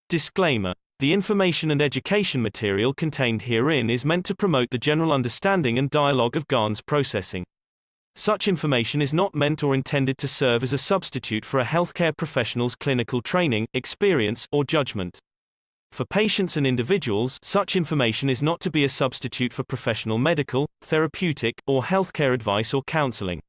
Disclaimer: the information and education material contained herein is meant to promote the general understanding and dialogue of GAN's processing. Such information is not meant or intended to serve as a substitute for a healthcare professional's clinical training, experience, or judgment. For patients and individuals, such information is not to be a substitute for professional medical, therapeutic, or healthcare advice or counseling.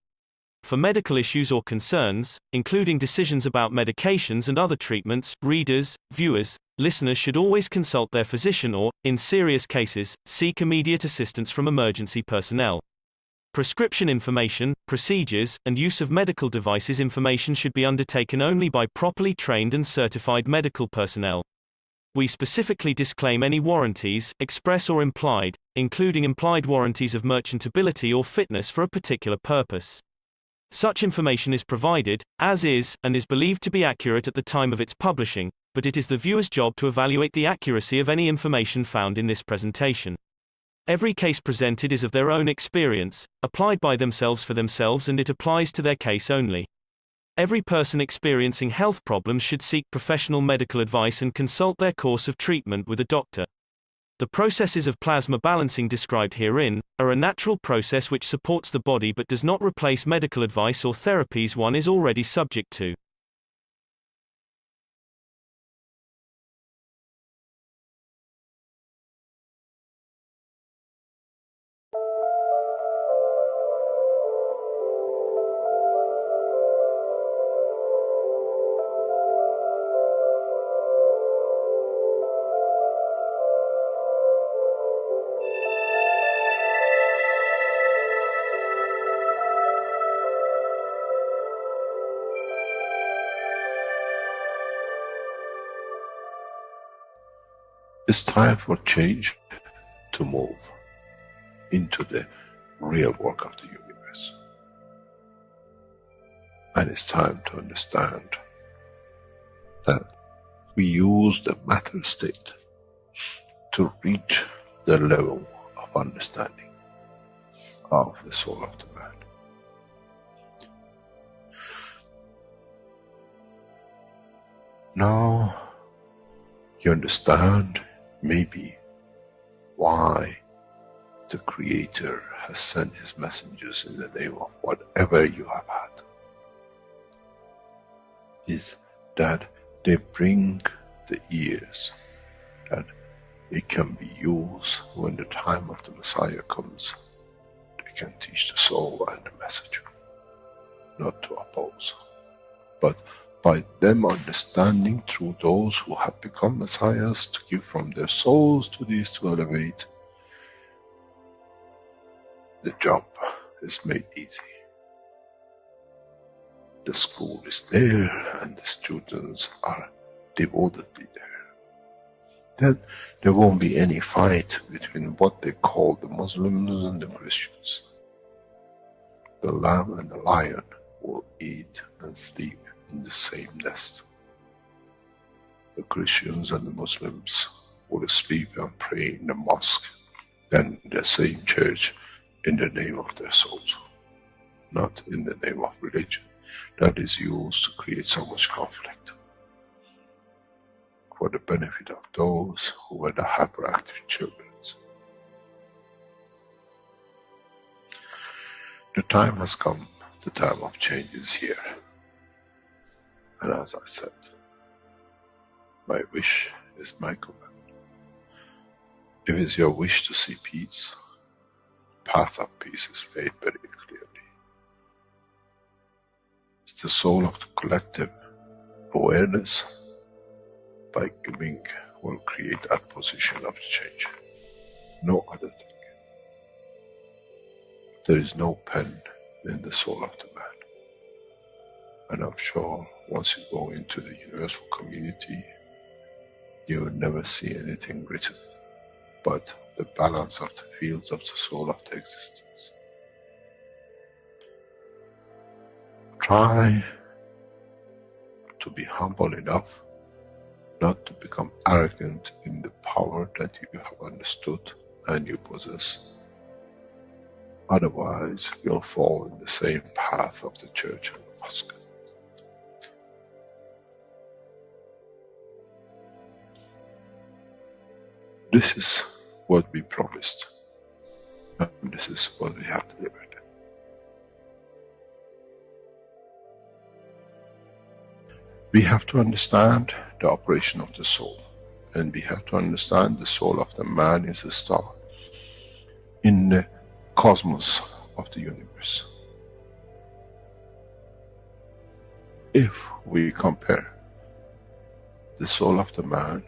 For medical issues or concerns, including decisions about medications and other treatments, readers, viewers, listeners should always consult their physician or, in serious cases, seek immediate assistance from emergency personnel. Prescription information, procedures, and use of medical devices information should be undertaken only by properly trained and certified medical personnel. We specifically disclaim any warranties, express or implied, including implied warranties of merchantability or fitness for a particular purpose. Such information is provided, as is, and is believed to be accurate at the time of its publishing, but it is the viewer's job to evaluate the accuracy of any information found in this presentation. Every case presented is of their own experience, applied by themselves for themselves, and it applies to their case only. Every person experiencing health problems should seek professional medical advice and consult their course of treatment with a doctor. The processes of plasma balancing described herein are a natural process which supports the body but does not replace medical advice or therapies one is already subject to. It's time for change to move into the real work of the universe. And it's time to understand that we use the matter state to reach the level of understanding of the soul of the man. Now you understand maybe why the Creator has sent His messengers in the name of whatever you have had. Is that they bring the ears, that it can be used when the time of the Messiah comes. They can teach the soul and the message, not to oppose, but by them understanding through those who have become messiahs to give from their souls to these to elevate, the job is made easy. The school is there and the students are devotedly there. Then there won't be any fight between what they call the Muslims and the Christians. The lamb and the lion will eat and sleep in the same nest. The Christians and the Muslims will sleep and pray in the mosque and in the same church in the name of their souls, not in the name of religion that is used to create so much conflict for the benefit of those who were the hyperactive children. The time has come, the time of change is here. And as I said, my wish is my command. If it's your wish to see peace, the path of peace is laid very clearly. It's the soul of the collective awareness by giving will create that position of change. No other thing. There is no pen in the soul of the man. And I'm sure once you go into the universal community, you will never see anything written but the balance of the fields of the soul of the existence. Try to be humble enough not to become arrogant in the power that you have understood and you possess. Otherwise, you'll fall in the same path of the church and the mosque. This is what we promised, and this is what we have delivered. We have to understand the operation of the soul, and we have to understand the soul of the man is a star in the cosmos of the universe. If we compare the soul of the man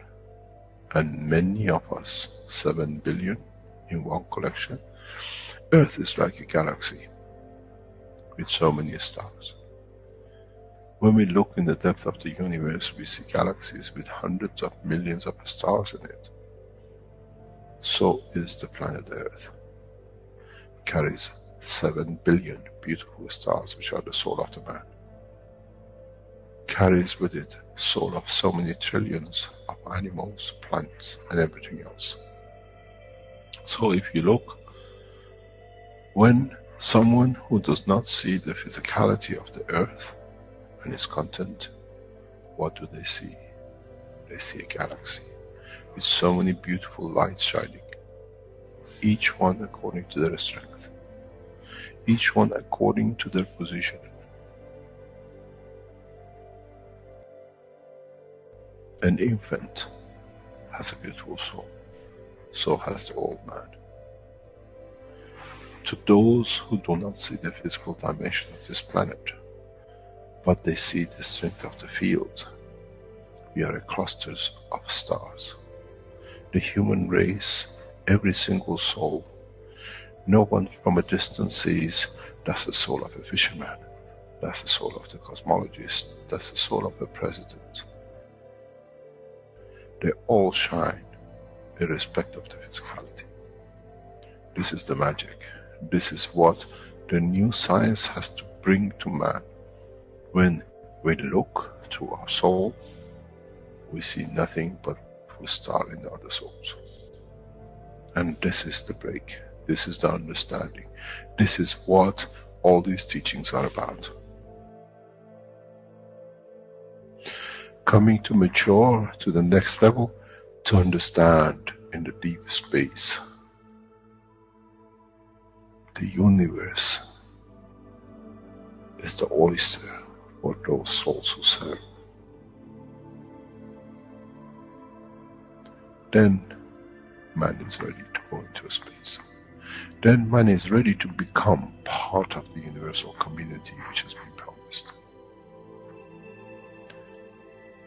and many of us, 7 billion in one collection, Earth is like a galaxy with so many stars. When we look in the depth of the universe, we see galaxies with hundreds of millions of stars in it. So is the planet Earth. It carries 7 billion beautiful stars, which are the soul of the man. Carries with it soul of so many trillions of animals, plants, and everything else. So if you look, when someone who does not see the physicality of the earth and its content, what do they see? They see a galaxy with so many beautiful lights shining, each one according to their strength, each one according to their position. An infant has a beautiful soul, so has the old man. To those who do not see the physical dimension of this planet, but they see the strength of the field, we are clusters of stars. The human race, every single soul, no one from a distance sees that's the soul of a fisherman, that's the soul of the cosmologist, that's the soul of the president. They all shine irrespective of the physicality. This is the magic. This is what the new science has to bring to man. When we look to our soul, we see nothing but a star in the other souls. And this is the break. This is the understanding. This is what all these teachings are about. Coming to mature to the next level, to understand in the deep space, the universe is the oyster for those souls who serve. Then man is ready to go into space. Then man is ready to become part of the universal community which has been promised.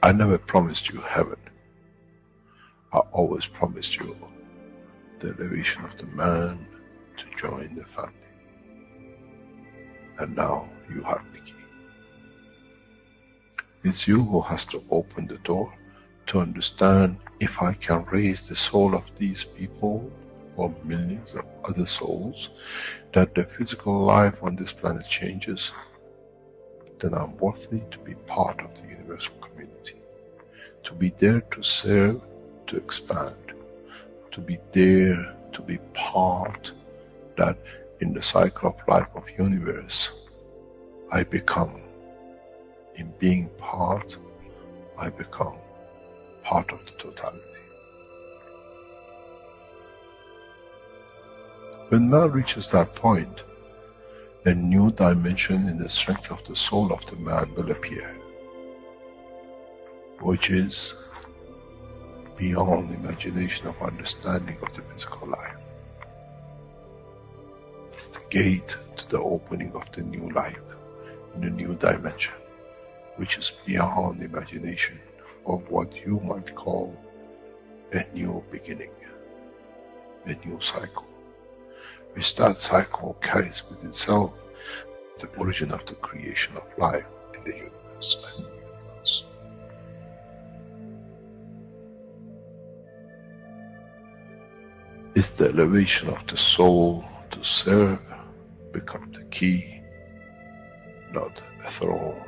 I never promised you heaven. I always promised you the elevation of the man to join the family. And now you have the key. It's you who has to open the door to understand, if I can raise the soul of these people or millions of other souls, that the physical life on this planet changes, then I'm worthy to be part of the universal community. To be there to serve, to expand. To be there, to be part, that in the cycle of life of universe, I become, in being part, I become part of the totality. When man reaches that point, a new dimension in the strength of the soul of the man will appear, which is beyond imagination of understanding of the physical life. It's the gate to the opening of the new life, in a new dimension, which is beyond imagination of what you might call a new beginning, a new cycle, which that cycle carries with itself the origin of the creation of life in the universe and the universe. It's the elevation of the soul to serve become the key, not a throne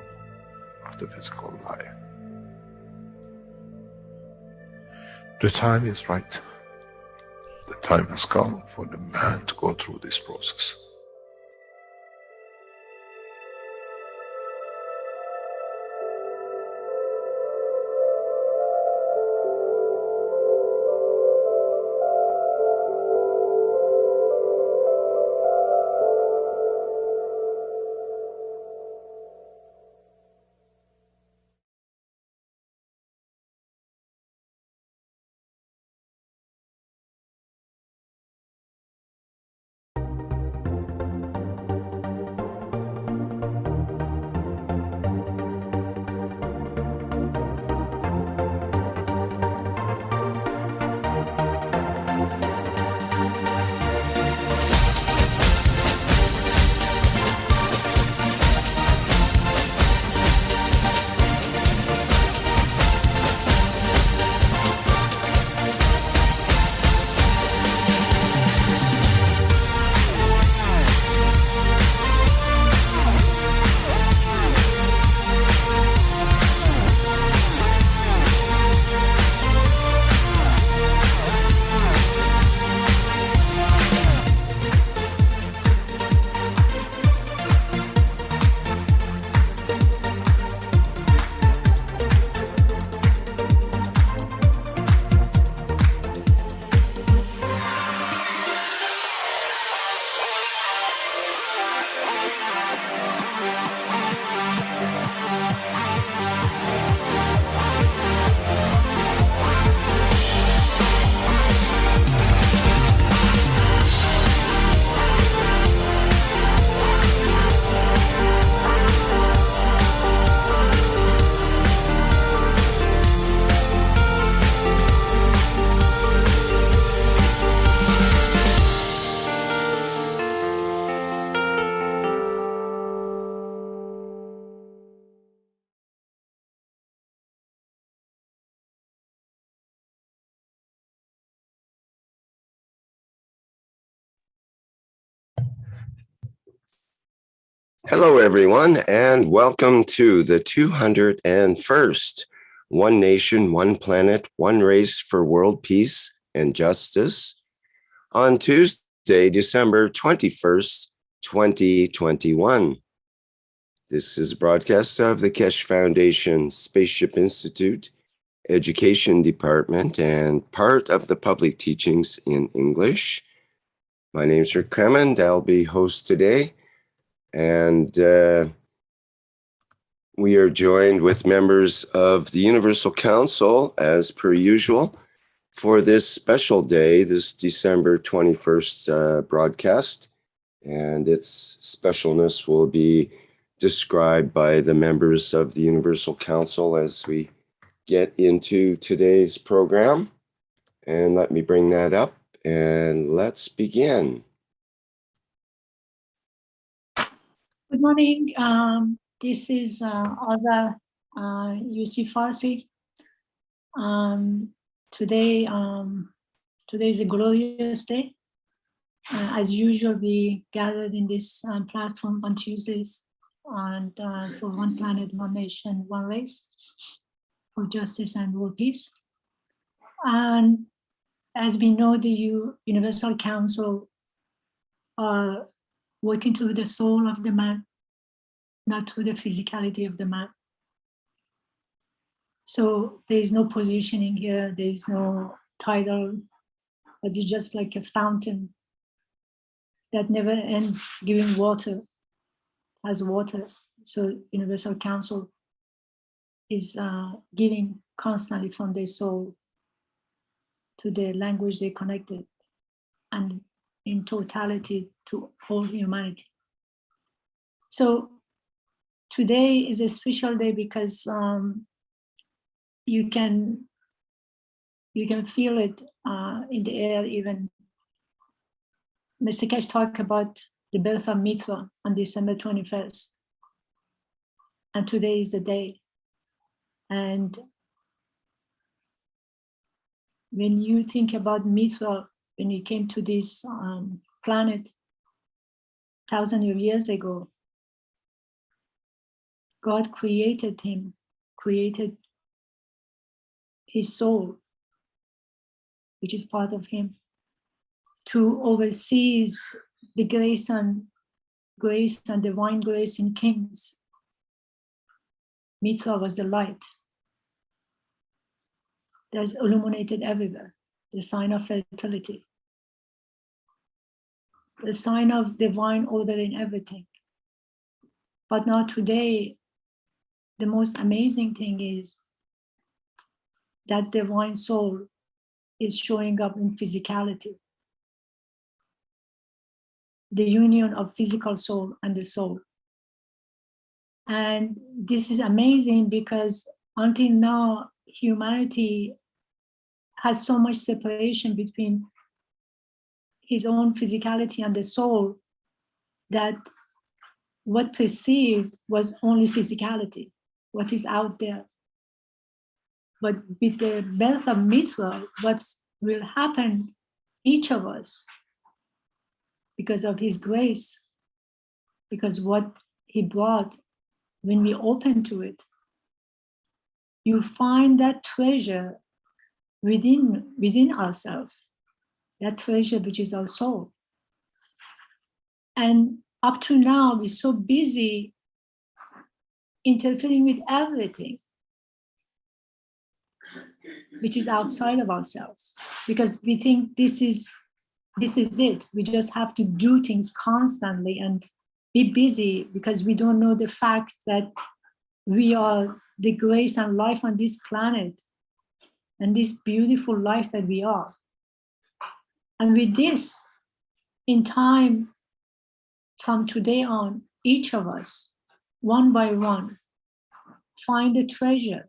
of the physical life. The time is right. The time has come for the man to go through this process. Hello, everyone, and welcome to the 201st One Nation, One Planet, One Race for World Peace and Justice on Tuesday, December 21st, 2021. This is a broadcast of the Keshe Foundation, Spaceship Institute, Education Department, and part of the public teachings in English. My name is Rick Cremond. I'll be host today. And we are joined with members of the Universal Council, as per usual, for this special day, this December 21st broadcast. And its specialness will be described by the members of the Universal Council as we get into today's program. And let me bring that up and let's begin. Good morning. This is Azal UC Farsi. Today is a glorious day. As usual, we gathered in this platform on Tuesdays and for One Planet, One Nation, One Race, for justice and world peace. And as we know, the Universal Council are working through the soul of the man, not through the physicality of the man. So there is no positioning here, there is no title, but it's just like a fountain that never ends giving water, as water. So Universal Council is giving constantly from their soul to the language they connected, and in totality to all humanity. So today is a special day because you can feel it in the air. Even Mr. Keshe talked about the birth of Mitra on December 21st. And today is the day. And when you think about Mitra, when he came to this planet thousands of years ago, God created him, created his soul, which is part of him, to oversee the grace and divine grace in kings. Mitra was the light that's illuminated everywhere, the sign of fertility, the sign of divine order in everything. But now today, the most amazing thing is that divine soul is showing up in physicality, the union of physical soul and the soul. And this is amazing because until now, humanity has so much separation between his own physicality and the soul that what perceived was only physicality, what is out there. But with the birth of Mitra, what will happen, each of us, because of his grace, because what he brought, when we open to it, you find that treasure within ourselves, that treasure which is our soul. And up to now, we're so busy interfering with everything which is outside of ourselves, because we think this is it. We just have to do things constantly and be busy, because we don't know the fact that we are the grace and life on this planet, and this beautiful life that we are. And with this, in time, from today on, each of us, one by one, find the treasure.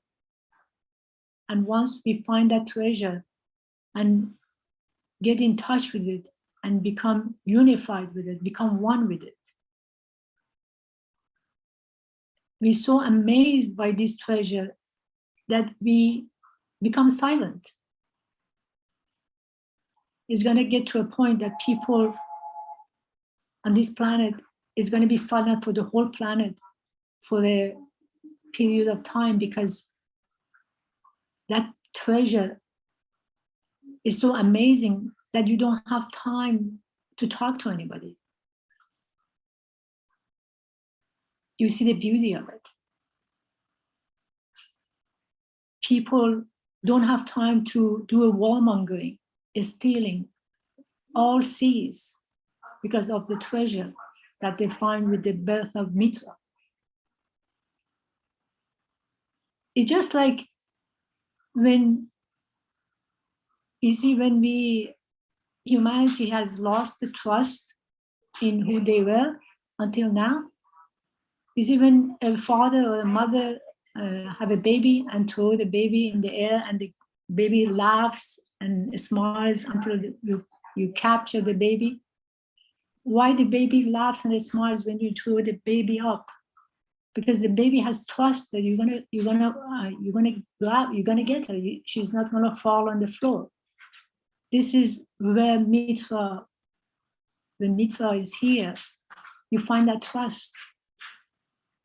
And once we find that treasure and get in touch with it and become unified with it, become one with it, we're so amazed by this treasure that we become silent. It's going to get to a point that people on this planet is going to be silent for the whole planet for a period of time, because that treasure is so amazing that you don't have time to talk to anybody. You see the beauty of it. People don't have time to do a warmongering, a stealing, all seas, because of the treasure that they find with the birth of Mitra. It's just like when, you see, when humanity has lost the trust in who they were until now. You see, when a father or a mother have a baby and throw the baby in the air, and the baby laughs and smiles until you capture the baby. Why the baby laughs and smiles when you throw the baby up? Because the baby has trust that you're gonna get her. She's not gonna fall on the floor. This is where Mitra, when Mitra is here, you find that trust,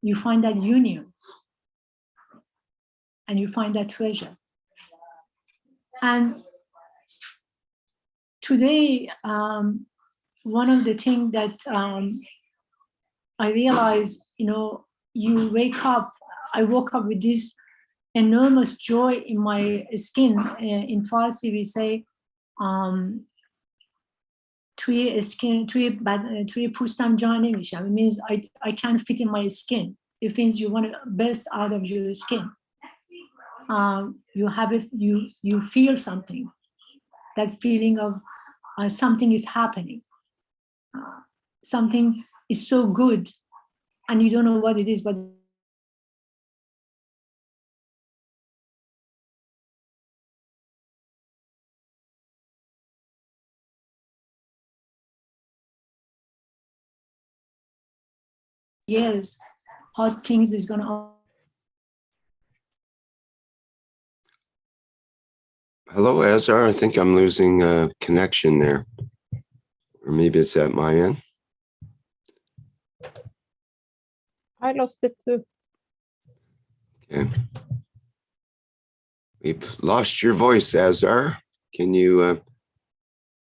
you find that union, and you find that treasure. And today, one of the things that I realized, you wake up, I woke up with this enormous joy in my skin. In Farsi, we say, توی پوستم جا نمیشه. It means I can't fit in my skin. It means you want to burst out of your skin. You feel something, that feeling of something is happening. Something is so good, and you don't know what it is, but years, how things is going to. Hello, Azar. I think I'm losing a connection there. Or maybe it's at my end. I lost it too. Okay. We've lost your voice, Azar. Can you,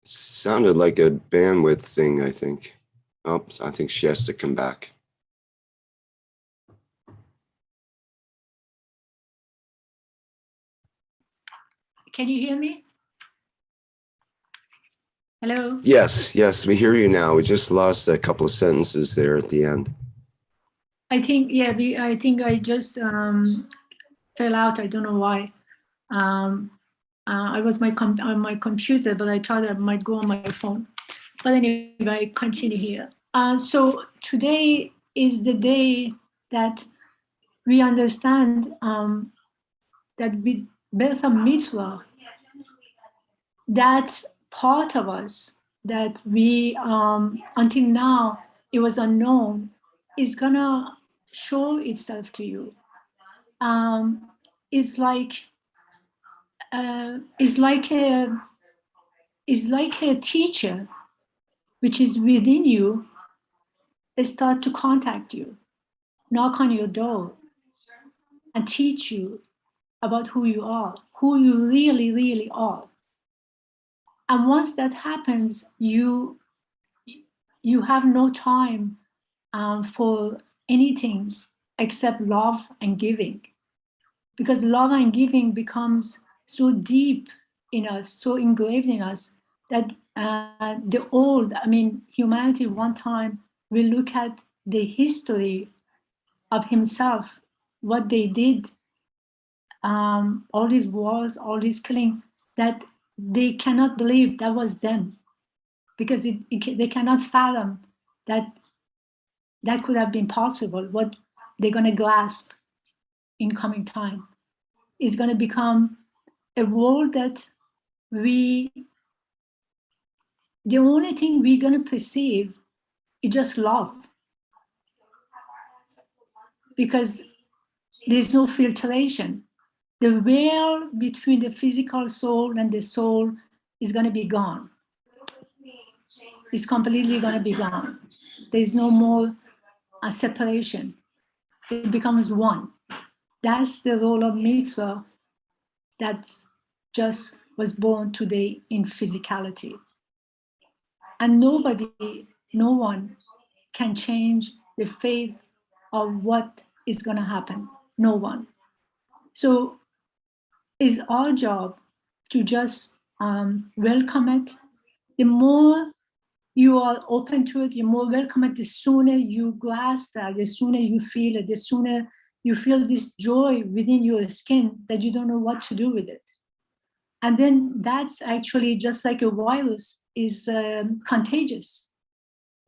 sounded like a bandwidth thing, I think. Oh, I think she has to come back. Can you hear me? Hello? Yes, we hear you now. We just lost a couple of sentences there at the end. I think, yeah, I think I just fell out. I don't know why. I was on my computer, but I thought I might go on my phone. But anyway, I continue here. So today is the day that we understand that with birth of Mitra, that part of us that we, until now, it was unknown, is gonna show itself to you. It's like a teacher which is within you, start to contact you, knock on your door, and teach you about who you are, who you really, really are. And once that happens, you have no time for anything except love and giving, because love and giving becomes so deep in us, so engraved in us, that humanity one time will look at the history of himself, what they did, all these wars, all this killing, that they cannot believe that was them, because they cannot fathom that could have been possible. What they're going to grasp in coming time is going to become a world that the only thing we're going to perceive is just love, because there's no filtration. The veil between the physical soul and the soul is going to be gone. It's completely going to be gone. There is no more a separation. It becomes one. That's the role of Mitra that just was born today in physicality. And nobody, no one can change the fate of what is going to happen. No one. So it's our job to just welcome it. The more you are open to it, the more welcome it, the sooner you grasp that, the sooner you feel it, the sooner you feel this joy within your skin that you don't know what to do with it. And then that's actually just like a virus is contagious.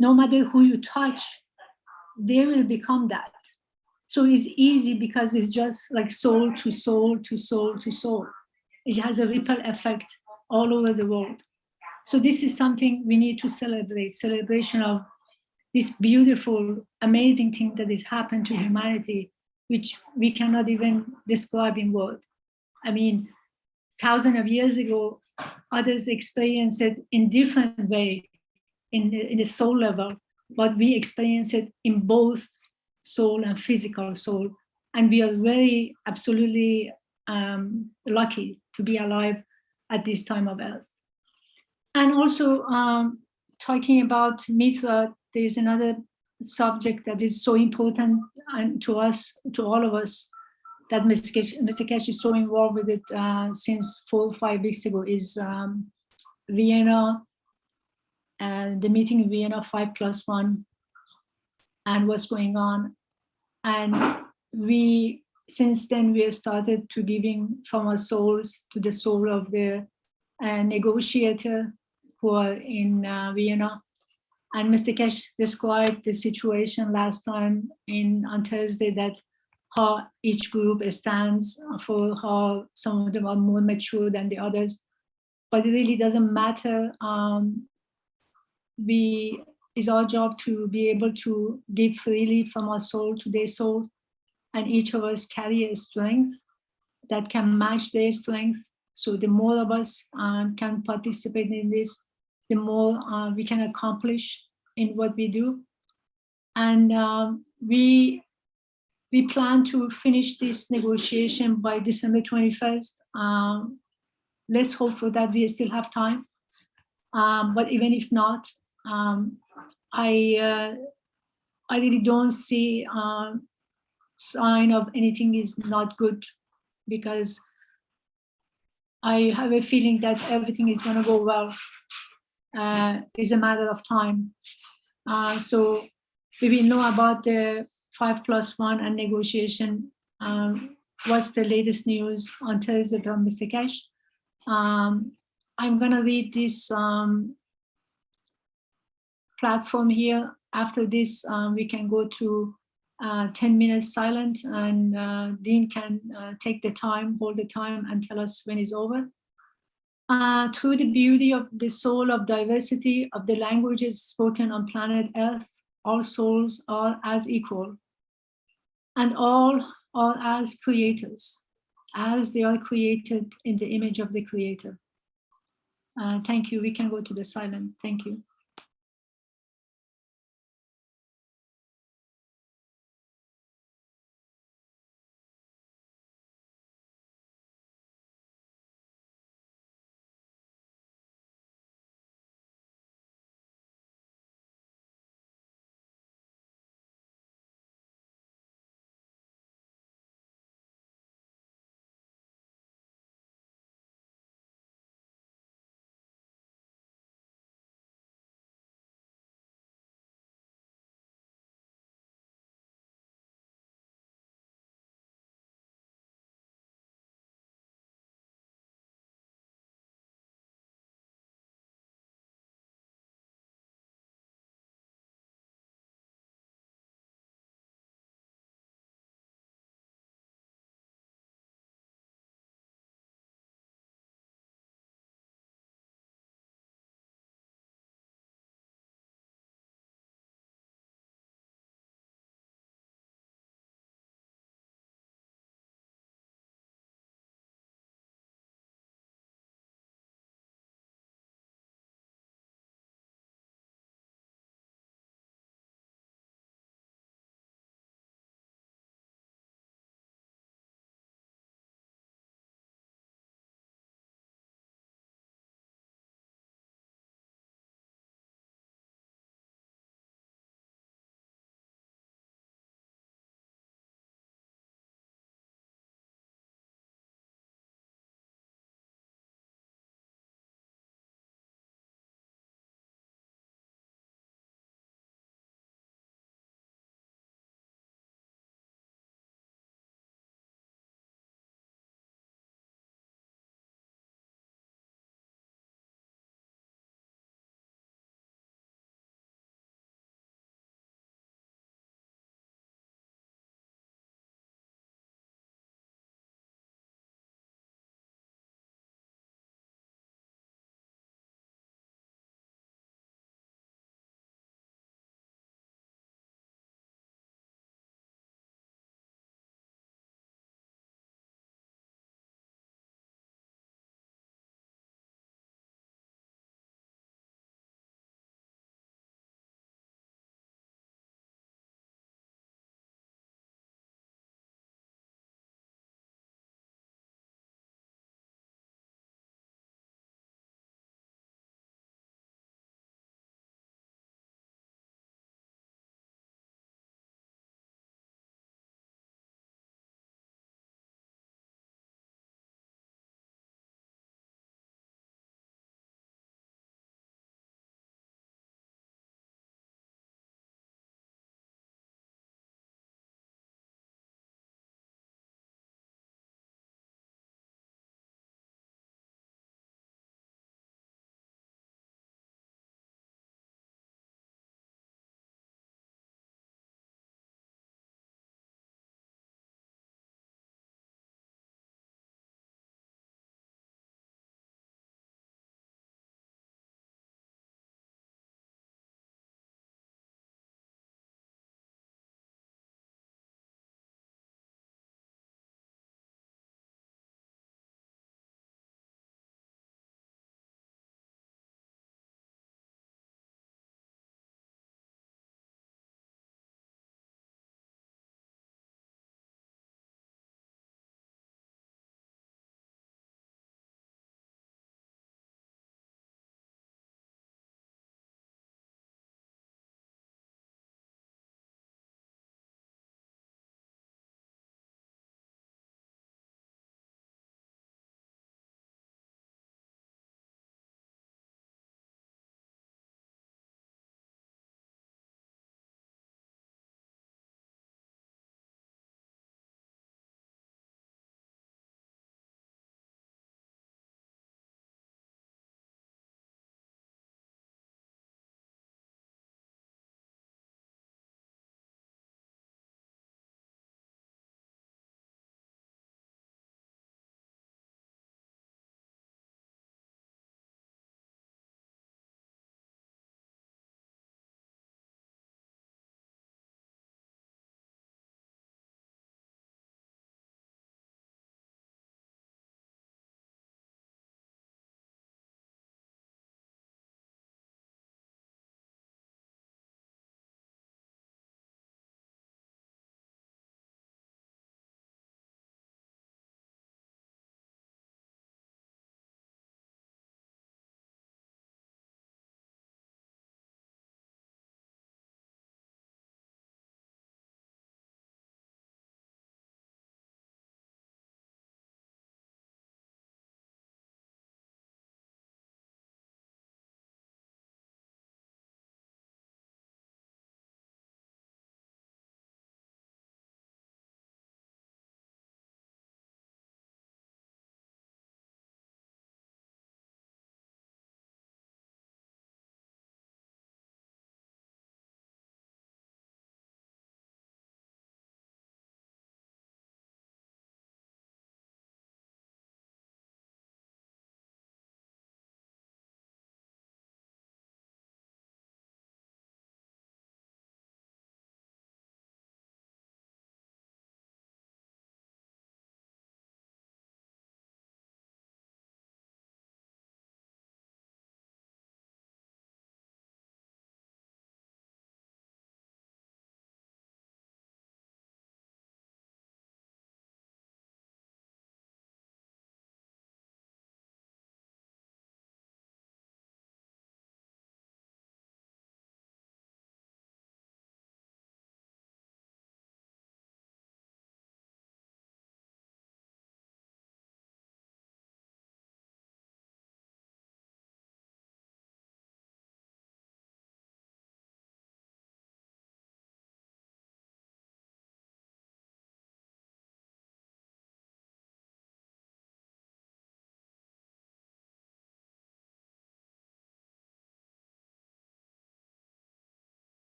No matter who you touch, they will become that. So it's easy because it's just like soul to soul to soul to soul. It has a ripple effect all over the world. So this is something we need to celebrate, celebration of this beautiful, amazing thing that has happened to humanity, which we cannot even describe in words. I mean, thousands of years ago, others experienced it in different way, in the soul level, but we experience it in both soul and physical soul. And we are very absolutely lucky to be alive at this time of Earth. And also talking about Mitra, there is another subject that is so important and to us, to all of us, that Mr. Keshe is so involved with it since 4 or 5 weeks ago is Vienna, and the meeting in Vienna 5+1 and what's going on. And we, since then, we have started to giving from our souls to the soul of the negotiator who are in Vienna. And Mr. Keshe described the situation last time on Thursday, that how each group stands for how some of them are more mature than the others. But it really doesn't matter. It's our job to be able to give freely from our soul to their soul, and each of us carry a strength that can match their strength. So the more of us can participate in this, the more we can accomplish in what we do. And we plan to finish this negotiation by December 21st. Let's hope for that. We still have time. But even if not, I really don't see sign of anything is not good, because I have a feeling that everything is going to go well. It's a matter of time. So we will know about the 5+1 and negotiation. What's the latest news on Thursday from Mr. Keshe? I'm going to read this platform here. After this, we can go to 10 minutes silent, and Dean can take the time, hold the time, and tell us when it's over. Through the beauty of the soul of diversity of the languages spoken on planet Earth, all souls are as equal, and all are as creators, as they are created in the image of the Creator. Thank you. We can go to the silent. Thank you.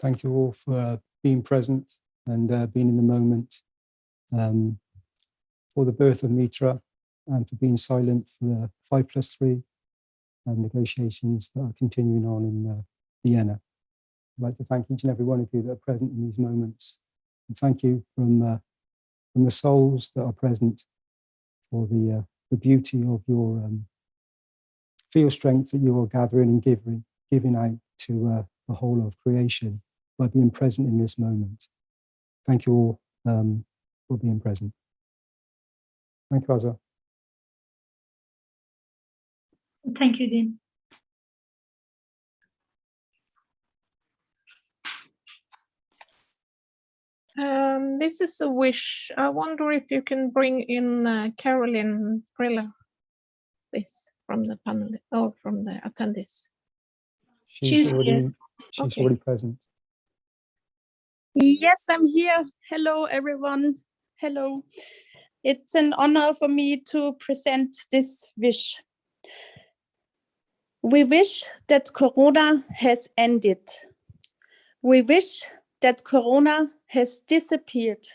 thank you all for being present and being in the moment for the birth of Mitra, and for being silent for the 5+3 negotiations that are continuing on in Vienna. I'd like to thank each and every one of you that are present in these moments. And thank you from the souls that are present for the beauty of your feel strength that you are gathering and giving out to the whole of creation by being present in this moment. Thank you all for being present. Thank you, Azza. Thank you, Dean. This is a wish. I wonder if you can bring in Carolyn Priller, please, from the panel or from the attendees. She's already present. Yes, I'm here. Hello, everyone. Hello. It's an honor for me to present this wish. We wish that Corona has ended. We wish that Corona has disappeared.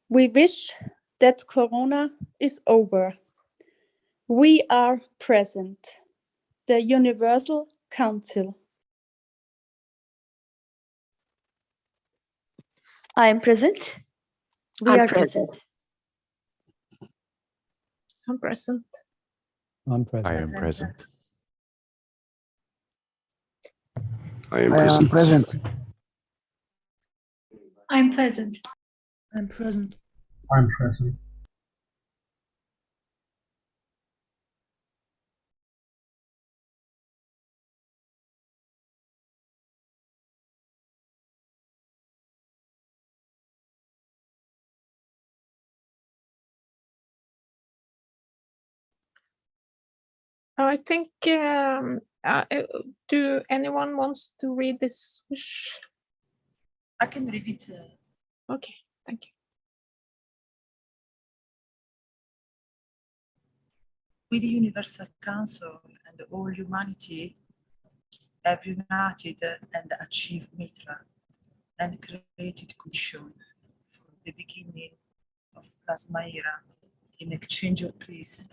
We wish that Corona is over. We are present. The Universal Council. I am present. We are present. I'm present. I'm present. I am present. I am present. I'm present. I'm present. I'm present. I think, do anyone wants to read this wish? I can read it. Okay, thank you. We, the Universal Council and all humanity, have united and achieved Mitra and created conditions for the beginning of plasma era in exchange of peace.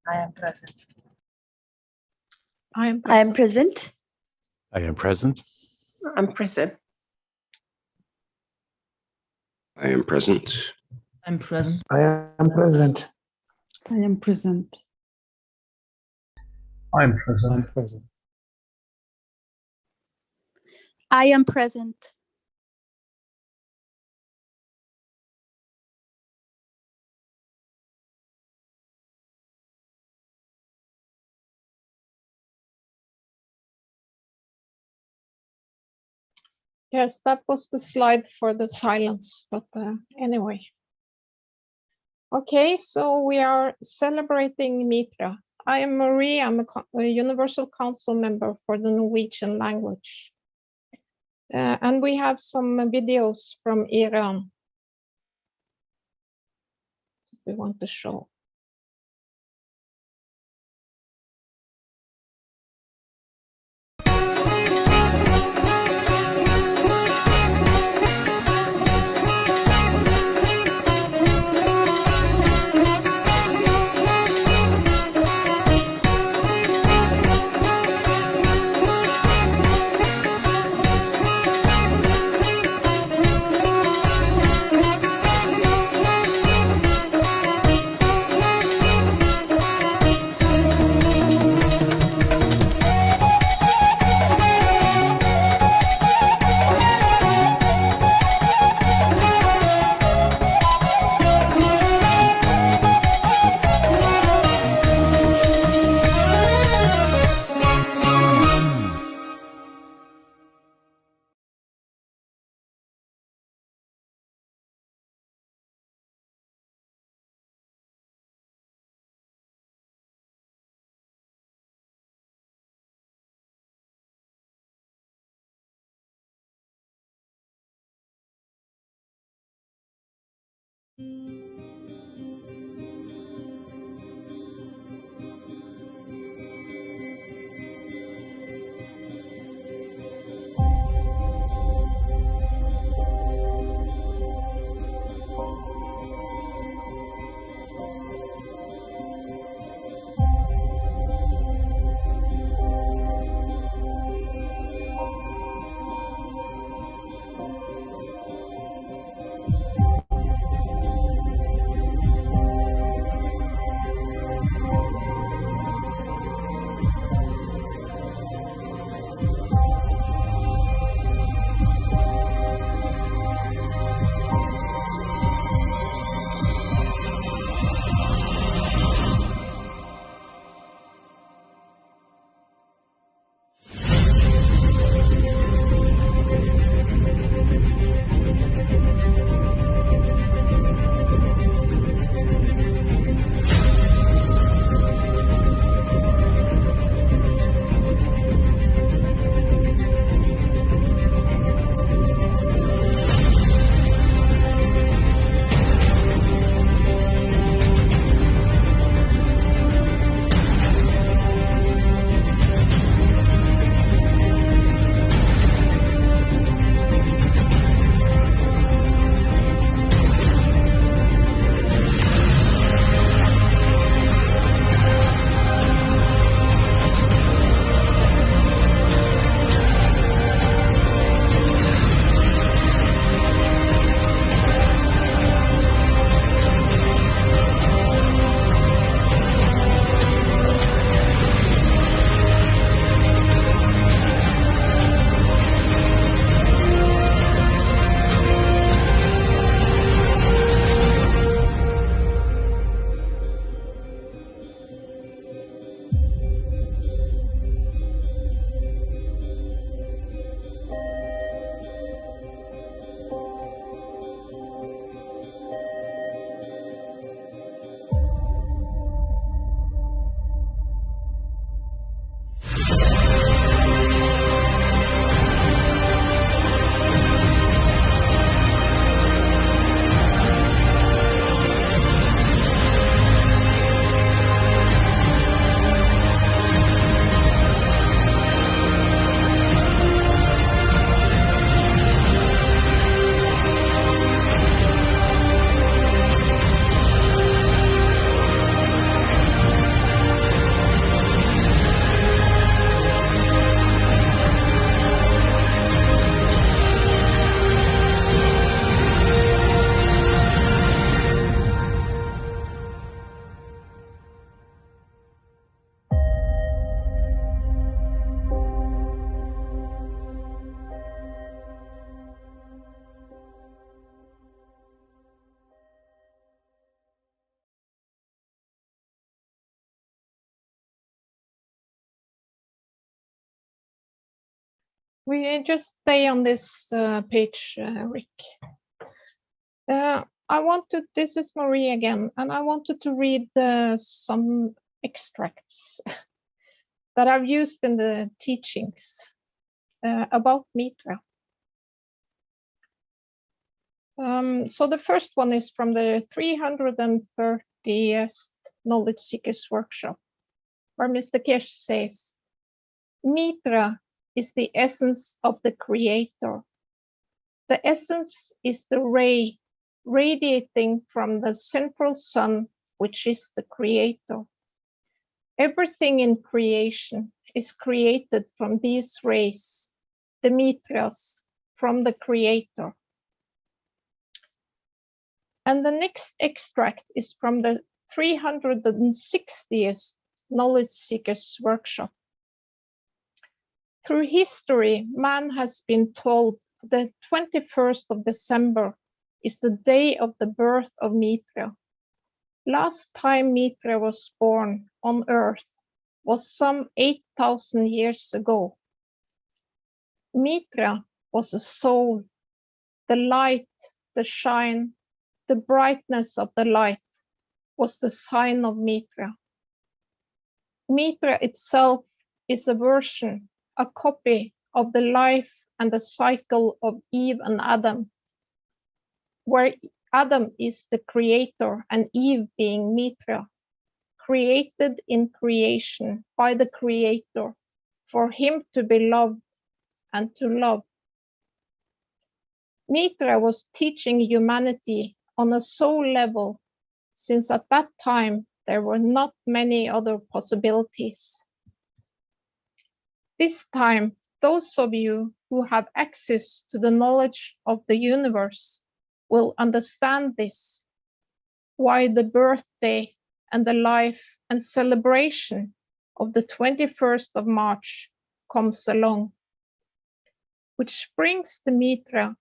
I am present. I am present. I am present. I am present. I am present. I'm present. I am present. I am present. I'm present. I'm present. I am present. Yes, that was the slide for the silence, but anyway. Okay, so we are celebrating Mitra. I am Marie, I'm a Universal Council member for the Norwegian language. And we have some videos from Iran we want to show. We just stay on this page, Rick. This is Marie again, and I wanted to read some extracts that I've used in the teachings about Mitra. So the first one is from the 330th Knowledge Seekers Workshop, where Mr. Keshe says, Mitra is the essence of the Creator. The essence is the ray radiating from the central sun, which is the Creator. Everything in creation is created from these rays, the Mitras, from the Creator. And the next extract is from the 360th Knowledge Seekers Workshop. Through history, man has been told the 21st of December is the day of the birth of Mitra. Last time Mitra was born on Earth was some 8,000 years ago. Mitra was a soul, the light, the shine, the brightness of the light was the sign of Mitra. Mitra itself is a version, a copy of the life and the cycle of Eve and Adam, where Adam is the creator and Eve being Mitra, created in creation by the Creator for him to be loved and to love. Mitra was teaching humanity on a soul level, since at that time there were not many other possibilities. This time, those of you who have access to the knowledge of the universe will understand this, why the birthday and the life and celebration of the 21st of March comes along, which brings the Mitra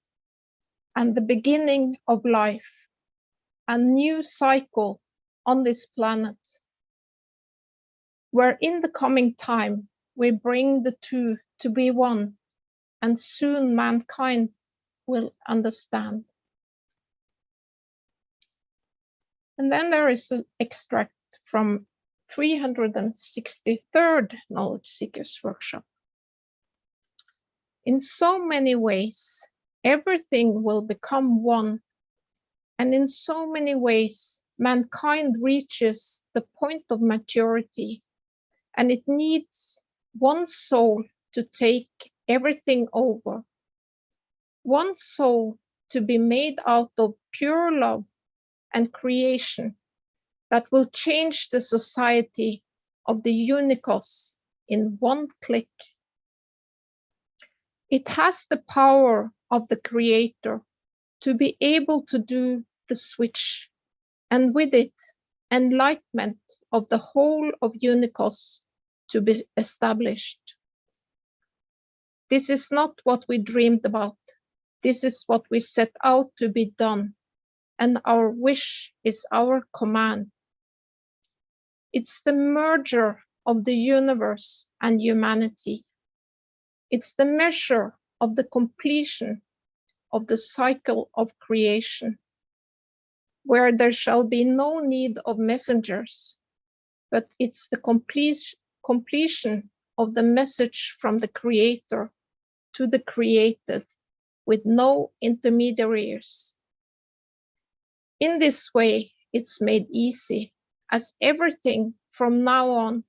and the beginning of life, a new cycle on this planet, where in the coming time we bring the two to be one, and soon mankind will understand. And then there is an extract from 363rd Knowledge Seekers Workshop. In so many ways, everything will become one, and in so many ways, mankind reaches the point of maturity, and it needs one soul to take everything over, one soul to be made out of pure love and creation that will change the society of the unicos in one click. It has the power of the Creator to be able to do the switch, and with it, enlightenment of the whole of unicos to be established. This is not what we dreamed about. This is what we set out to be done, and our wish is our command. It's the merger of the universe and humanity. It's the measure of the completion of the cycle of creation, where there shall be no need of messengers, but it's the completion of the message from the Creator to the created, with no intermediaries. In this way, it's made easy, as everything from now on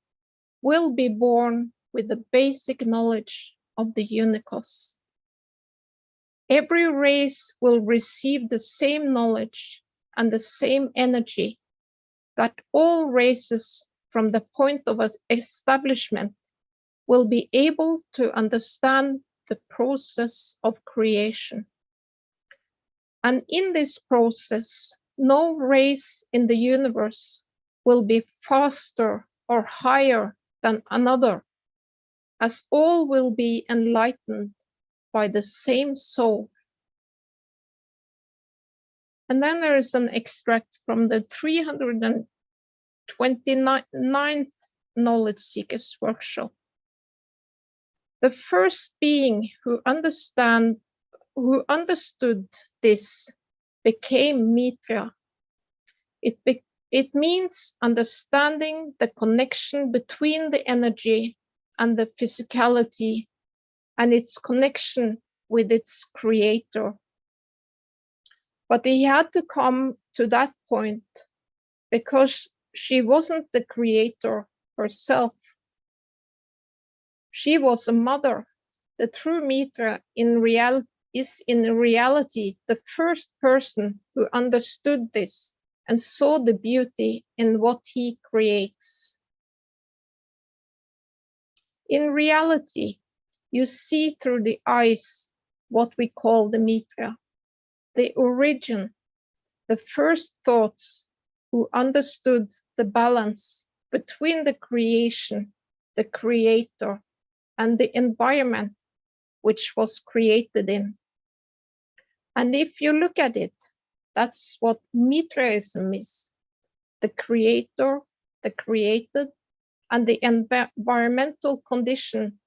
will be born with the basic knowledge of the unicos. Every race will receive the same knowledge and the same energy that all races from the point of establishment will be able to understand the process of creation. And in this process, no race in the universe will be faster or higher than another, as all will be enlightened by the same soul. And then there is an extract from the 329th Knowledge Seekers Workshop. The first being who understood this became Mitra. It means understanding the connection between the energy and the physicality and its connection with its creator. But he had to come to that point because she wasn't the creator herself. She was a mother. The true Mitra is in reality the first person who understood this and saw the beauty in what he creates. In reality, you see through the eyes what we call the Mitra, the origin, the first thoughts who understood the balance between the creation, the creator, and the environment which was created in. And if you look at it, that's what Mitraism is. The creator, the created, and the environmental condition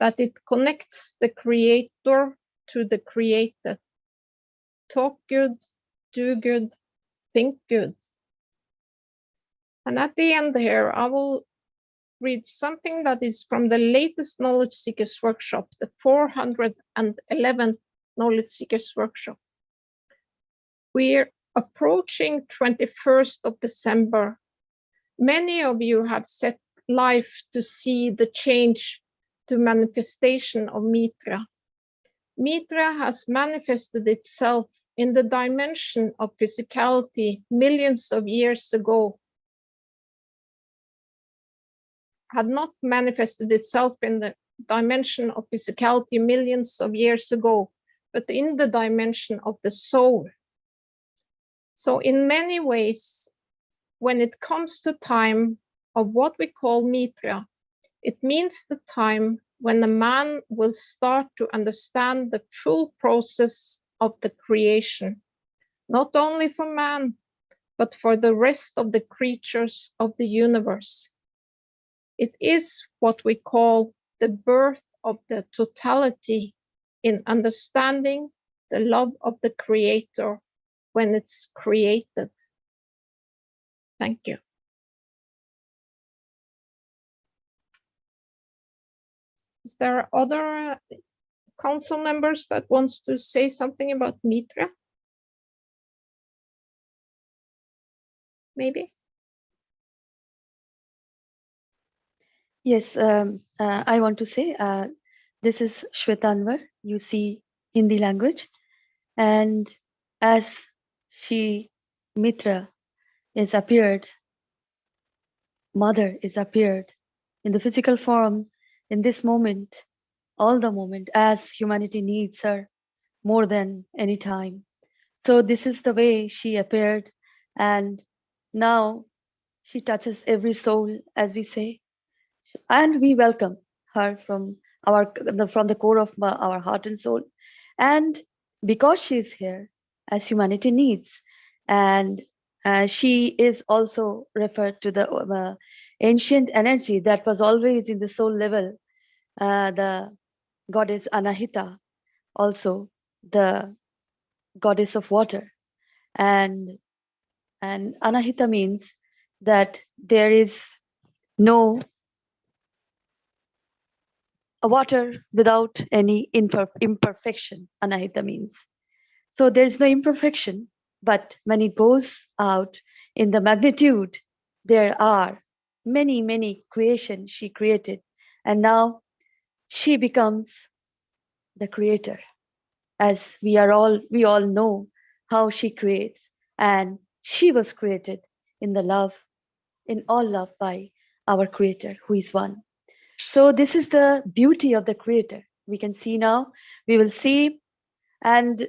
that it connects the creator to the created. Talk good, do good, think good. And at the end here, I will read something that is from the latest Knowledge Seekers Workshop, the 411th Knowledge Seekers Workshop. We're approaching 21st of December. Many of you have set life to see the change to manifestation of Mitra. Mitra has manifested itself in the dimension of physicality millions of years ago. Had not manifested itself in the dimension of physicality millions of years ago, but in the dimension of the soul. So in many ways, when it comes to time of what we call Mitra, it means the time when a man will start to understand the full process of the creation, not only for man, but for the rest of the creatures of the universe. It is what we call the birth of the totality in understanding the love of the creator when it's created. Thank you. Is there other council members that wants to say something about Mitra? Maybe? Yes, I want to say this is Shwetanvar, you see Hindi language, and as she, Mitra, is appeared, mother is appeared in the physical form in this moment, all the moment, as humanity needs her more than any time. So this is the way she appeared, and now she touches every soul, as we say. And we welcome her from the core of our heart and soul. And because she's here, as humanity needs, and she is also referred to the ancient energy that was always in the soul level, the goddess Anahita, also the goddess of water. And Anahita means that there is no water without any imperfection, Anahita means. So there's no imperfection, but when it goes out in the magnitude, there are many, many creations she created. And now she becomes the creator, as we all know how she creates. And she was created in all love by our creator, who is one. So this is the beauty of the creator. We can see now, we will see, and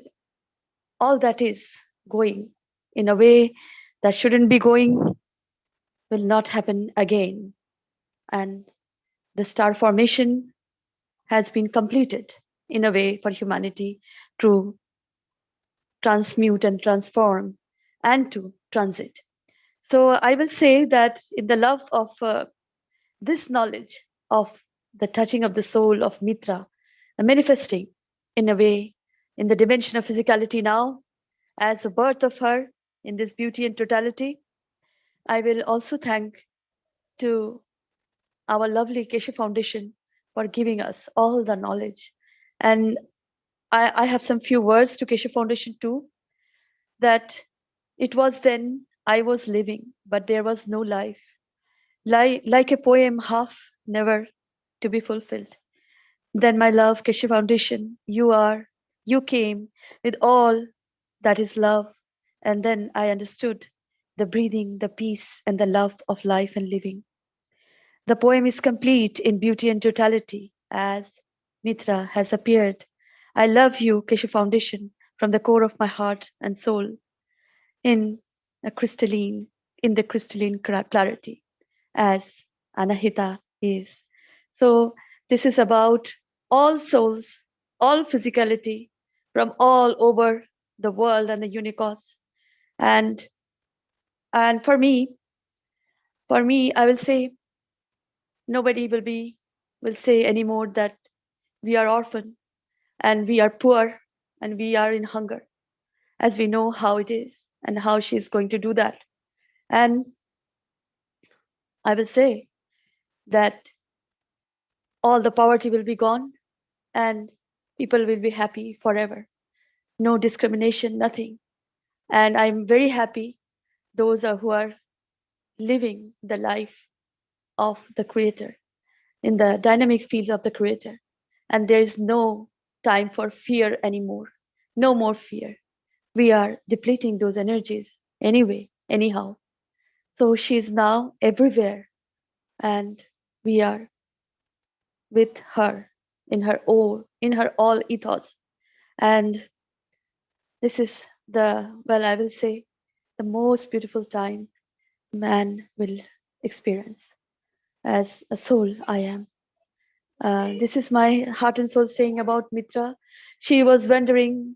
all that is going in a way that shouldn't be going will not happen again. And the star formation has been completed in a way for humanity to transmute and transform and to transit. So I will say that in the love of this knowledge of the touching of the soul of Mitra, manifesting in a way in the dimension of physicality now as the birth of her in this beauty and totality. I will also thank to our lovely Keshe Foundation for giving us all the knowledge. And I have some few words to Keshe Foundation too, that it was then I was living, but there was no life. Like a poem half never to be fulfilled. Then my love, Keshe Foundation, you came with all that is love. And then I understood the breathing, the peace, and the love of life and living. The poem is complete in beauty and totality as Mitra has appeared. I love you, Keshe Foundation, from the core of my heart and soul in the crystalline clarity as Anahita is. So this is about all souls, all physicality from all over the world and the universe. And for me, I will say, nobody will say anymore that we are orphan and we are poor and we are in hunger, as we know how it is and how she's going to do that. And I will say that all the poverty will be gone and people will be happy forever. No discrimination, nothing. And I'm very happy those who are living the life of the Creator in the dynamic field of the Creator. And there is no time for fear anymore. No more fear. We are depleting those energies anyway, anyhow. So she's now everywhere and we are with her in her all ethos. And this is I will say, the most beautiful time man will experience as a soul I am. This is my heart and soul saying about Mitra. She was wandering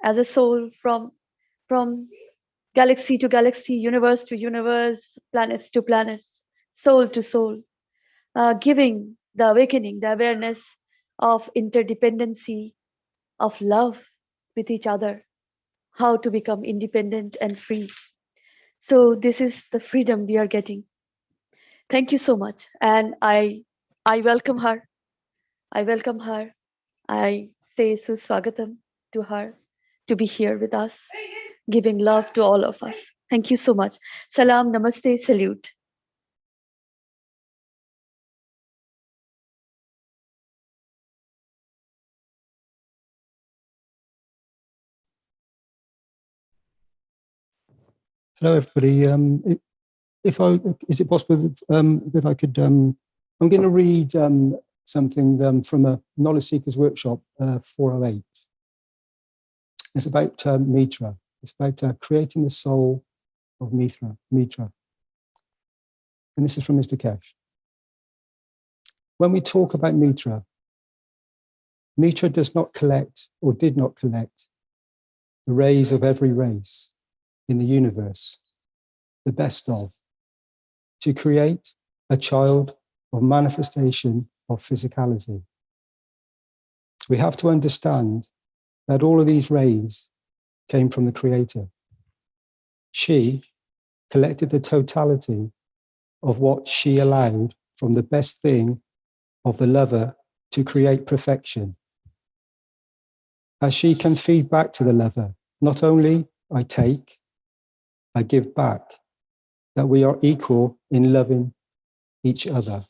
as a soul from galaxy to galaxy, universe to universe, planets to planets, soul to soul, giving the awakening, the awareness of interdependency, of love with each other, how to become independent and free. So this is the freedom we are getting. Thank you so much. And I welcome her. I welcome her. I say suswagatam to her to be here with us, giving love to all of us. Thank you so much. Salam, namaste, salute. Hello, everybody. Is it possible that I could? I'm going to read something from a Knowledge Seekers Workshop 408. It's about Mitra. It's about creating the soul of Mitra. And this is from Mr. Keshe. When we talk about Mitra, Mitra does not collect or did not collect the rays of every race in the universe, the best of, to create a child of manifestation of physicality. We have to understand that all of these rays came from the Creator. She collected the totality of what she allowed from the best thing of the lover to create perfection. As she can feed back to the lover, not only I take, I give back, that we are equal in loving each other.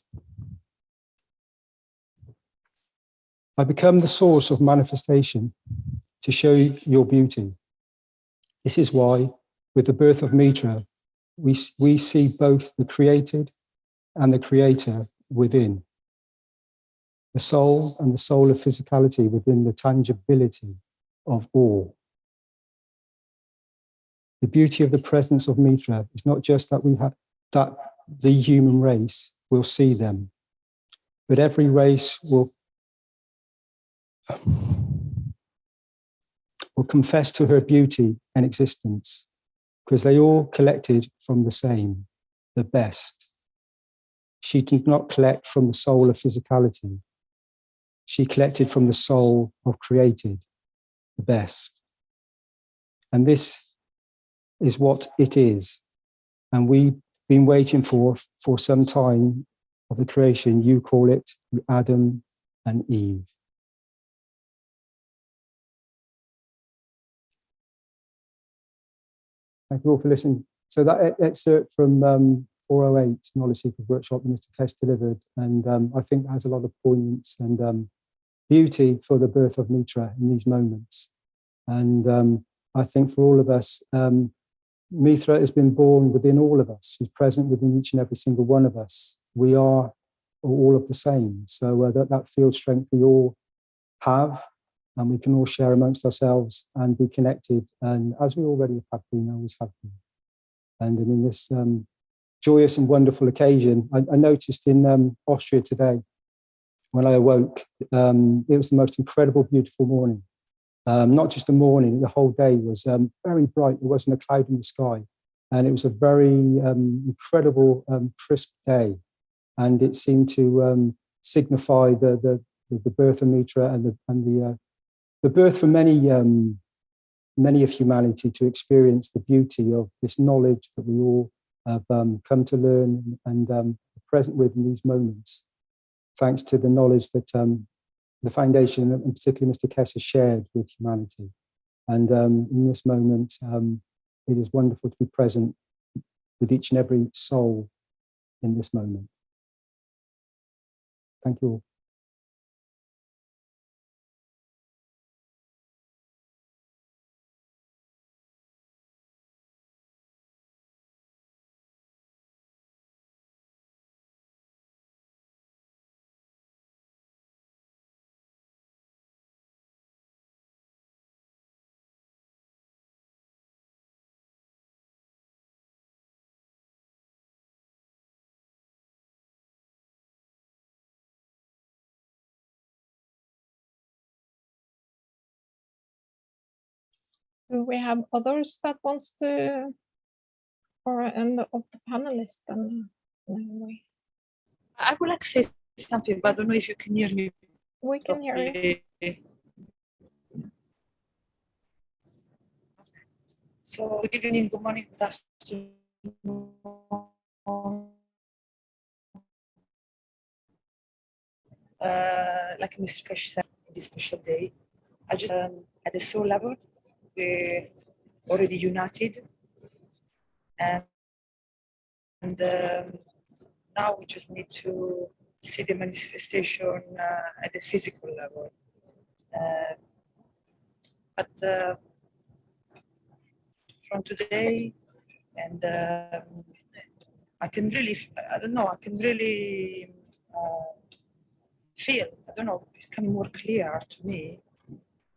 I become the source of manifestation to show your beauty. This is why, with the birth of Mitra, we see both the created and the Creator within. The soul and the soul of physicality within the tangibility of all. The beauty of the presence of Mitra is not just that that the human race will see them, but every race will confess to her beauty and existence, because they all collected from the same, the best. She did not collect from the soul of physicality. She collected from the soul of created, the best. And this is what it is. And we've been waiting for some time of the creation. You call it Adam and Eve. Thank you all for listening. So that excerpt from 408, Knowledge Seekers Workshop, Mr. Keshe delivered, and I think that has a lot of poignance and beauty for the birth of Mitra in these moments. And I think for all of us, Mitra has been born within all of us. She's present within each and every single one of us. We are all of the same. So that field strength we all have, and we can all share amongst ourselves and be connected. And as we already have been, always have been. And in this joyous and wonderful occasion, I noticed in Austria today, when I awoke, it was the most incredible, beautiful morning. Not just a morning, the whole day was very bright. There wasn't a cloud in the sky. And it was a very incredible, crisp day. And it seemed to signify the birth of Mitra and the birth for many of humanity to experience the beauty of this knowledge that we all have come to learn and are present with in these moments, thanks to the knowledge that the Foundation, and particularly Mr. Keshe, shared with humanity. And in this moment, it is wonderful to be present with each and every soul in this moment. Thank you all. Do we have others that wants to, or end of the panelists? I would like to say something, but I don't know if you can hear me. We can hear you. So good evening, good morning, good afternoon. Like Mr. Keshe said, this special day, I just at the soul level, we're already united, and now we just need to see the manifestation at the physical level. But from today, and I can really, I don't know, I can really feel, I don't know, it's becoming more clear to me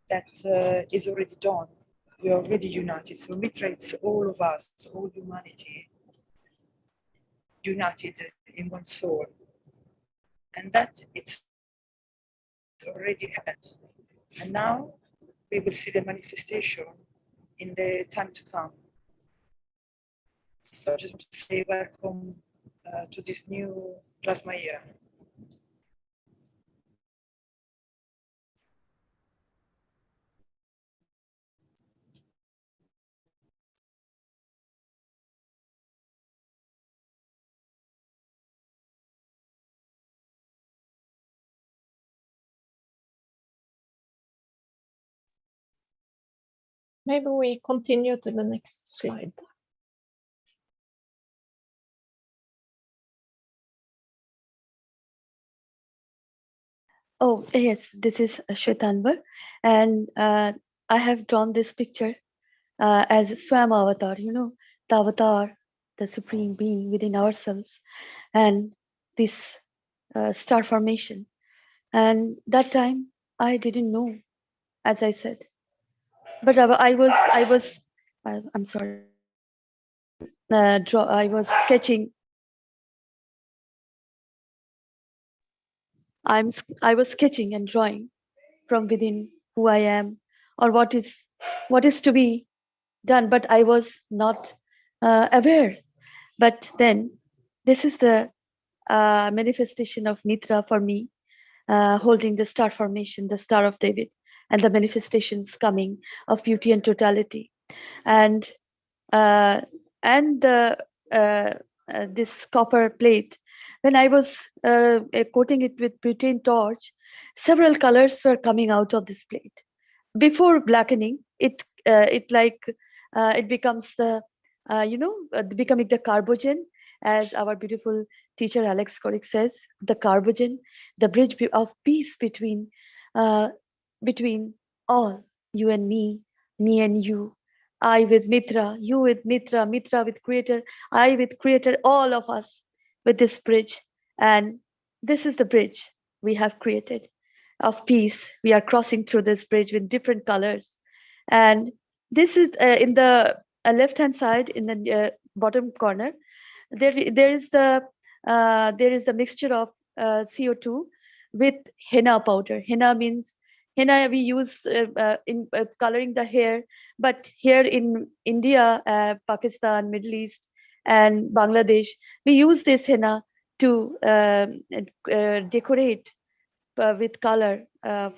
that is already done. We are already united. So Mitra, it's all of us, all humanity, united in one soul. And that it's already happened. And now we will see the manifestation in the time to come. So I just want to say welcome to this new plasma era. Maybe we continue to the next slide. Oh, yes, this is Shwetanvar, and I have drawn this picture as Swam Avatar, you know, the avatar, the supreme being within ourselves, and this star formation. And that time I didn't know, as I said, but I'm sorry, I was sketching. I was sketching and drawing from within who I am or what is to be done, but I was not aware. But then this is the manifestation of Mitra for me, holding the star formation, the Star of David, and the manifestations coming of beauty and totality. And this copper plate, when I was coating it with butane torch, several colors were coming out of this plate. Before blackening, it becomes the becoming the carbogen, as our beautiful teacher Alex Korik says, the carbogen, the bridge of peace between all, you and me and you, I with Mitra, you with Mitra, Mitra with Creator, I with Creator, all of us with this bridge. And this is the bridge we have created of peace. We are crossing through this bridge with different colors. And this is in the left-hand side, in the bottom corner, there is the mixture of CO2 with henna powder. Henna means, henna we use in coloring the hair, but here in India, Pakistan, Middle East, and Bangladesh, we use this henna to decorate with color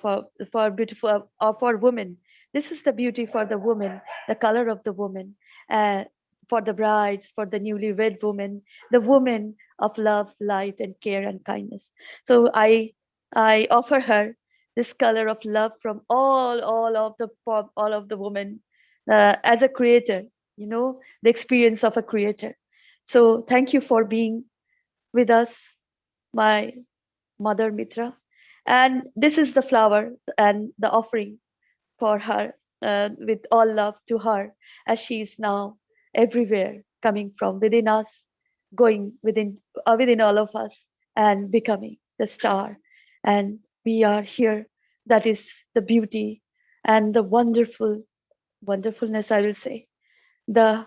for beautiful for women. This is the beauty for the woman, the color of the woman, for the brides, for the newlywed woman, the woman of love, light, and care and kindness. So I offer her this color of love from all of the women as a creator, the experience of a creator. So thank you for being with us, my mother Mitra. And this is the flower and the offering for her, with all love to her, as she is now everywhere, coming from within us, going within all of us, and becoming the star. And we are here. That is the beauty and the wonderfulness, I will say, the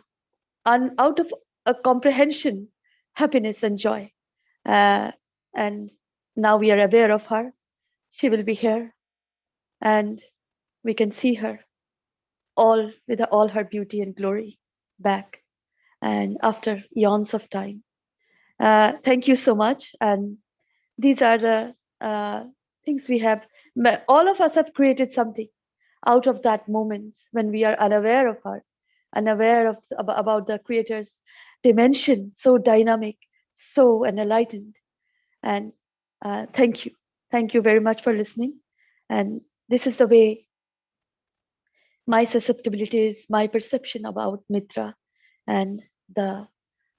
out of a comprehension, happiness and joy. And now we are aware of her. She will be here, and we can see her all with all her beauty and glory back, and after eons of time. Thank you so much. And these are the things we have. All of us have created something out of that moments when we are unaware of her, unaware of about the Creator's dimension, so dynamic, so enlightened. And thank you very much for listening. And this is the way my susceptibilities, my perception about Mitra and the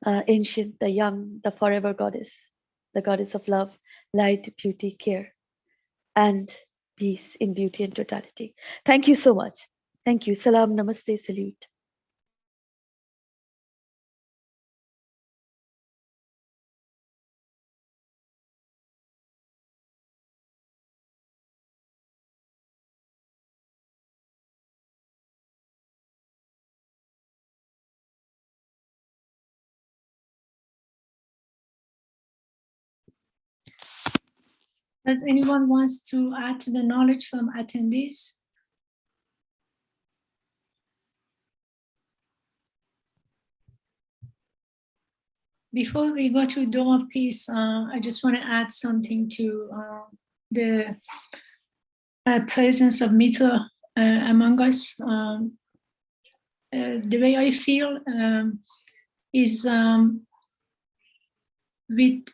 ancient, the young, the forever goddess, the goddess of love, light, beauty, care, and peace in beauty and totality. Thank you so much. Thank you. Salam, namaste, salute. Does anyone wants to add to the knowledge from attendees? Before we go to Door of Peace, I just want to add something to the presence of Mitra among us. The way I feel is with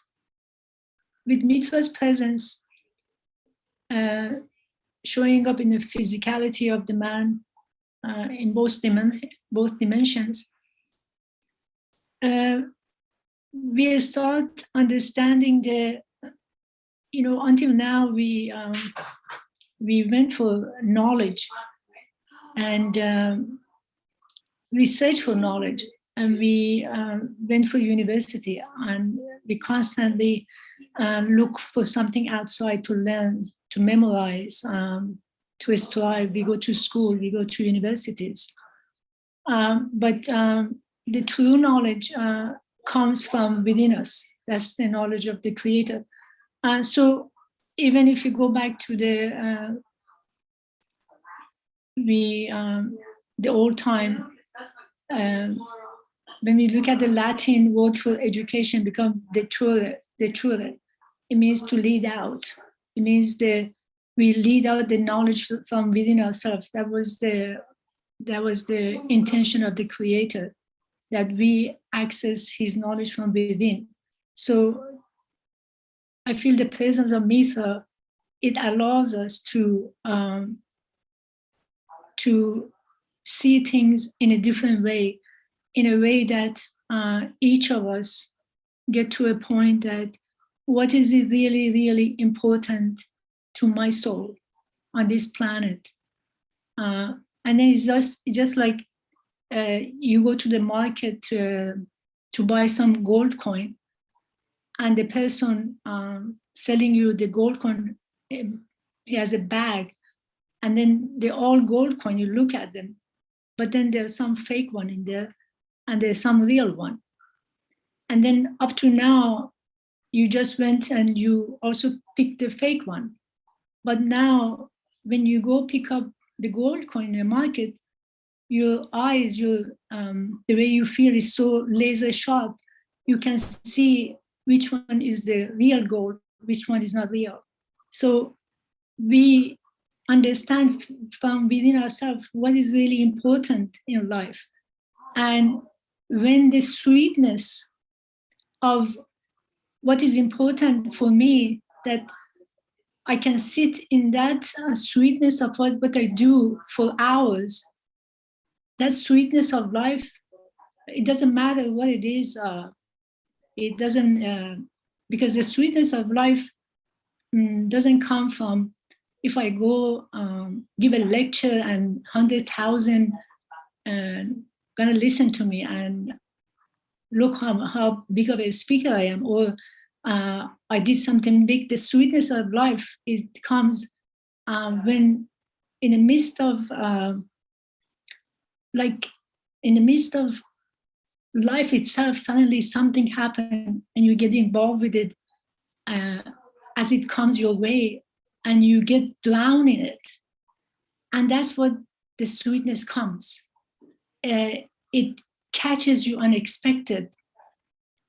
Mitra's presence showing up in the physicality of the man in both dimensions, we start understanding until now we went for knowledge and research for knowledge, and we went for university, and we constantly look for something outside to learn, to memorize, to strive. We go to school, we go to universities. But the true knowledge comes from within us. That's the knowledge of the Creator. So even if you go back to the old time, when we look at the Latin word for education, becomes deture, the truth. It means to lead out. It means we lead out the knowledge from within ourselves. That was the intention of the Creator, that we access His knowledge from within. So I feel the presence of Mitra, it allows us to see things in a different way, in a way that each of us get to a point that what is it really, really important to my soul on this planet? And then it's just like you go to the market to buy some gold coin, and the person selling you the gold coin, he has a bag, and then they're all gold coin, you look at them, but then there's some fake one in there, and there's some real one. And then up to now, you just went and you also picked the fake one. But now, when you go pick up the gold coin in the market, your eyes, the way you feel is so laser sharp, you can see which one is the real gold, which one is not real. So we understand from within ourselves what is really important in life. And when the sweetness of what is important for me, that I can sit in that sweetness of what I do for hours, that sweetness of life, it doesn't matter what it is. It doesn't, because the sweetness of life doesn't come from if I go give a lecture and 100,000 gonna listen to me and look how big of a speaker I am, or I did something big. The sweetness of life, it comes when in the midst of life itself, suddenly something happens and you get involved with it as it comes your way, and you get drowned in it. And that's what the sweetness comes. It catches you unexpected,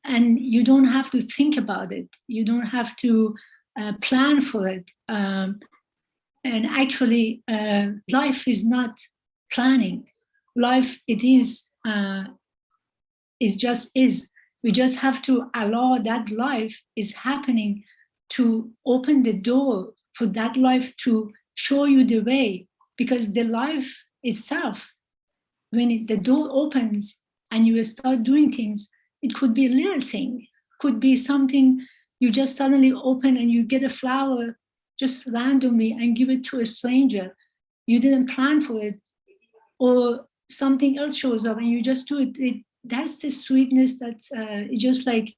and you don't have to think about it. You don't have to plan for it. And actually, life is not planning. Life, it is just is. We just have to allow that life is happening to open the door for that life to show you the way. Because the life itself, when the door opens and you start doing things, it could be a little thing, could be something you just suddenly open and you get a flower just randomly and give it to a stranger. You didn't plan for it, or something else shows up and you just do it. That's the sweetness that's just like,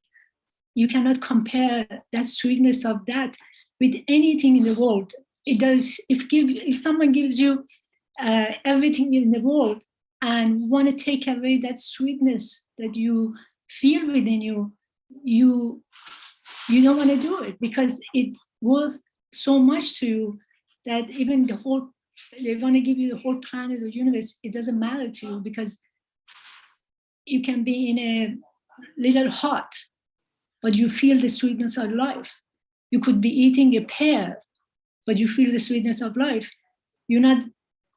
you cannot compare that sweetness of that with anything in the world. It does, if someone gives you everything in the world and want to take away that sweetness that you feel within you, you don't want to do it, because it's worth so much to you that even they want to give you the whole planet or universe, it doesn't matter to you, because you can be in a little hut, but you feel the sweetness of life. You could be eating a pear, but you feel the sweetness of life. You're not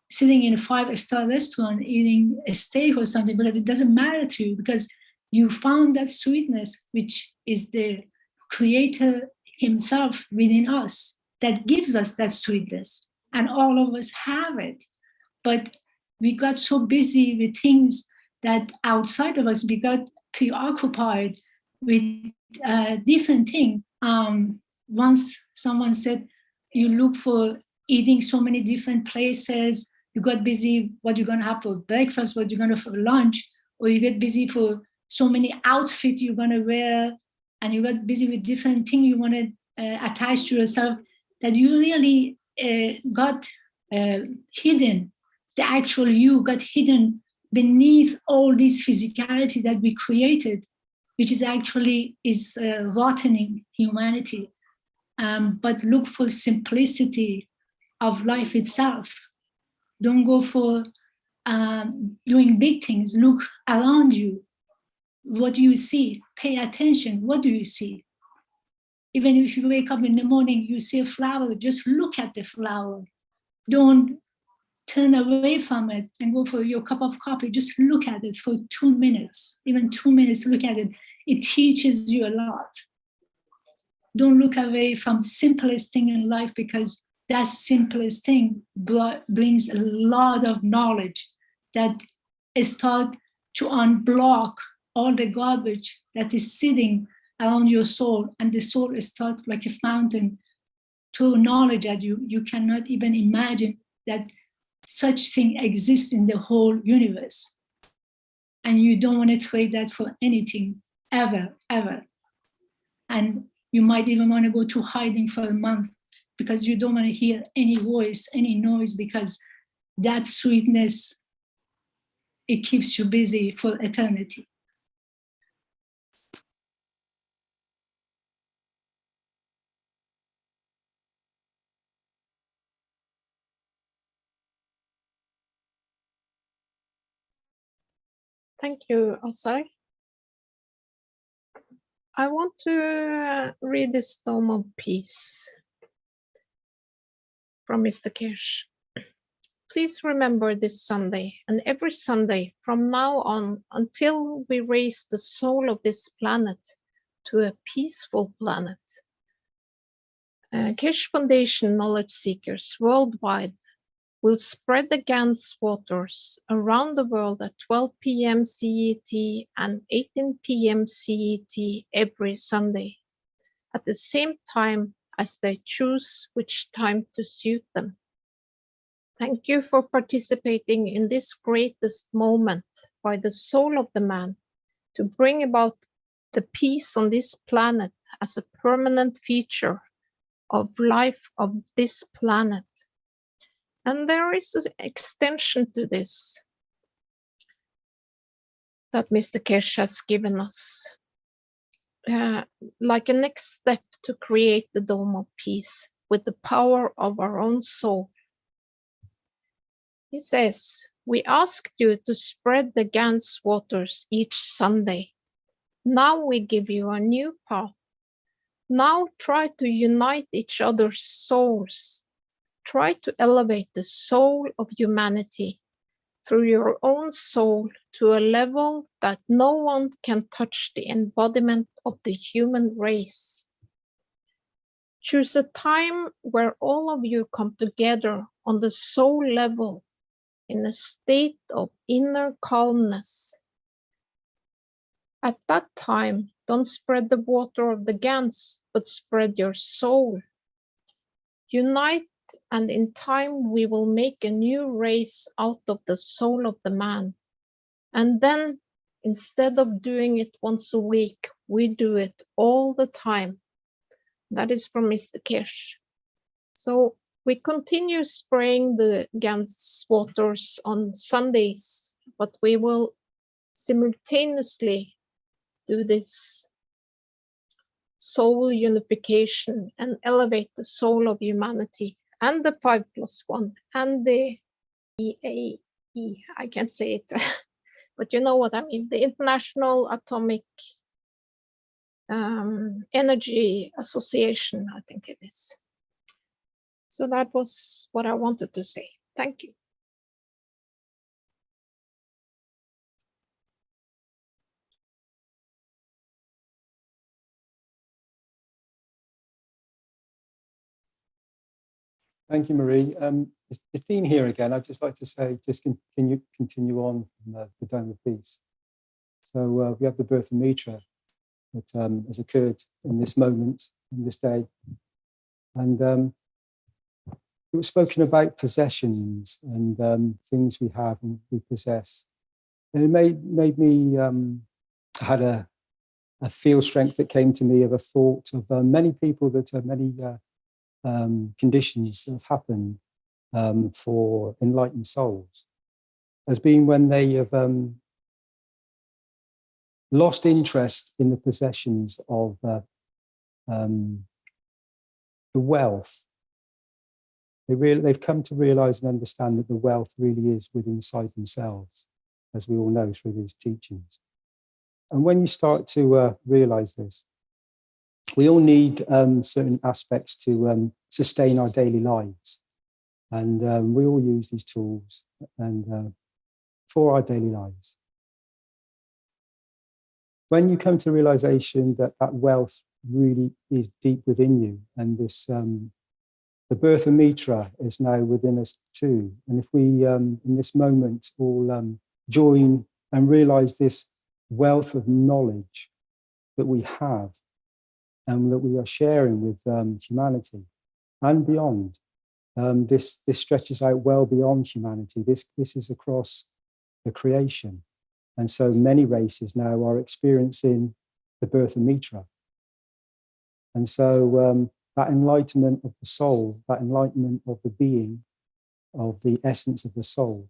sitting in a 5-star restaurant eating a steak or something, but it doesn't matter to you, because you found that sweetness, which is the Creator Himself within us, that gives us that sweetness. And all of us have it. But we got so busy with things that outside of us, we got preoccupied with different things. Once someone said, you look for eating so many different places, you got busy what you're going to have for breakfast, what you're going to have for lunch, or you get busy for so many outfits you're going to wear, and you got busy with different things you want to attach to yourself, that you really got hidden. The actual you got hidden beneath all this physicality that we created, which is actually rotting humanity. But look for simplicity of life itself. Don't go for doing big things. Look around you. What do you see? Pay attention. What do you see? Even if you wake up in the morning, you see a flower, just look at the flower. Don't turn away from it and go for your cup of coffee. Just look at it for 2 minutes, even 2 minutes, look at it. It teaches you a lot. Don't look away from simplest thing in life, because that simplest thing brings a lot of knowledge that start to unblock all the garbage that is sitting around your soul, and the soul starts like a fountain to knowledge that you cannot even imagine that such thing exists in the whole universe. And you don't want to trade that for anything, ever, ever. And you might even want to go to hiding for a month, because you don't want to hear any voice, any noise, because that sweetness, it keeps you busy for eternity. Thank you, Asai. I want to read this Dome of Peace from Mr. Keshe. Please remember this Sunday and every Sunday from now on until we raise the soul of this planet to a peaceful planet. Keshe Foundation knowledge seekers worldwide will spread the GANS waters around the world at 12 PM CET and 18 PM CET every Sunday, at the same time as they choose which time to suit them. Thank you for participating in this greatest moment by the soul of the man to bring about the peace on this planet as a permanent feature of life of this planet. And there is an extension to this that Mr. Keshe has given us, like a next step to create the Dome of Peace with the power of our own soul. He says, we asked you to spread the GANS waters each Sunday. Now we give you a new path. Now try to unite each other's souls. Try to elevate the soul of humanity through your own soul to a level that no one can touch the embodiment of the human race. Choose a time where all of you come together on the soul level in a state of inner calmness. At that time, don't spread the water of the GANS, but spread your soul. Unite, and in time we will make a new race out of the soul of the man. And then, instead of doing it once a week, we do it all the time. That is from Mr. Keshe. So we continue spraying the GANS waters on Sundays, but we will simultaneously do this soul unification and elevate the soul of humanity and the 5+1 and the EAE, I can't say it, but you know what I mean, the International Atomic Energy Association, I think it is. So that was what I wanted to say. Thank you. Thank you, Marie. Justine here again. I'd just like to say, just continue on from the Dome of Peace. So we have the birth of Mitra that has occurred in this moment, in this day. And it was spoken about possessions and things we have and we possess. And it made me, had a feel strength that came to me of a thought of many people that many conditions that have happened for enlightened souls as being when they have lost interest in the possessions of the wealth. They've come to realize and understand that the wealth really is within inside themselves, as we all know through these teachings. And when you start to realize this, we all need certain aspects to sustain our daily lives. And we all use these tools and for our daily lives. When you come to the realization that that wealth really is deep within you, and this, the birth of Mitra is now within us too. And if we, in this moment, all join and realize this wealth of knowledge that we have and that we are sharing with humanity and beyond, this stretches out well beyond humanity. This is across the creation. And so many races now are experiencing the birth of Mitra. And so that enlightenment of the soul, that enlightenment of the being, of the essence of the soul,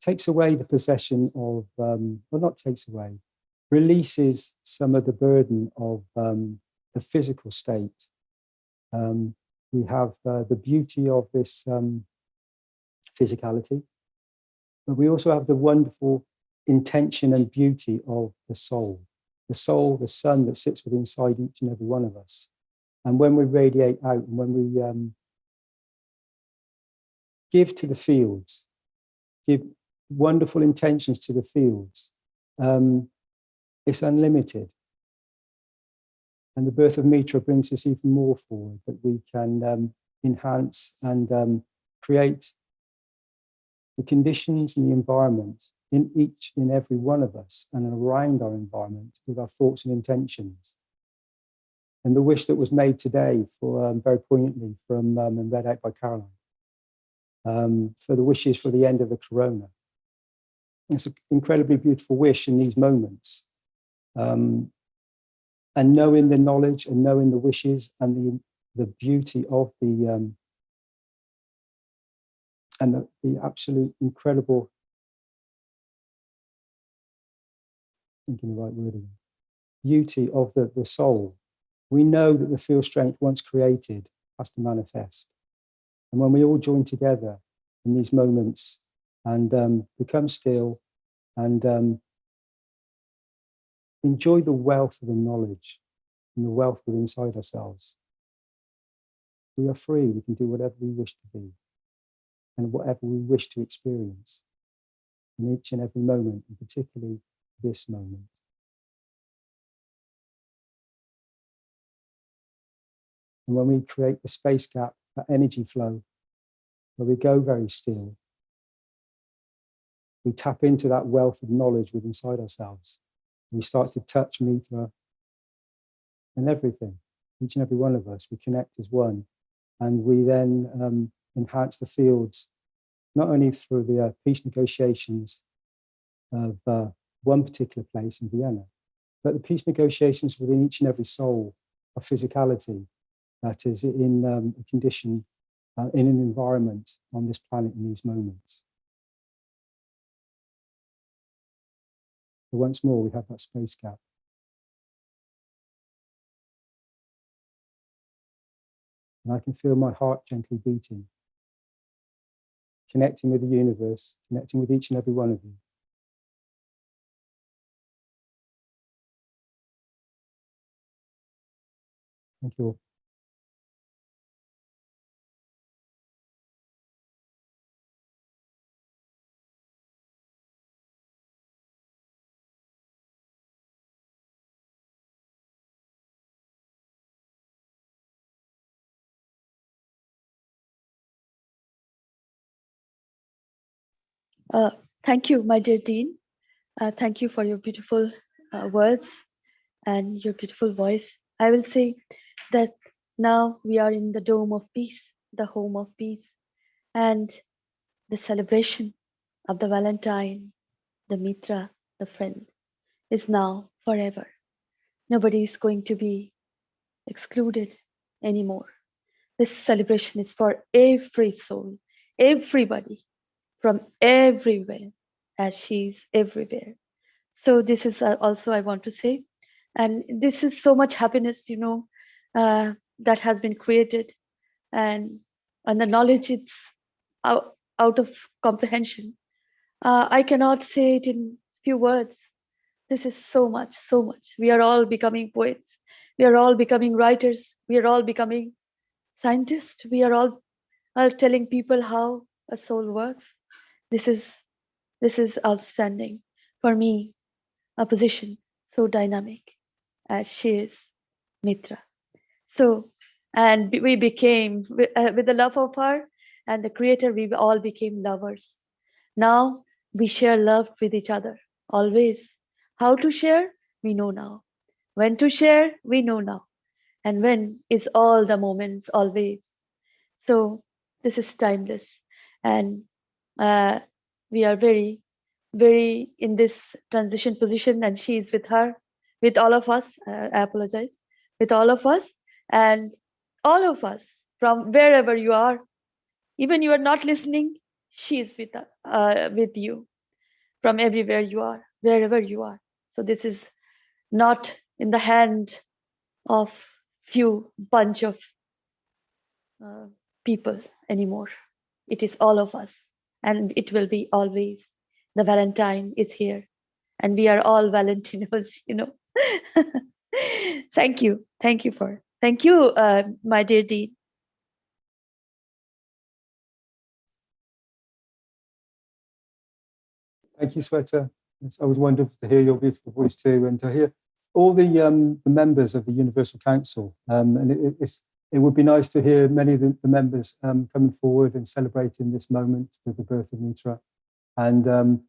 takes away the possession of, well, not takes away, releases some of the burden of the physical state. We have the beauty of this physicality, but we also have the wonderful intention and beauty of the soul, the sun that sits within inside each and every one of us. And when we radiate out and when we give to the fields, give wonderful intentions to the fields, it's unlimited. And the birth of Mitra brings us even more forward, that we can enhance and create the conditions and the environment in each and every one of us and around our environment with our thoughts and intentions. And the wish that was made today for very poignantly from and read out by Caroline, for the wishes for the end of the corona. It's an incredibly beautiful wish in these moments. And knowing the knowledge and knowing the wishes and the beauty of the and the absolute incredible, thinking the right word again, beauty of the soul. We know that the field strength once created has to manifest. And when we all join together in these moments and become still and enjoy the wealth of the knowledge and the wealth within inside ourselves, we are free. We can do whatever we wish to be and whatever we wish to experience in each and every moment, and particularly this moment. And when we create the space gap, that energy flow, where we go very still, we tap into that wealth of knowledge within inside ourselves. We start to touch Mitra and everything, each and every one of us, we connect as one. And we then enhance the fields, not only through the peace negotiations of one particular place in Vienna, but the peace negotiations within each and every soul of physicality that is in a condition, in an environment on this planet in these moments. So once more, we have that space gap. And I can feel my heart gently beating, connecting with the universe, connecting with each and every one of you. Thank you all. Thank you, my dear Dean. Thank you for your beautiful words and your beautiful voice. I will say that now we are in the dome of peace, the home of peace, and the celebration of the Valentine, the Mitra, the friend, is now forever. Nobody is going to be excluded anymore. This celebration is for every soul, everybody from everywhere, as she's everywhere. So this is also I want to say, and this is so much happiness, you know, that has been created, and the knowledge it's out of comprehension. I cannot say it in few words, This is so much, so much. We are all becoming poets. We are all becoming writers. We are all becoming scientists. We are all telling people how a soul works. This is outstanding. For me, a position so dynamic as she is, Mitra. So, and we became, with the love of her and the creator, we all became lovers. Now we share love with each other, always. How to share, we know now. When to share, we know now. And when is all the moments, always. So this is timeless. And we are very, very in this transition position, and she is with her, with all of us. I apologize, with all of us, and all of us from wherever you are, even you are not listening, she is with you from everywhere you are, wherever you are. So this is not in the hand of few bunch of people anymore. It is all of us, and it will be always. The Valentine is here, and we are all Valentinos, you know. Thank you, my dear Dean. Thank you, Sweta. It's always wonderful to hear your beautiful voice too, and to hear all the members of the Universal Council. And it would be nice to hear many of the members coming forward and celebrating this moment with the birth of Mitra, and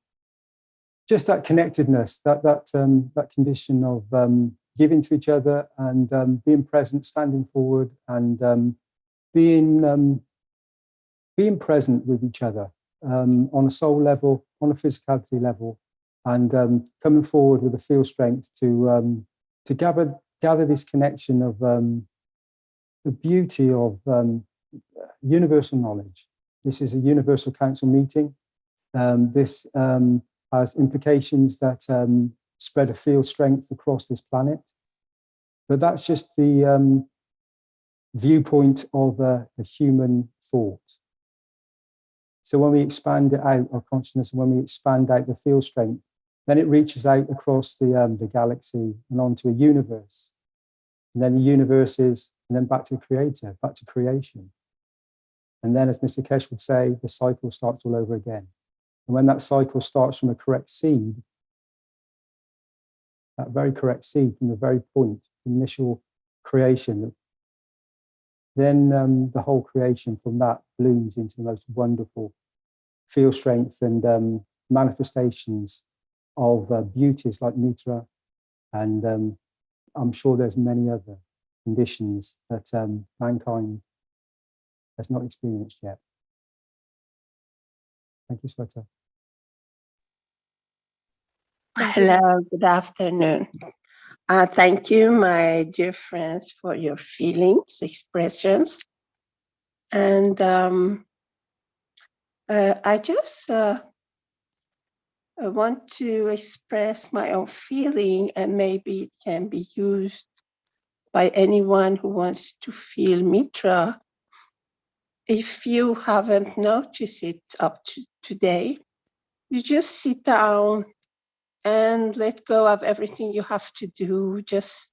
just that connectedness, that condition of giving to each other and being present, standing forward, and being present with each other on a soul level, on a physicality level, and coming forward with the feel strength to gather this connection of the beauty of universal knowledge. This is a Universal Council meeting. This has implications that spread a field strength across this planet. But that's just the viewpoint of a human thought. So when we expand it out, our consciousness, when we expand out the field strength, then it reaches out across the galaxy and onto a universe. And then the universe is, and then back to the creator, back to creation. And then, as Mr. Keshe would say, the cycle starts all over again. And when that cycle starts from a correct seed, that very correct seed from the very point, initial creation, then the whole creation from that blooms into the most wonderful field strength and manifestations of beauties like Mitra. And I'm sure there's many other conditions that mankind has not experienced yet. Thank you, Sweta. Hello, good afternoon. Thank you, my dear friends, for your feelings, expressions. And I just want to express my own feeling, and maybe it can be used by anyone who wants to feel Mitra. If you haven't noticed it up to today, you just sit down and let go of everything you have to do. Just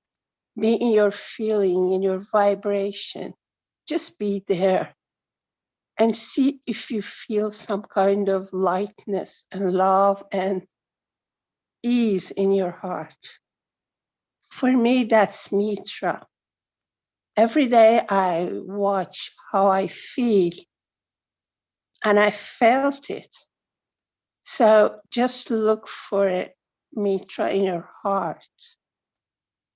be in your feeling, in your vibration. Just be there and see if you feel some kind of lightness and love and ease in your heart. For me, that's Mitra. Every day I watch how I feel, and I felt it. So just look for it, Mitra, in your heart.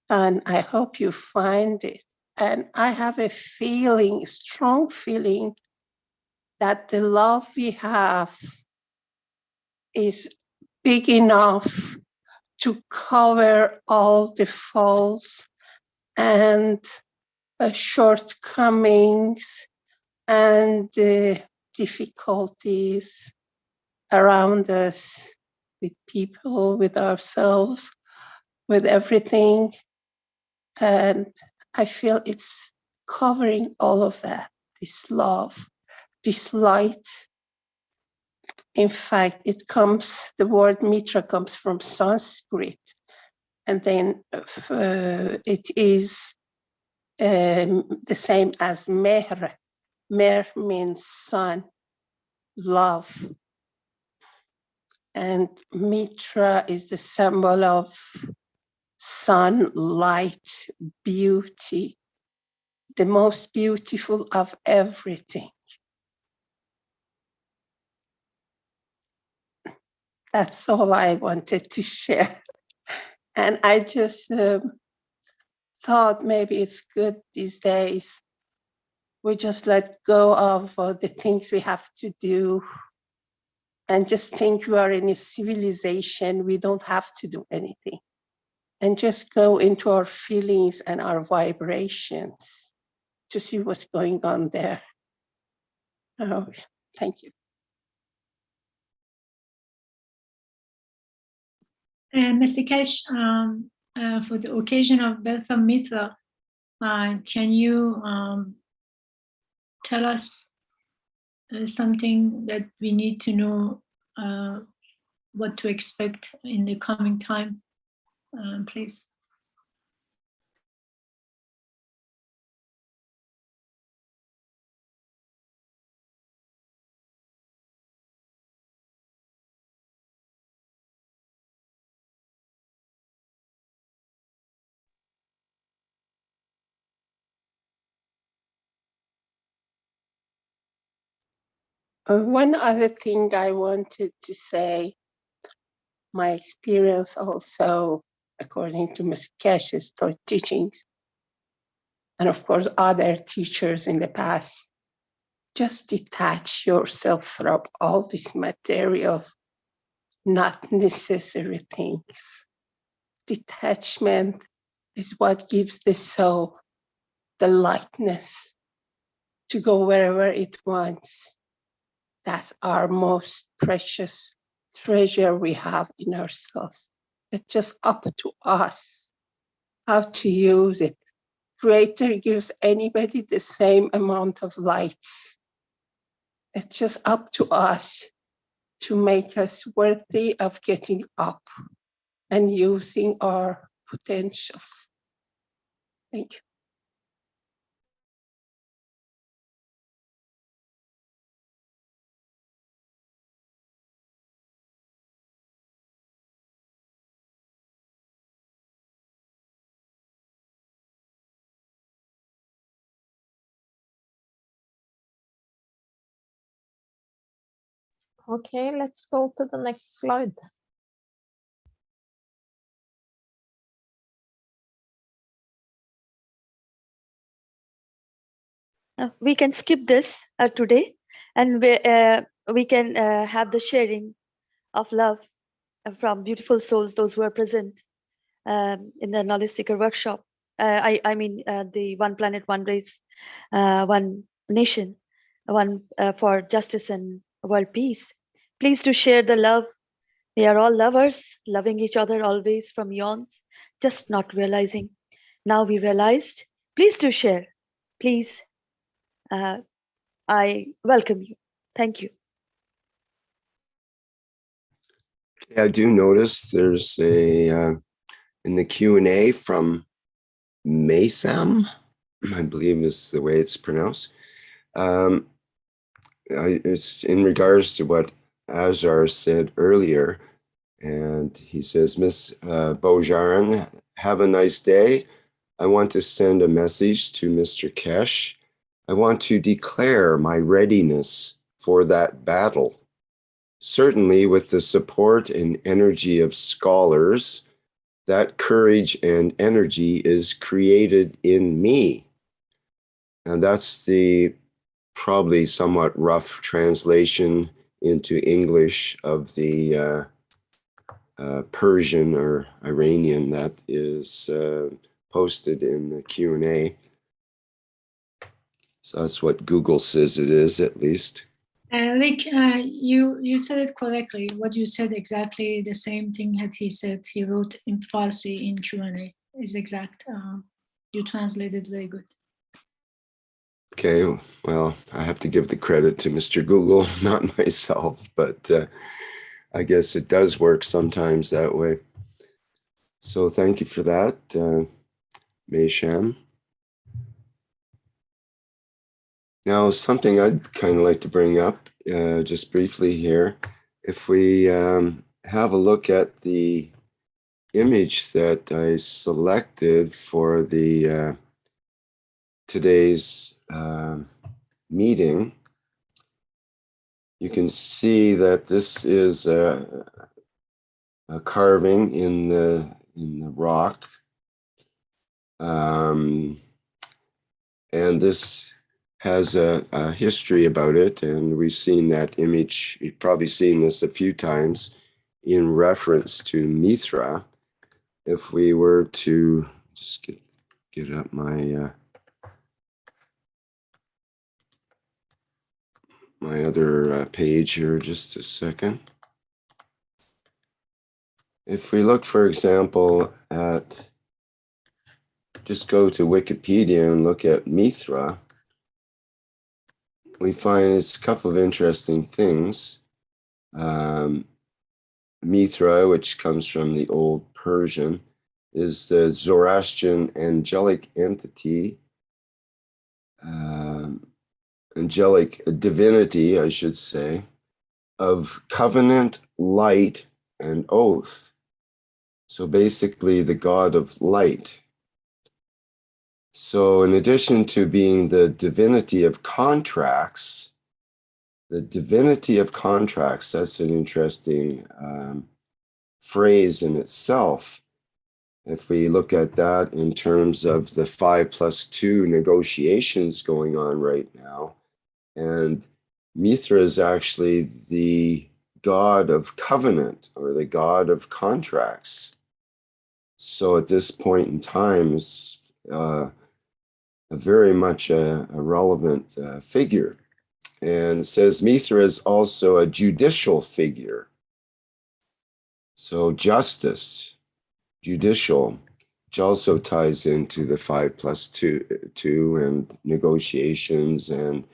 And I hope you find it. And I have a feeling, strong feeling, that the love we have is big enough to cover all the faults and shortcomings and difficulties around us, with people, with ourselves, with everything. And I feel it's covering all of that, this love, this light. In fact, the word Mitra comes from Sanskrit, And then it is the same as Mehr. Mehr means sun, love. And Mitra is the symbol of sun, light, beauty, the most beautiful of everything. That's all I wanted to share. And I just thought maybe it's good these days. We just let go of the things we have to do and just think we are in a civilization. We don't have to do anything. And just go into our feelings and our vibrations to see what's going on there. Oh, thank you. Mr. Keshe, for the occasion of birth of Mitra, can you tell us something that we need to know, what to expect in the coming time, please? One other thing I wanted to say, my experience also, according to Ms. Keshe's teachings, and of course other teachers in the past, just detach yourself from all this material, not necessary things. Detachment is what gives the soul the lightness to go wherever it wants. That's our most precious treasure we have in ourselves. It's just up to us how to use it. Creator gives anybody the same amount of light. It's just up to us to make us worthy of getting up and using our potentials. Thank you. Okay, let's go to the next slide. We can skip this today, and we can have the sharing of love from beautiful souls, those who are present in the Knowledge Seeker workshop. I mean the One Planet, One Race, One Nation, one for justice and world peace. Please do share the love. We are all lovers, loving each other always from eons, just not realizing. Now we realized. Please do share. Please. I welcome you. Thank you. I do notice there's a in the Q&A from Maysam, I believe is the way it's pronounced. It's in regards to what Azar said earlier, and he says, Miss Bojaran, have a nice day. I want to send a message to Mr. Keshe. I want to declare my readiness for that battle. Certainly with the support and energy of scholars, that courage and energy is created in me. And that's the probably somewhat rough translation into English of the Persian or Iranian that is posted in the Q&A. So that's what Google says it is, at least. Rick, you said it correctly. What you said exactly the same thing that he said. He wrote in Farsi in Q&A is exact. You translated very good. Okay, well, I have to give the credit to Mr. Google, not myself, but I guess it does work sometimes that way. So thank you for that, Mehran. Now, something I'd kind of like to bring up just briefly here. If we have a look at the image that I selected for the today's meeting, you can see that this is a carving in the rock, and this has a history about it, and we've seen that image. You've probably seen this a few times in reference to Mitra. If we were to just get up my my other page here, just a second. If we look, for example, at, just go to Wikipedia and look at Mitra, we find it's a couple of interesting things. Mitra, which comes from the Old Persian, is the Zoroastrian angelic entity, angelic divinity, I should say, of covenant, light, and oath. So basically the god of light. So in addition to being the divinity of contracts, that's an interesting phrase in itself. If we look at that in terms of the 5+2 negotiations going on right now, and Mitra is actually the god of covenant or the god of contracts. So at this point in time, it's very much a relevant figure. And it says Mitra is also a judicial figure. So justice, judicial, which also ties into the 5+2 and negotiations and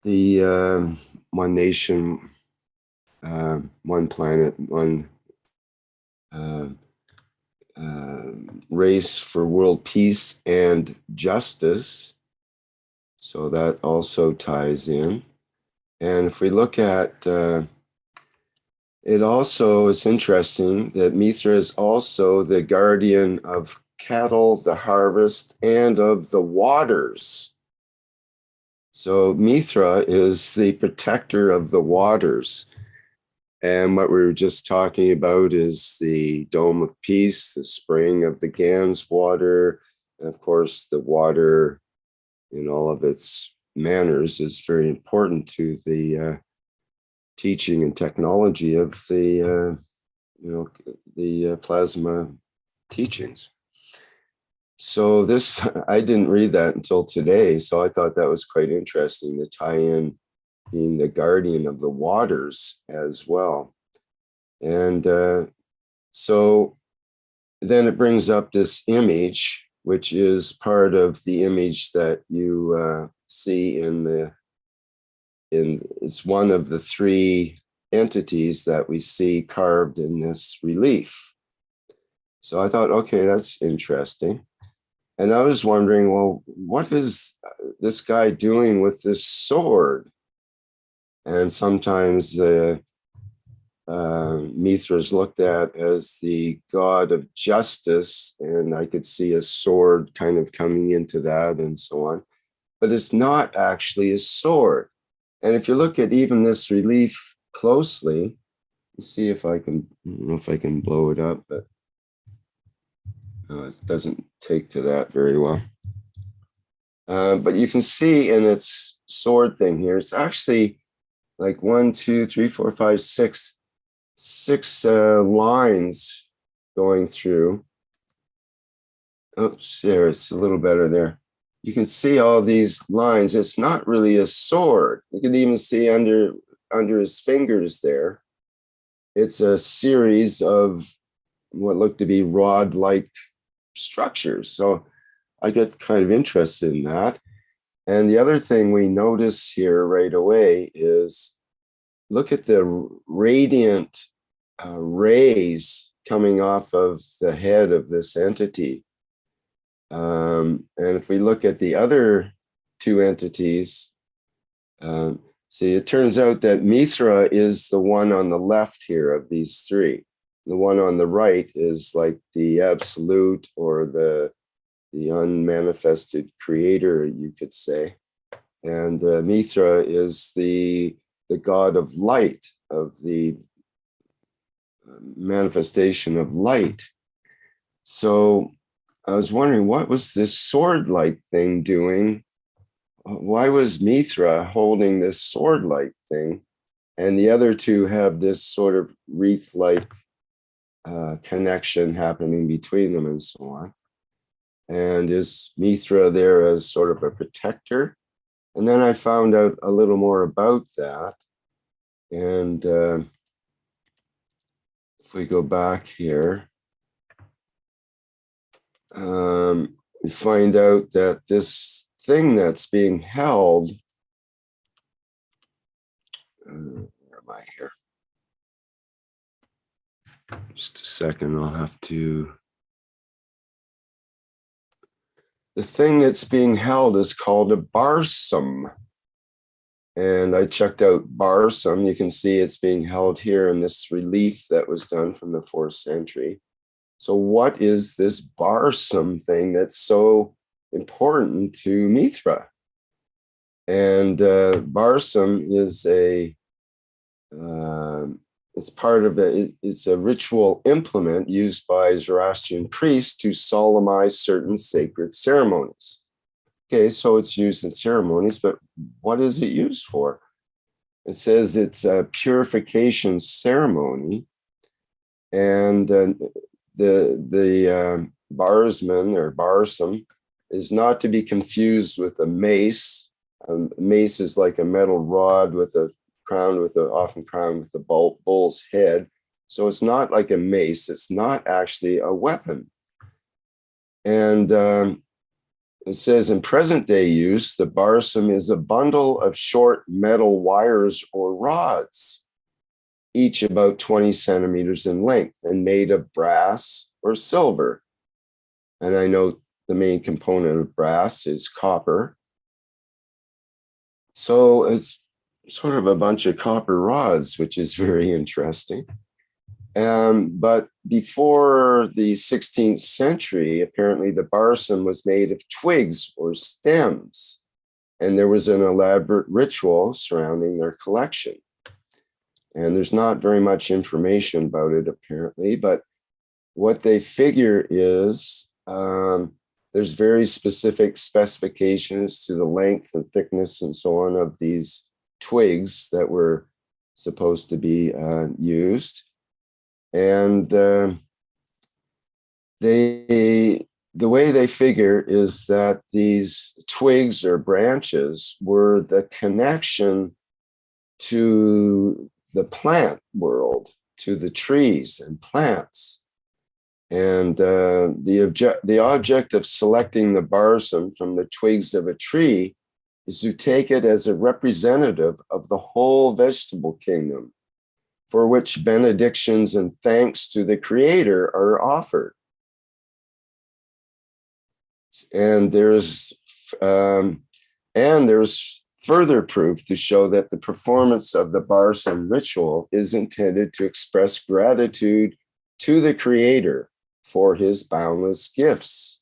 the one nation, one planet, one race for world peace and justice. So that also ties in. And if we look at it, also is interesting that Mitra is also the guardian of cattle, the harvest, and of the waters. So Mitra is the protector of the waters. And what we were just talking about is the Dome of Peace, the spring of the Gans water, and of course the water in all of its manners is very important to the teaching and technology of the plasma teachings. So this, I didn't read that until today, so I thought that was quite interesting, the tie-in being the guardian of the waters as well. And so then it brings up this image, which is part of the image that you see it's one of the three entities that we see carved in this relief. So I thought, okay, that's interesting. And I was wondering, well, what is this guy doing with this sword? And sometimes Mitra is looked at as the god of justice, and I could see a sword kind of coming into that and so on. But it's not actually a sword. And if you look at even this relief closely, you see if I can, I don't know if I can blow it up, but it doesn't take to that very well. But you can see in its sword thing here, it's actually like 1, 2, 3, 4, 5, 6 lines going through. Oops, there, it's a little better there. You can see all these lines. It's not really a sword. You can even see under his fingers there, it's a series of what look to be rod-like structures. So I get kind of interested in that. And the other thing we notice here right away is look at the radiant rays coming off of the head of this entity. And if we look at the other two entities, see, it turns out that Mitra is the one on the left here of these three. The one on the right is like the absolute or the unmanifested creator, you could say. And Mitra is the god of light, of the manifestation of light. So I was wondering, what was this sword-like thing doing? Why was Mitra holding this sword-like thing? And the other two have this sort of wreath-like connection happening between them and so on. And is Mitra there as sort of a protector? And then I found out a little more about that. And if we go back here, we find out that this thing that's being held, where am I here? Just a second, I'll have to. The thing that's being held is called a barsum. And I checked out barsum. You can see it's being held here in this relief that was done from the 4th century. So what is this barsum thing that's so important to Mitra? And barsum is it's part of it's a ritual implement used by Zoroastrian priests to solemnize certain sacred ceremonies. Okay, so it's used in ceremonies, but what is it used for? It says it's a purification ceremony, and the barsman or barsum is not to be confused with a mace. A mace is like a metal rod with a crown, often crowned with the bull's head. So it's not like a mace. It's not actually a weapon. And it says in present day use, the barsum is a bundle of short metal wires or rods, each about 20 centimeters in length and made of brass or silver. And I know the main component of brass is copper. So it's sort of a bunch of copper rods, which is very interesting. But before the 16th century, apparently the barsum was made of twigs or stems, and there was an elaborate ritual surrounding their collection. And there's not very much information about it, apparently, but what they figure is there's very specific specifications to the length and thickness and so on of these twigs that were supposed to be used. And the way they figure is that these twigs or branches were the connection to the plant world, to the trees and plants. And the object of selecting the barsum from the twigs of a tree is to take it as a representative of the whole vegetable kingdom, for which benedictions and thanks to the Creator are offered. And there's further proof to show that the performance of the barsum ritual is intended to express gratitude to the Creator for his boundless gifts.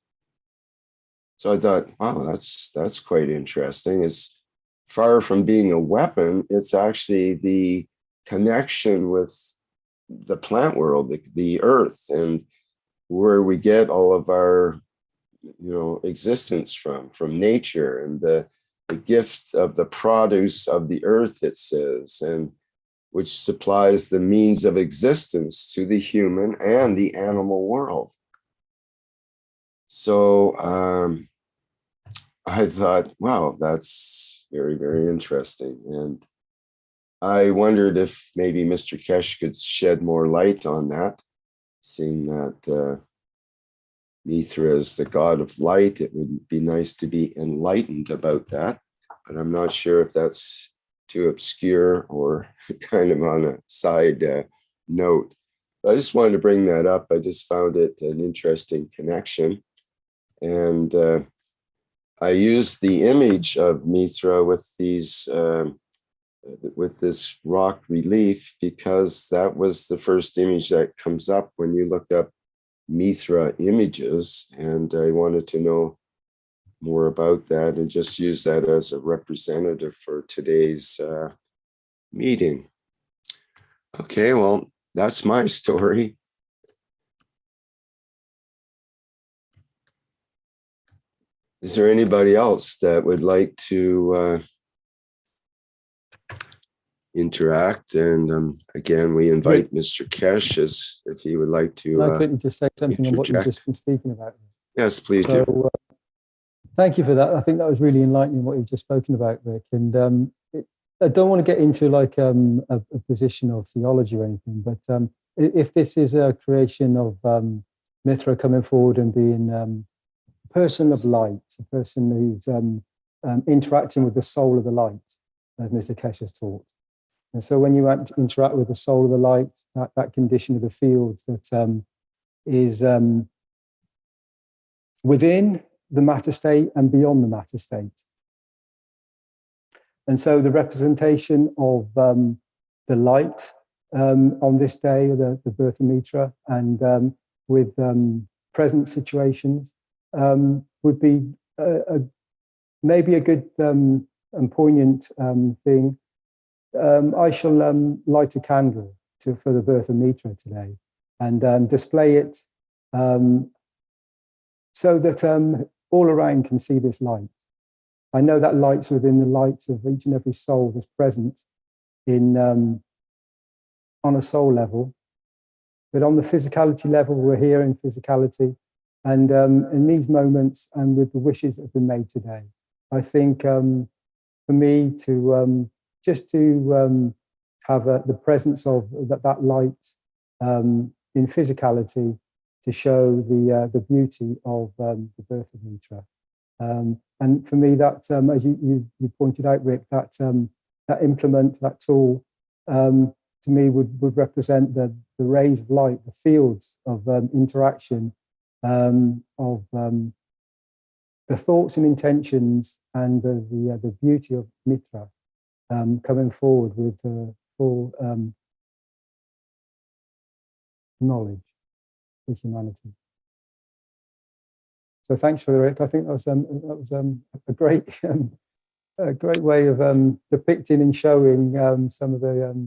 So I thought, wow, that's quite interesting. It's far from being a weapon, it's actually the connection with the plant world, the earth, and where we get all of our existence from nature, and the gift of the produce of the earth, it says, and which supplies the means of existence to the human and the animal world. So I thought, wow, that's very, very interesting. And I wondered if maybe Mr. Keshe could shed more light on that, seeing that Mitra is the god of light. It would be nice to be enlightened about that, but I'm not sure if that's too obscure or kind of on a side note. I just wanted to bring that up. I just found it an interesting connection. And I used the image of Mitra with these with this rock relief because that was the first image that comes up when you look up Mitra images, and I wanted to know more about that and just use that as a representative for today's meeting. Okay, well, that's my story. Is there anybody else that would like to interact? And again, we invite Mr. Keshe if he would like to. Can I quickly just say something on what you've just been speaking about? Yes, please do. Thank you for that. I think that was really enlightening what you've just spoken about, Rick. And I don't want to get into like a position of theology or anything, but if this is a creation of Mitra coming forward and being a person of light, a person who's interacting with the soul of the light, as Mr. Keshe has taught. And so when you interact with the soul of the light, that condition of the fields that is within the matter state and beyond the matter state. And so the representation of the light on this day, the birth of Mitra, and with present situations would be maybe a good and poignant thing. I shall light a candle for the birth of Mitra today and display it so that all around can see this light. I know that light's within the light of each and every soul that's present in on a soul level, but on the physicality level, we're here in physicality, and in these moments and with the wishes that have been made today, I think for me to just to have the presence of that light in physicality to show the beauty of the birth of Mitra. And for me, that as you pointed out, Rick, that implement, that tool, to me would represent the rays of light, the fields of interaction of the thoughts and intentions and the beauty of Mitra coming forward with full knowledge with humanity. So thanks for it. I think that was a great way of depicting and showing some of the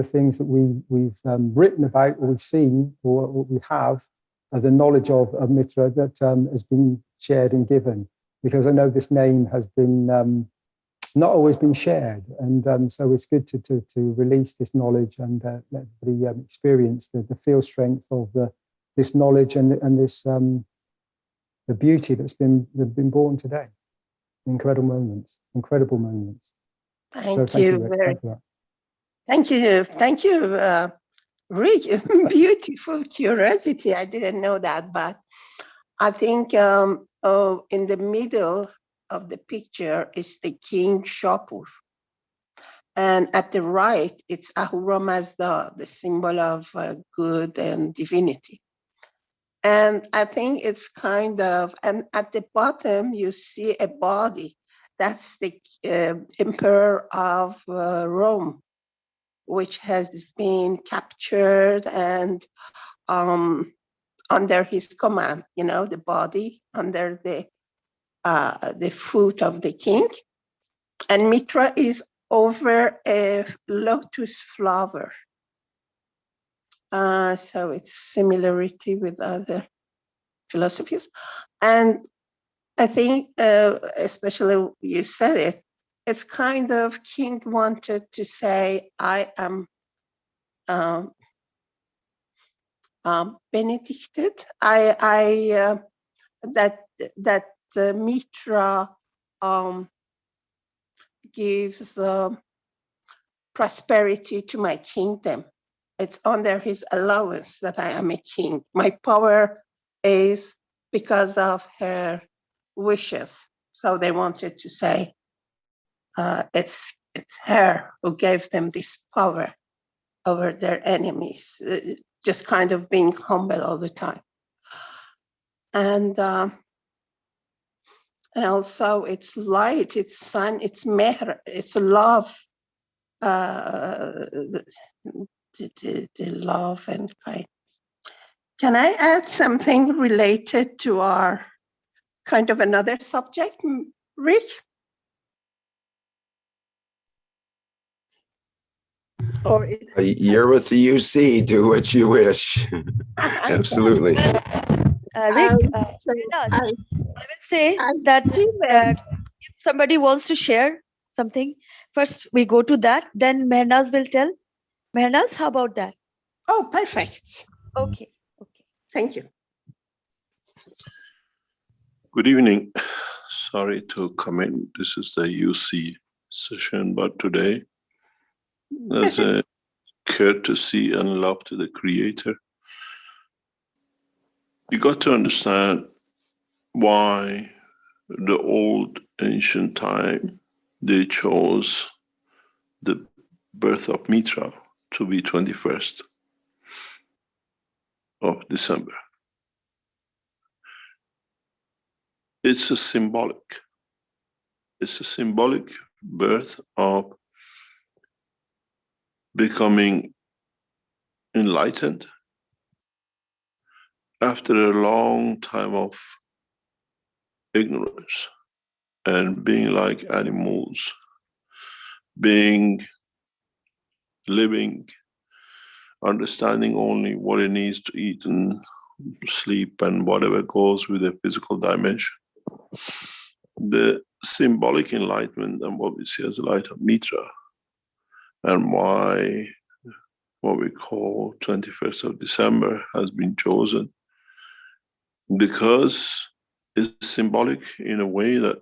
things that we've written about, or we've seen, or we have the knowledge of Mitra that has been shared and given. Because I know this name has been not always been shared, and so it's good to release this knowledge and let everybody experience the field strength of this knowledge and this. The beauty that's been born today. Incredible moments. Thank you. Thank you, Rick. Beautiful curiosity. I didn't know that, but I think in the middle of the picture is the King Shapur. And at the right, it's Ahura Mazda, the symbol of good and divinity. And I think it's kind of, and at the bottom, you see a body. That's the Emperor of Rome, which has been captured and under his command, you know, the body under the foot of the king. And Mitra is over a lotus flower. So it's similarity with other philosophies. And I think, especially you said it, it's kind of King wanted to say, I am benedicted. That Mitra gives prosperity to my kingdom. It's under his allowance that I am a king. My power is because of her wishes. So they wanted to say it's her who gave them this power over their enemies. just kind of being humble all the time. And also it's light, it's sun, it's mehr, it's love, the love and kindness. Can I add something related to our kind of another subject, Rick? Or You're with the UC, do what you wish. Absolutely. Rick, I will say that if somebody wants to share something, first we go to that, then Mehnaz will tell. Mehnaz, how about that? Oh, perfect. Okay. Thank you. Good evening. Sorry to come in. This is the UC session, but today, as a courtesy and love to the Creator, you got to understand why the old ancient time they chose the birth of Mitra to be 21st of December. It's a symbolic birth of becoming enlightened after a long time of ignorance and being like animals, living, understanding only what it needs to eat and sleep and whatever goes with the physical dimension. The symbolic enlightenment and what we see as the light of Mitra, and why what we call 21st of December has been chosen, because it's symbolic in a way that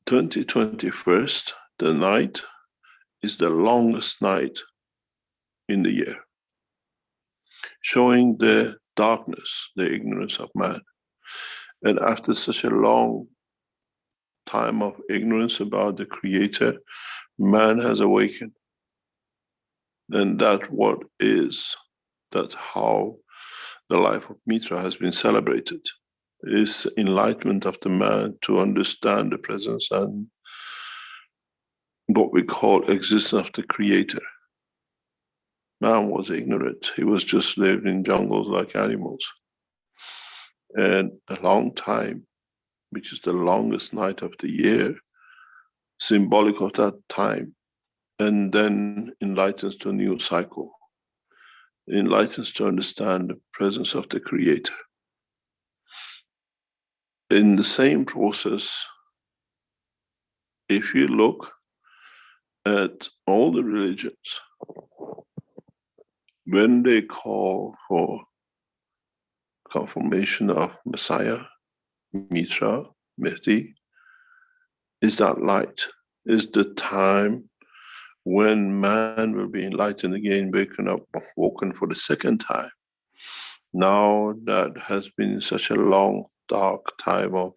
2021st, the night, is the longest night in the year, showing the darkness, the ignorance of man. And after such a long time of ignorance about the Creator, man has awakened. And that's how the life of Mitra has been celebrated, is enlightenment of the man to understand the presence and what we call existence of the Creator. Man was ignorant. He was just lived in jungles like animals. And a long time, which is the longest night of the year, symbolic of that time, and then enlightens to a new cycle, enlightens to understand the presence of the Creator. In the same process, if you look at all the religions, when they call for confirmation of Messiah, Mitra, Mehdi, is that light, is the time when man will be enlightened again, woken for the second time. Now that has been such a long, dark time of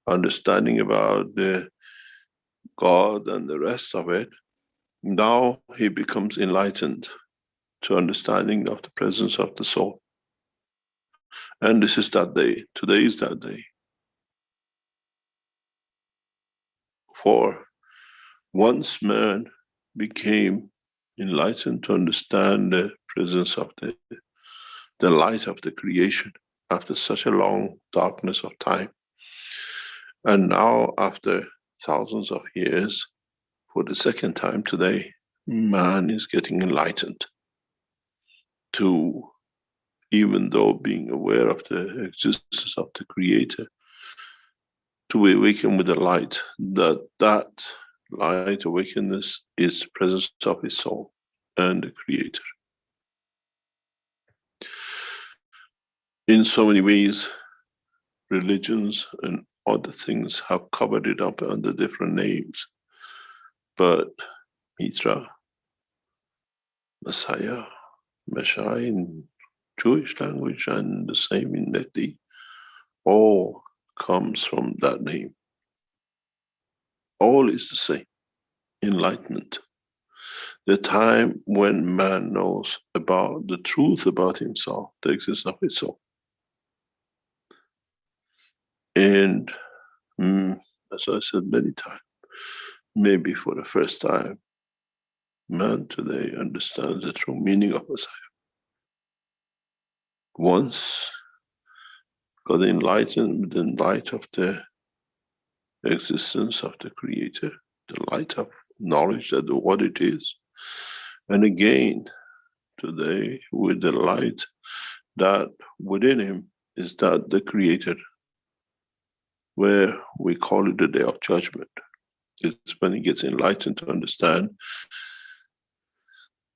understanding about the God and the rest of it, now he becomes enlightened to understanding of the presence of the soul. And this is that day. Today is that day. For once man became enlightened to understand the presence of the light of the creation after such a long darkness of time. And now, after thousands of years, for the second time today, man is getting enlightened to, even though being aware of the existence of the Creator, to awaken with the light, that light awakeness is the presence of his soul and the Creator. In so many ways, religions and other things have covered it up under different names, but Mitra, Messiah, Meshai in Jewish language, and the same in Mehdi, all comes from that name. All is the same, enlightenment. the time when man knows about the truth about himself, the existence of his soul. And as I said many times, maybe for the first time, man today understands the true meaning of Messiah. Once got enlightened with the light of the existence of the Creator, the light of knowledge that what it is, and again today with the light that within him is that the Creator, where we call it the day of judgment. It's when he gets enlightened to understand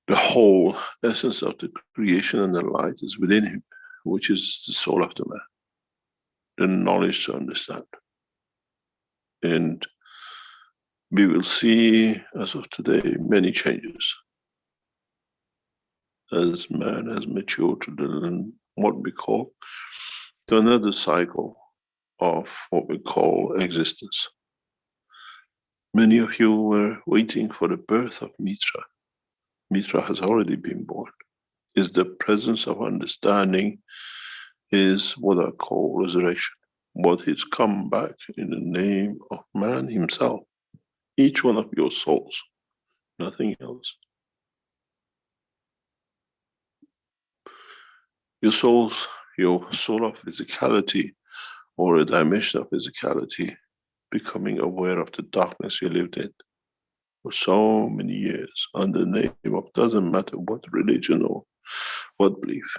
the whole essence of the creation, and the light is within him, which is the soul of the man, the knowledge to understand. And we will see, as of today, many changes as man has matured to learn what we call to another cycle of what we call existence. Many of you were waiting for the birth of Mitra. Mitra has already been born. Is the presence of understanding is what I call resurrection. What has come back in the name of man himself. Each one of your souls, nothing else. Your souls, your soul of physicality, or a dimension of physicality, becoming aware of the darkness you lived in for so many years under the name of, doesn't matter what religion or what belief.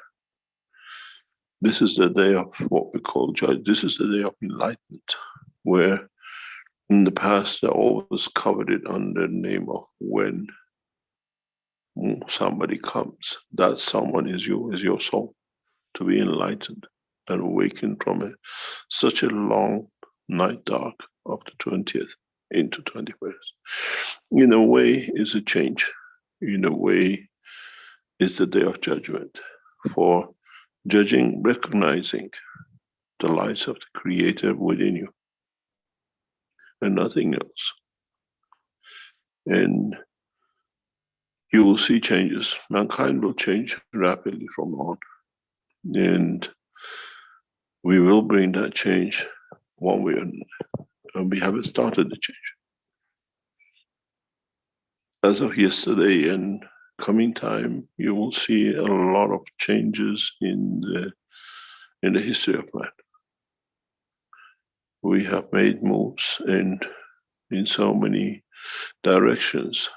This is the day of what we call judge. This is the day of enlightenment, where in the past they always covered it under the name of when somebody comes. That someone is you, is your soul, to be enlightened and awakened from such a long night dark of the 20th into 21st. In a way, it's a change. In a way, it's the day of judgment for judging, recognizing the lights of the Creator within you and nothing else. And you will see changes. Mankind will change rapidly from on. And we will bring that change one way or another. And we haven't started the change. As of yesterday and coming time, you will see a lot of changes in the history of man. We have made moves in so many directions.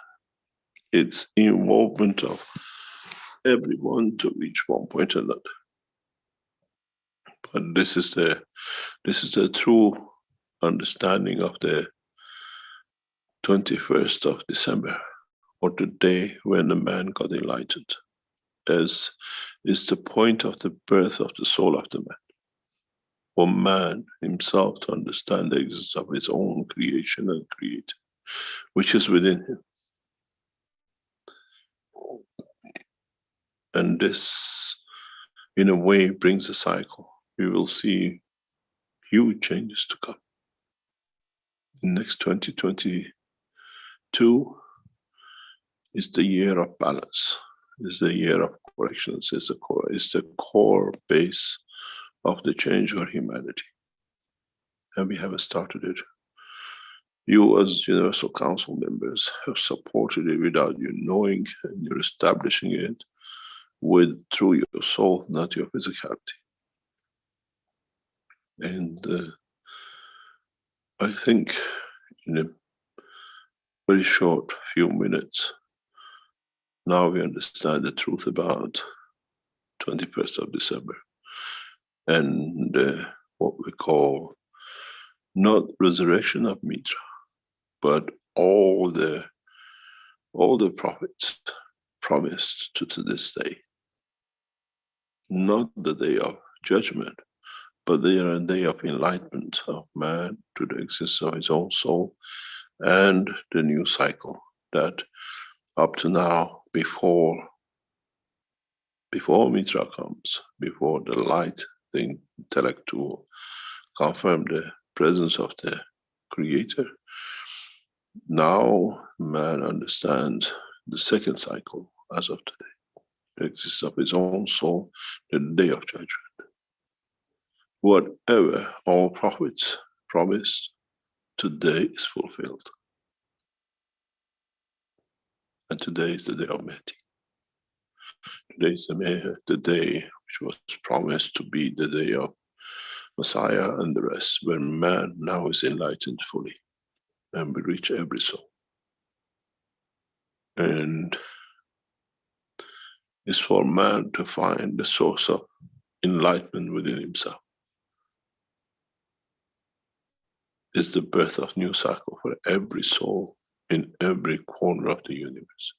It's involvement of everyone to reach one point or another. But this is the true understanding of the 21st of December, or the day when the man got enlightened, as is the point of the birth of the soul of the man. For man himself to understand the existence of his own creation and creator, which is within him. And this, in a way, brings a cycle. We will see huge changes to come. In next 2022 is the year of balance, is the year of corrections, is the core base of the change for humanity. And we haven't started it. You as Universal Council members have supported it without you knowing, and you're establishing it through your soul, not your physicality. And I think in a very short few minutes, now we understand the truth about 21st of December and what we call not resurrection of Mitra, but all the prophets promised to this day. Not the day of judgment, but they are a day of enlightenment of man to the existence of his own soul and the new cycle that up to now, before Mitra comes, before the light, the intellect to confirm the presence of the Creator, now man understands the second cycle as of today. It exists of its own soul, the day of judgment. Whatever all prophets promised, today is fulfilled. And today is the day of Mehdi. Today is the day which was promised to be the day of Messiah and the rest, where man now is enlightened fully and we reach every soul. And it's for man to find the source of enlightenment within himself. It's the birth of new cycle for every soul in every corner of the universe.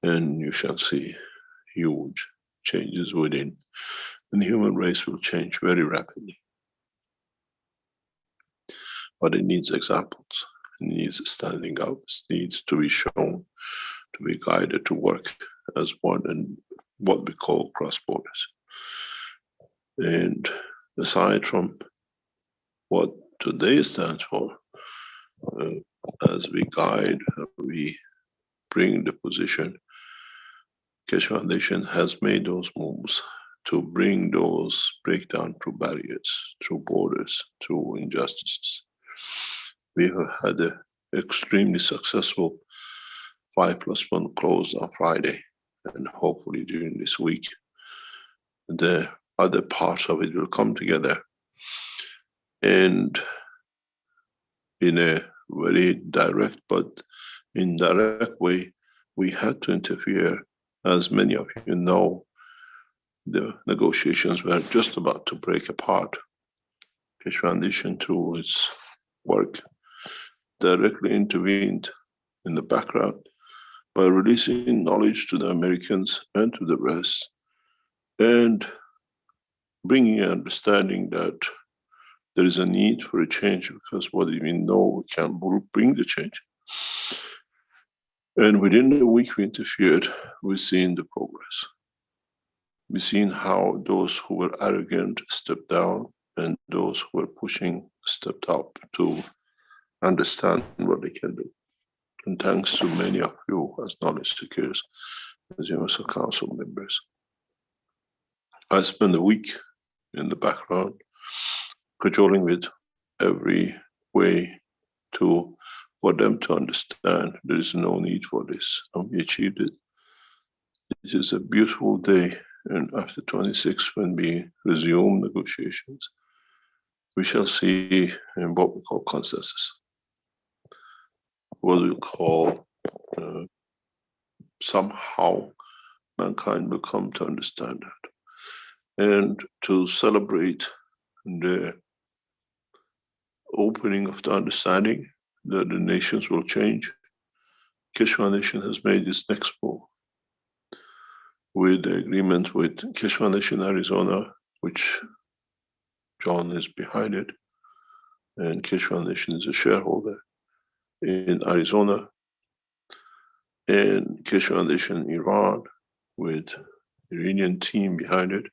And you shall see huge changes within, and the human race will change very rapidly. But it needs examples, it needs standing up, it needs to be shown, to be guided to work as one and what we call cross borders. And aside from what today stands for, as we guide, we bring the position, Keshe Foundation has made those moves to bring those breakdown through barriers, through borders, through injustices. We have had an extremely successful 5+1 close on Friday, and hopefully during this week, the other parts of it will come together. And in a very direct but indirect way, we had to interfere. As many of you know, the negotiations were just about to break apart. Keshe Foundation, through its work, directly intervened in the background by releasing knowledge to the Americans and to the rest, and bringing an understanding that there is a need for a change, because what we know we can bring the change. And within the week we interfered, we've seen the progress. We've seen how those who were arrogant stepped down and those who were pushing stepped up to understand what they can do. And thanks to many of you as knowledge seekers, as Universal Council members. I spent a week in the background cajoling with every way for them to understand there is no need for this, and we achieved it. It is a beautiful day, and after 26, when we resume negotiations, we shall see in what we call consensus, what we call somehow mankind will come to understand that. And to celebrate the opening of the understanding that the nations will change, Keshe Foundation has made its next move with the agreement with Keshe Foundation Arizona, which John is behind it, and Keshe Foundation is a shareholder in Arizona, and Keshe Foundation Iran with the Iranian team behind it.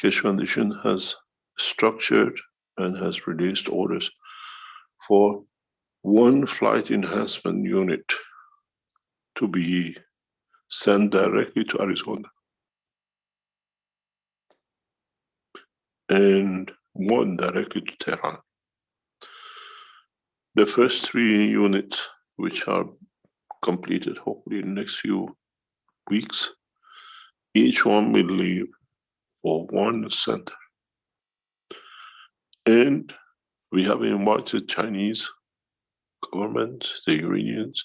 Keshe Foundation has structured and has released orders for one flight enhancement unit to be sent directly to Arizona, and one directly to Tehran. The first 3 units, which are completed hopefully in the next few weeks, each one will leave for one center. And we have invited Chinese government, the Iranians,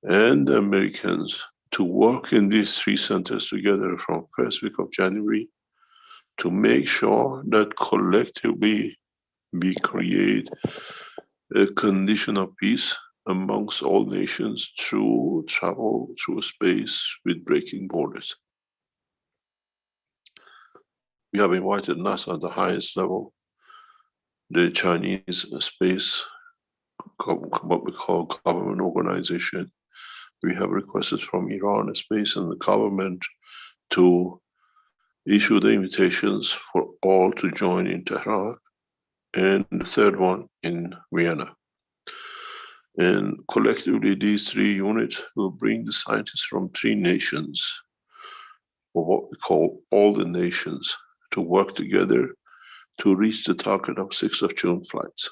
and the Americans to work in these 3 centers together from first week of January to make sure that collectively we create a condition of peace amongst all nations through travel, through space with breaking borders. We have invited NASA at the highest level, the Chinese space, what we call government organization. We have requested from Iran space and the government to issue the invitations for all to join in Tehran, and the third one in Vienna. And collectively, these 3 units will bring the scientists from 3 nations, or what we call all the nations, to work together to reach the target of 6th of June flights.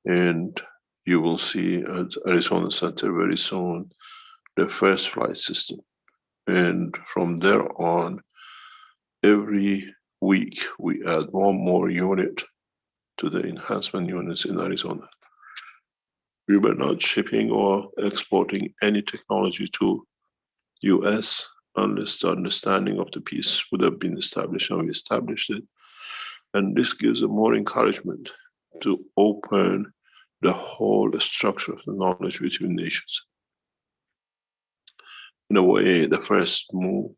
And you will see at Arizona Center very soon the first flight system. And from there on, every week we add 1 more unit to the enhancement units in Arizona. We were not shipping or exporting any technology to US unless the understanding of the piece would have been established, and we established it. And this gives a more encouragement to open the whole structure of the knowledge between nations. In a way, the first move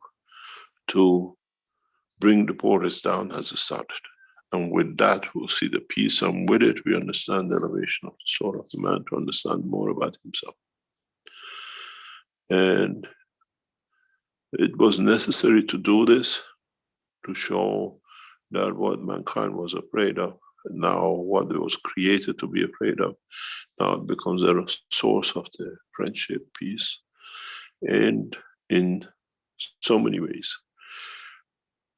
to bring the borders down has started. And with that, we'll see the peace, and with it, we understand the elevation of the soul of the man to understand more about himself. And it was necessary to do this to show that what mankind was afraid of, and now what it was created to be afraid of, now it becomes a source of the friendship, peace, and in so many ways.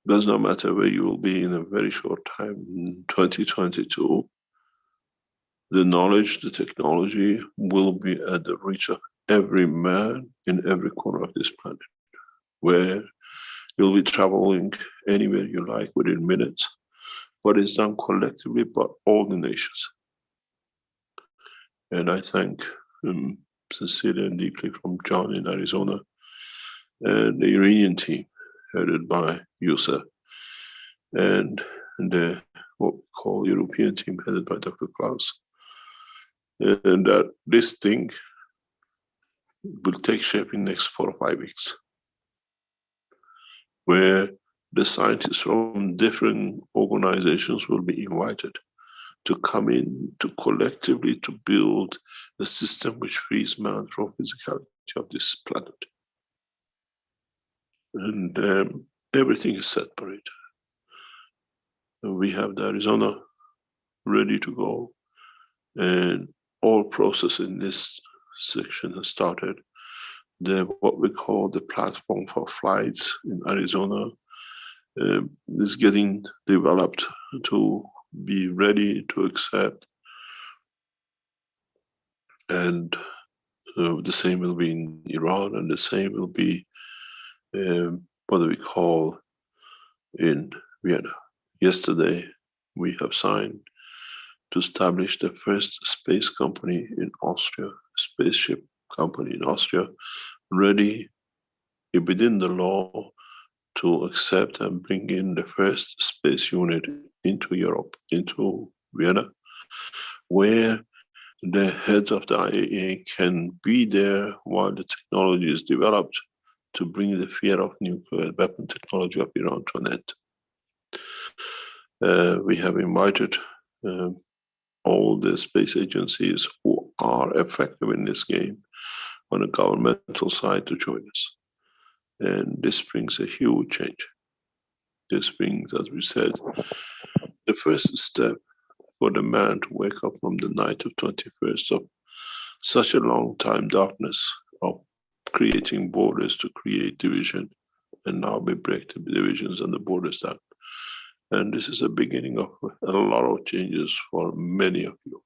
Does not matter where you will be in a very short time. In 2022, the knowledge, the technology will be at the reach of every man in every corner of this planet, where you'll be traveling anywhere you like within minutes, but it's done collectively by all the nations. And I thank sincerely and deeply from John in Arizona and the Iranian team headed by Yusuf, and the what we call European team headed by Dr. Klaus. And that this thing will take shape in the next 4 or 5 weeks, where the scientists from different organizations will be invited to come in to collectively to build a system which frees man from physicality of this planet. And everything is separate. We have the Arizona ready to go, and all process in this section has started. What we call the platform for flights in Arizona is getting developed to be ready to accept, and the same will be in Iran, and the same will be what we call in Vienna. Yesterday, we have signed to establish the first space company in Austria, Spaceship company in Austria, ready within the law to accept and bring in the first space unit into Europe, into Vienna, where the heads of the IAEA can be there while the technology is developed to bring the fear of nuclear weapon technology of Iran to an end. We have invited all the space agencies who are effective in this game on a governmental side to join us. And this brings a huge change. This brings, as we said, the first step for the man to wake up from the night of 21st of such a long time darkness of creating borders to create division, and now we break the divisions and the borders down. And this is the beginning of a lot of changes for many of you.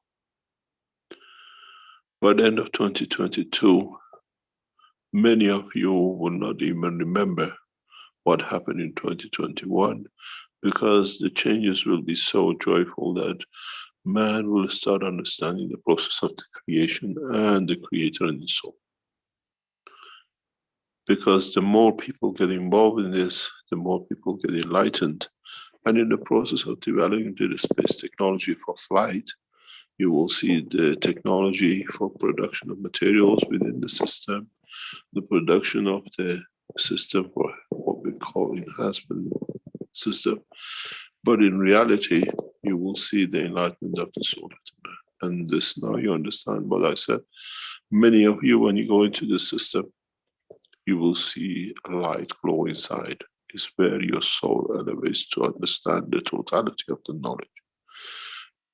By the end of 2022, many of you will not even remember what happened in 2021, because the changes will be so joyful that man will start understanding the process of the creation and the creator in his soul. Because the more people get involved in this, the more people get enlightened. And in the process of developing the space technology for flight, you will see the technology for production of materials within the system, the production of the system for what we call enhancement system. But in reality, you will see the enlightenment of the soul of the man. And this, now you understand what I said. Many of you, when you go into the system, you will see a light glow inside. Is where your soul elevates to understand the totality of the knowledge.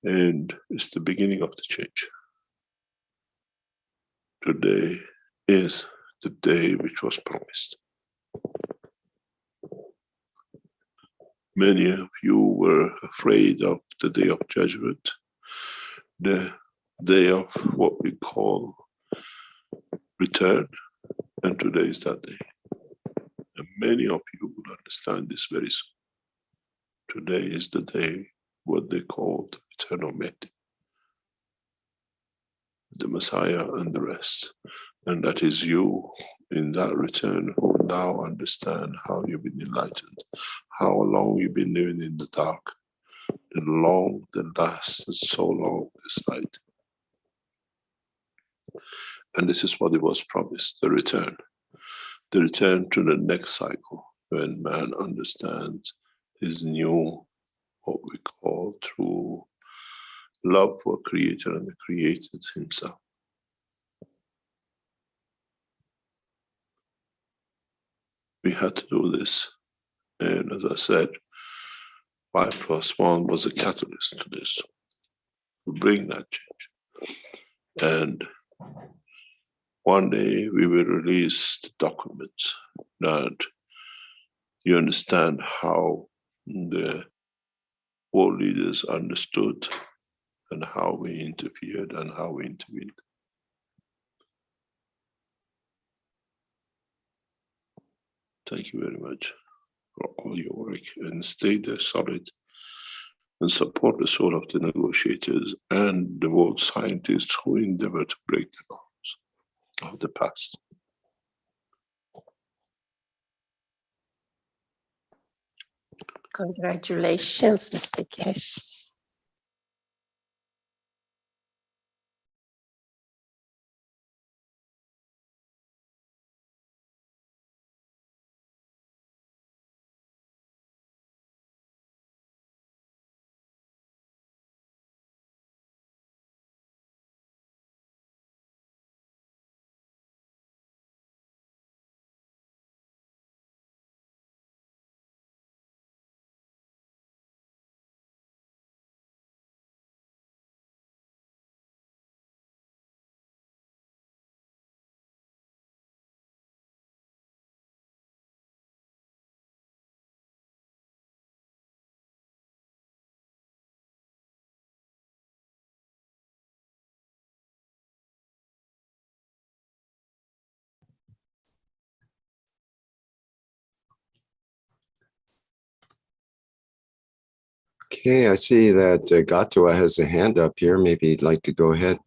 And it's the beginning of the change. Today is the day which was promised. Many of you were afraid of the day of judgment, the day of what we call return, and today is that day. And many of you will understand this very soon. Today is the day, what they call the return of Mehdi, the Messiah and the rest. And that is you in that return who now understand how you've been enlightened, how long you've been living in the dark, the last is so long this light. And this is what it was promised, the return to the next cycle, when man understands his new, what we call true love for Creator and the created himself. We had to do this. And as I said, 5+1 was a catalyst to this, to bring that change. And one day we will release the documents that you understand how the world leaders understood and how we interfered and how we intervened. Thank you very much for all your work, and stay there solid and support the soul of the negotiators and the world scientists who endeavor to break the norms of the past. Congratulations, Mr. Keshe. Okay, I see that Gatua has a hand up here. Maybe you'd like to go ahead.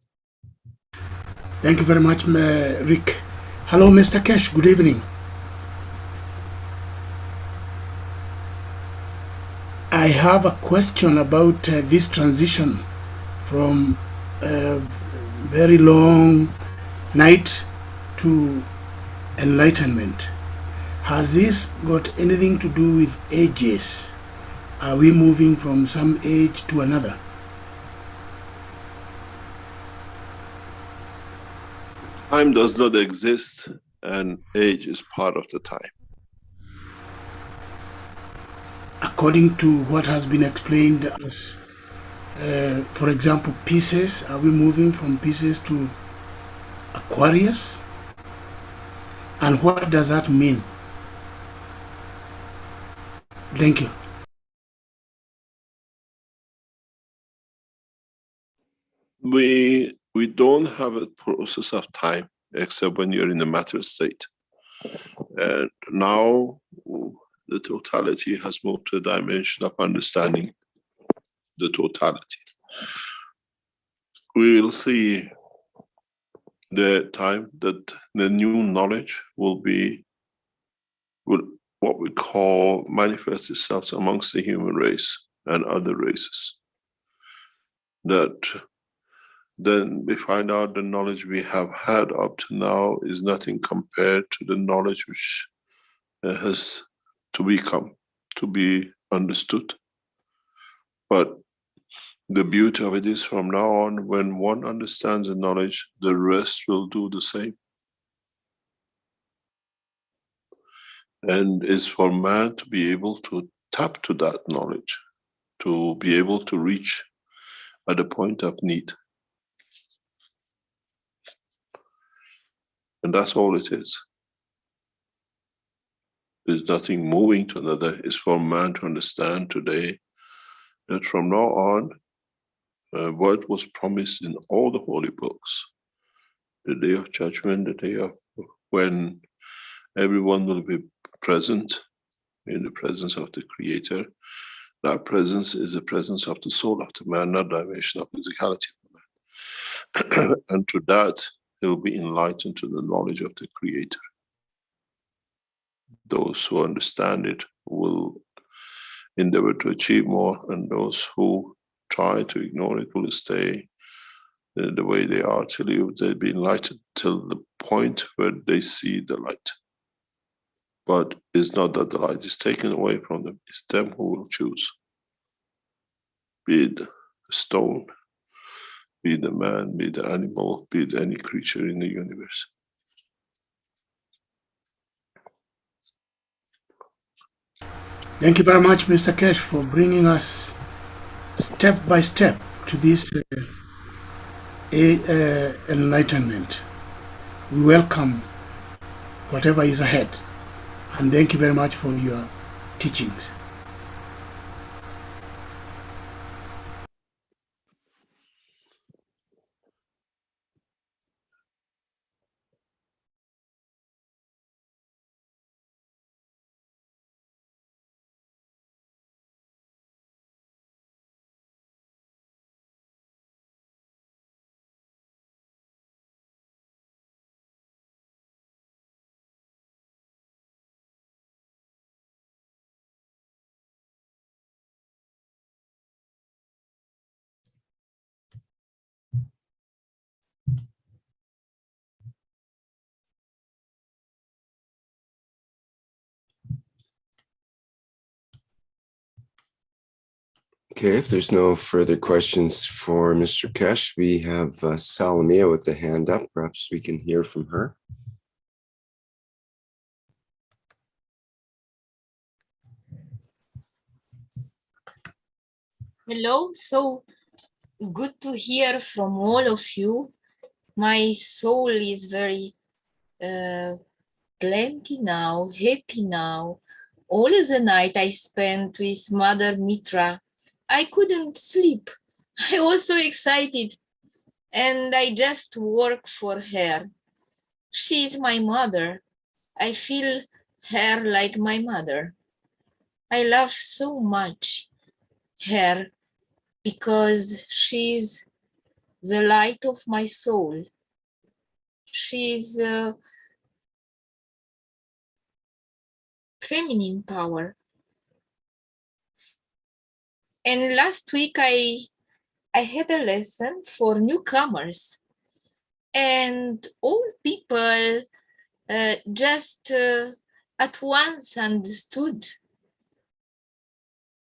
Thank you very much, Rick. Hello, Mr. Keshe. Good evening. I have a question about this transition from very long night to enlightenment. Has this got anything to do with ages? Are we moving from some age to another? Time does not exist, and age is part of the time. According to what has been explained as, for example, Pisces, are we moving from Pisces to Aquarius? And what does that mean? Thank you. We don't have a process of time except when you're in the matter state. And now the totality has moved to a dimension of understanding the totality. We'll see the time that the new knowledge will what we call manifest itself amongst the human race and other races. That then we find out the knowledge we have had up to now is nothing compared to the knowledge which has to become, to be understood. But the beauty of it is from now on, when one understands the knowledge, the rest will do the same. And it's for man to be able to tap to that knowledge, to be able to reach at a point of need. And that's all it is. There's nothing moving to another. It's for man to understand today that from now on, what was promised in all the holy books, the day of judgment, the day of when everyone will be present in the presence of the Creator. That presence is the presence of the soul of the man, not dimension of physicality of the man. And to that, he will be enlightened to the knowledge of the Creator. Those who understand it will endeavor to achieve more, and those who try to ignore it will stay the way they are till they'll be enlightened till the point where they see the light. But it's not that the light is taken away from them, it's them who will choose. Be it a stone, be it the man, be it the animal, be it any creature in the universe. Thank you very much, Mr. Keshe, for bringing us step by step to this enlightenment. We welcome whatever is ahead, and thank you very much for your teachings. Okay, if there's no further questions for Mr. Keshe, we have Salamia with the hand up. Perhaps we can hear from her. Hello, so good to hear from all of you. My soul is very plenty now, happy now. All the night I spent with Mother Mitra. I couldn't sleep. I was so excited, and I just work for her. She is my mother. I feel her like my mother. I love so much her because she's the light of my soul. She's feminine power. And last week I had a lesson for newcomers, and all people just at once understood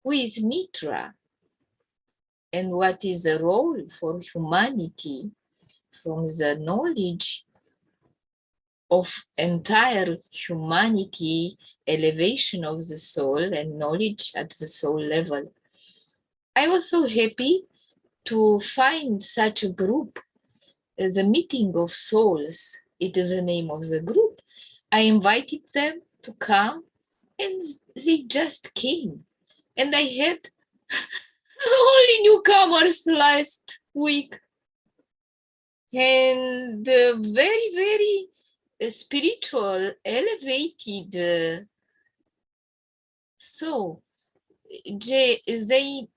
who is Mitra and what is the role for humanity from the knowledge of entire humanity, elevation of the soul and knowledge at the soul level. I was so happy to find such a group, the Meeting of Souls. It is the name of the group. I invited them to come, and they just came. And I had only newcomers last week. And very, very spiritual, elevated. So they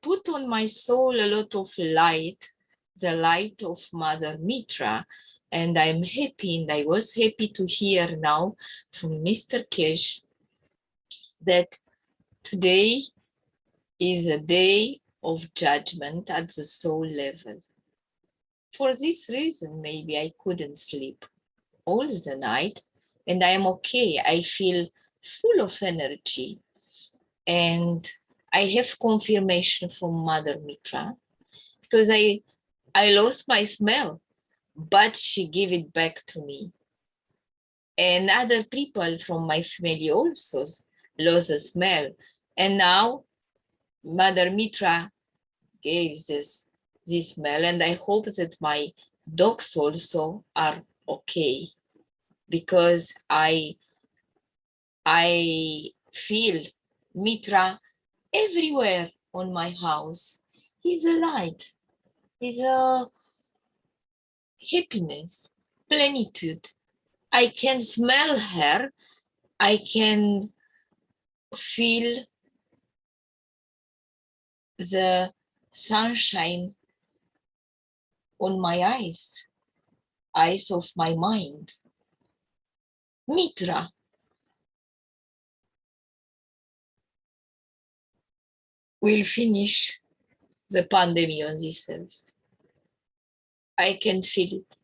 put on my soul a lot of light, the light of Mother Mitra, and I'm happy, and I was happy to hear now from Mr. Keshe that today is a day of judgment at the soul level. For this reason, maybe I couldn't sleep all the night, and I am okay. I feel full of energy, and I have confirmation from Mother Mitra because I lost my smell, but she gave it back to me. And other people from my family also lost the smell, and now Mother Mitra gave this smell, and I hope that my dogs also are okay, because I feel Mitra everywhere on my house. He's a light, he's a happiness, plenitude. I can smell her, I can feel the sunshine on my eyes of my mind. Mitra. Will finish the pandemic on this service. I can feel it.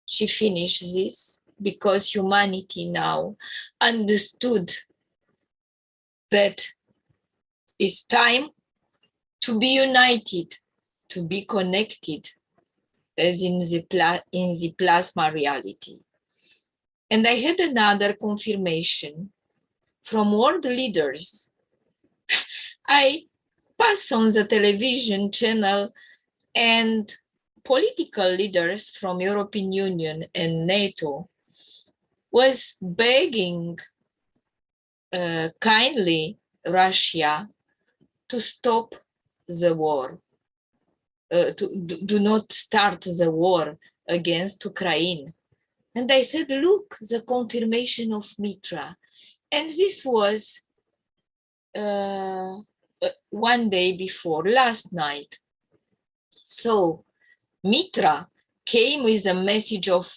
She finished this because humanity now understood that it's time to be united, to be connected, as in the plasma reality. And I had another confirmation from world leaders. I pass on the television channel and political leaders from European Union and NATO was begging kindly Russia to stop the war, do not start the war against Ukraine. And I said, look, the confirmation of Mitra. And this was one day before, last night. So Mitra came with a message of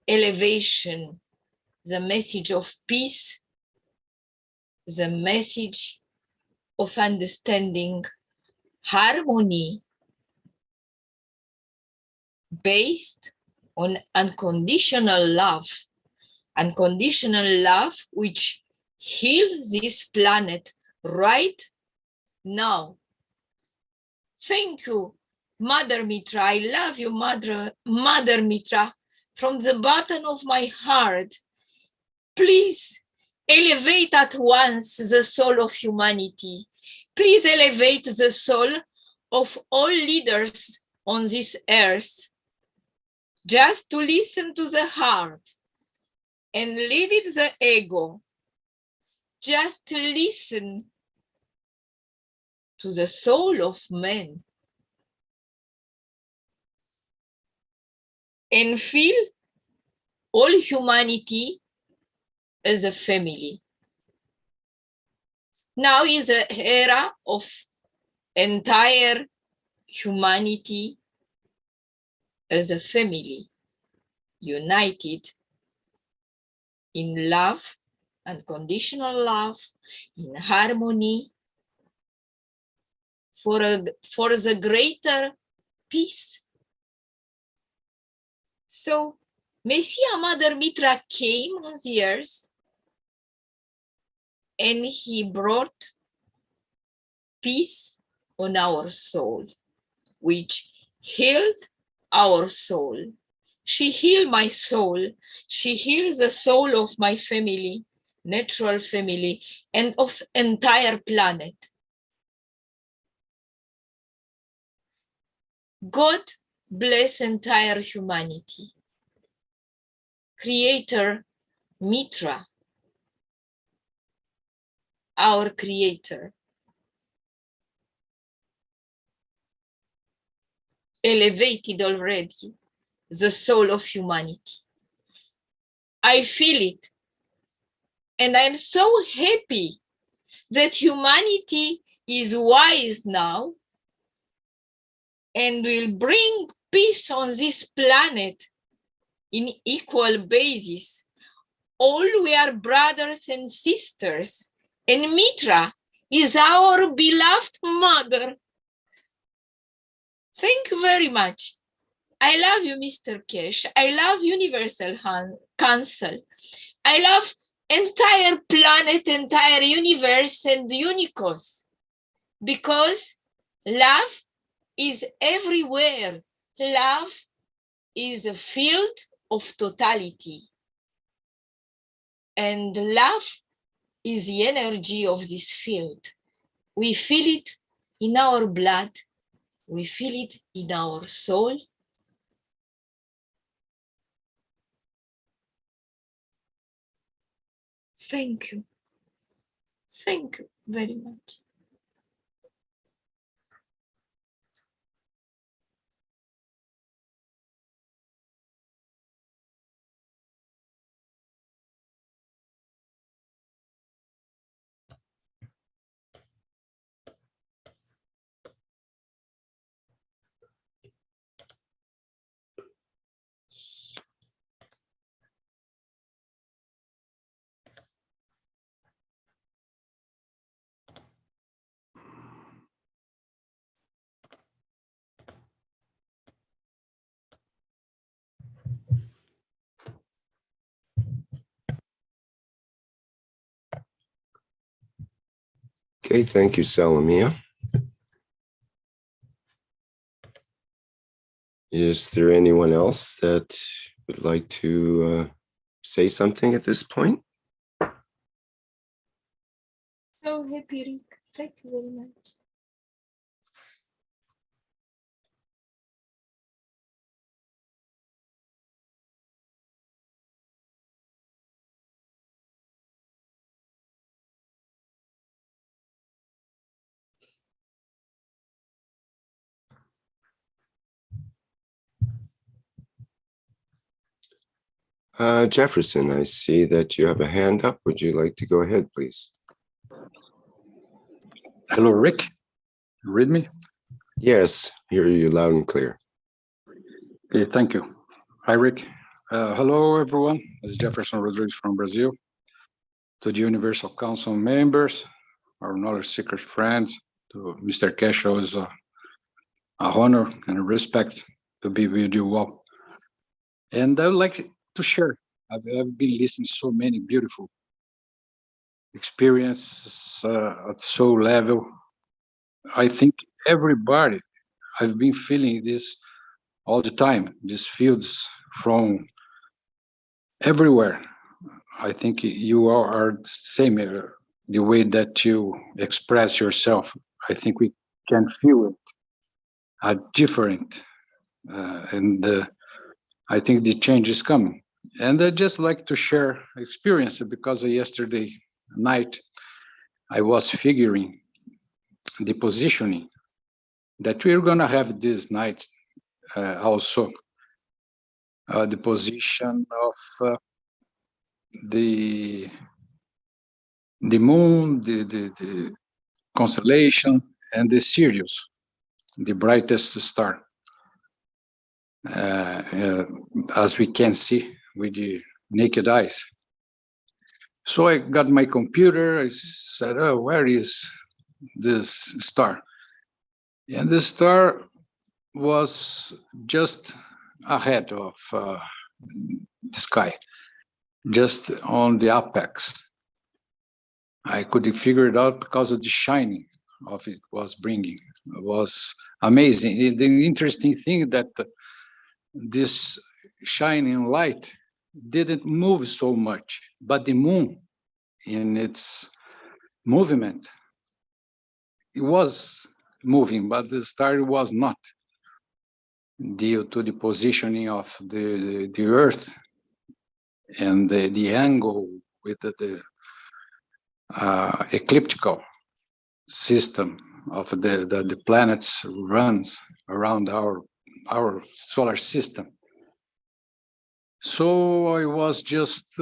elevation, the message of peace, the message of understanding, harmony, based on unconditional love which heals this planet right now. Thank you, Mother Mitra. I love you, Mother Mitra, from the bottom of my heart. Please elevate at once the soul of humanity. Please elevate the soul of all leaders on this earth, just to listen to the heart and leave it the ego. Just listen to the soul of man and feel all humanity as a family. Now is the era of entire humanity as a family, united in love, unconditional love, in harmony, for the greater peace. So Messiah Mother Mitra came on the earth and he brought peace on our soul, which healed our soul. She healed my soul. She heals the soul of my family, natural family, and of entire planet. God bless entire humanity. Creator Mitra, our creator, elevated already the soul of humanity. I feel it. And I'm so happy that humanity is wise now and will bring peace on this planet in equal basis. All we are brothers and sisters, and Mitra is our beloved mother. Thank you very much. I love you, Mr. Keshe. I love Universal Council. I love entire planet, entire universe, and unicos, because love is everywhere. Love is a field of totality. And love is the energy of this field. We feel it in our blood. We feel it in our soul. Thank you. Thank you very much. Okay, thank you, Salamia. Is there anyone else that would like to say something at this point? So happy, Rick. Thank you very much. Jefferson, I see that you have a hand up. Would you like to go ahead, please? Hello, Rick. You read me? Yes, hear you loud and clear. Okay, thank you. Hi, Rick. Hello, everyone. This is Jefferson Rodriguez from Brazil. To the Universal Council members, our knowledge seekers friends, to Mr. Keshe, is a honor and a respect to be with you all. And I would like to share. I've been listening to so many beautiful experiences at soul level. I think everybody, I've been feeling this all the time, these fields from everywhere. I think you are the same, the way that you express yourself. I think we can feel it different. I think the change is coming. And I'd just like to share experience because yesterday night, I was figuring the positioning that we're going to have this night also. The position of the moon, the constellation, and the Sirius, the brightest star, as we can see with the naked eyes. So I got my computer, I said, oh, where is this star? And the star was just ahead of the sky, just on the apex. I couldn't figure it out because of the shining of it was bringing. It was amazing. The interesting thing that this shining light didn't move so much, but the moon in its movement, it was moving, but the star was not, due to the positioning of the Earth and the angle with the ecliptical system of the planets runs around our solar system. So I was just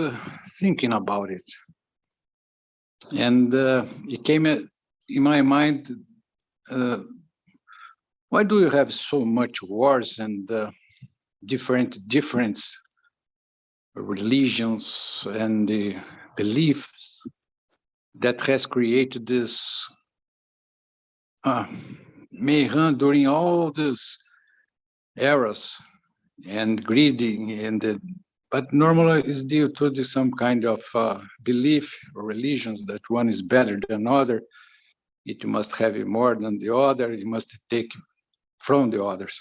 thinking about it, and it came in my mind, why do you have so much wars and different religions and the beliefs that has created this mayhem during all these eras and greedy, but normally it's due to some kind of belief or religions that one is better than other. It must have more than the other. It must take from the others.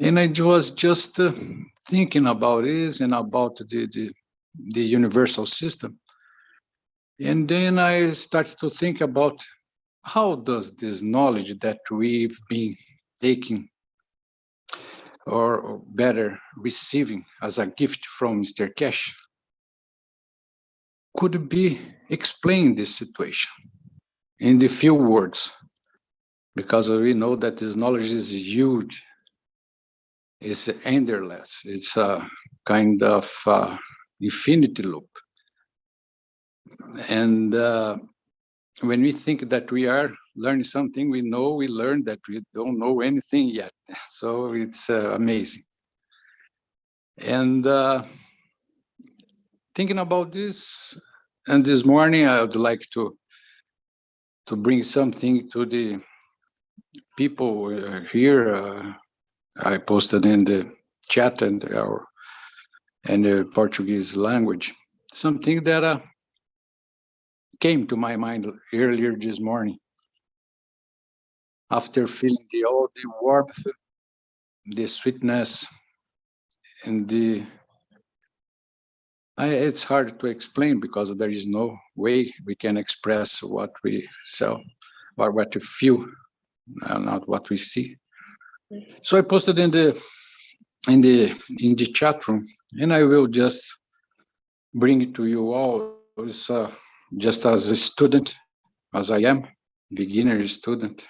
And I was just thinking about this and about the universal system. And then I started to think about how does this knowledge that we've been taking, or better, receiving as a gift from Mr. Keshe, could be explain this situation in the few words? Because we know that this knowledge is huge, it's endless, it's a kind of infinity loop. And when we think that we are learning something, we learn that we don't know anything yet. So it's amazing. And thinking about this, and this morning I would like to bring something to the people here. I posted in the chat and the Portuguese language, something that came to my mind earlier this morning. After feeling all the warmth, the sweetness, and it's hard to explain because there is no way we can express what we sell or what we feel, not what we see. So I posted in the chat room, and I will just bring it to you all. It's, just as a student, as I am, beginner student,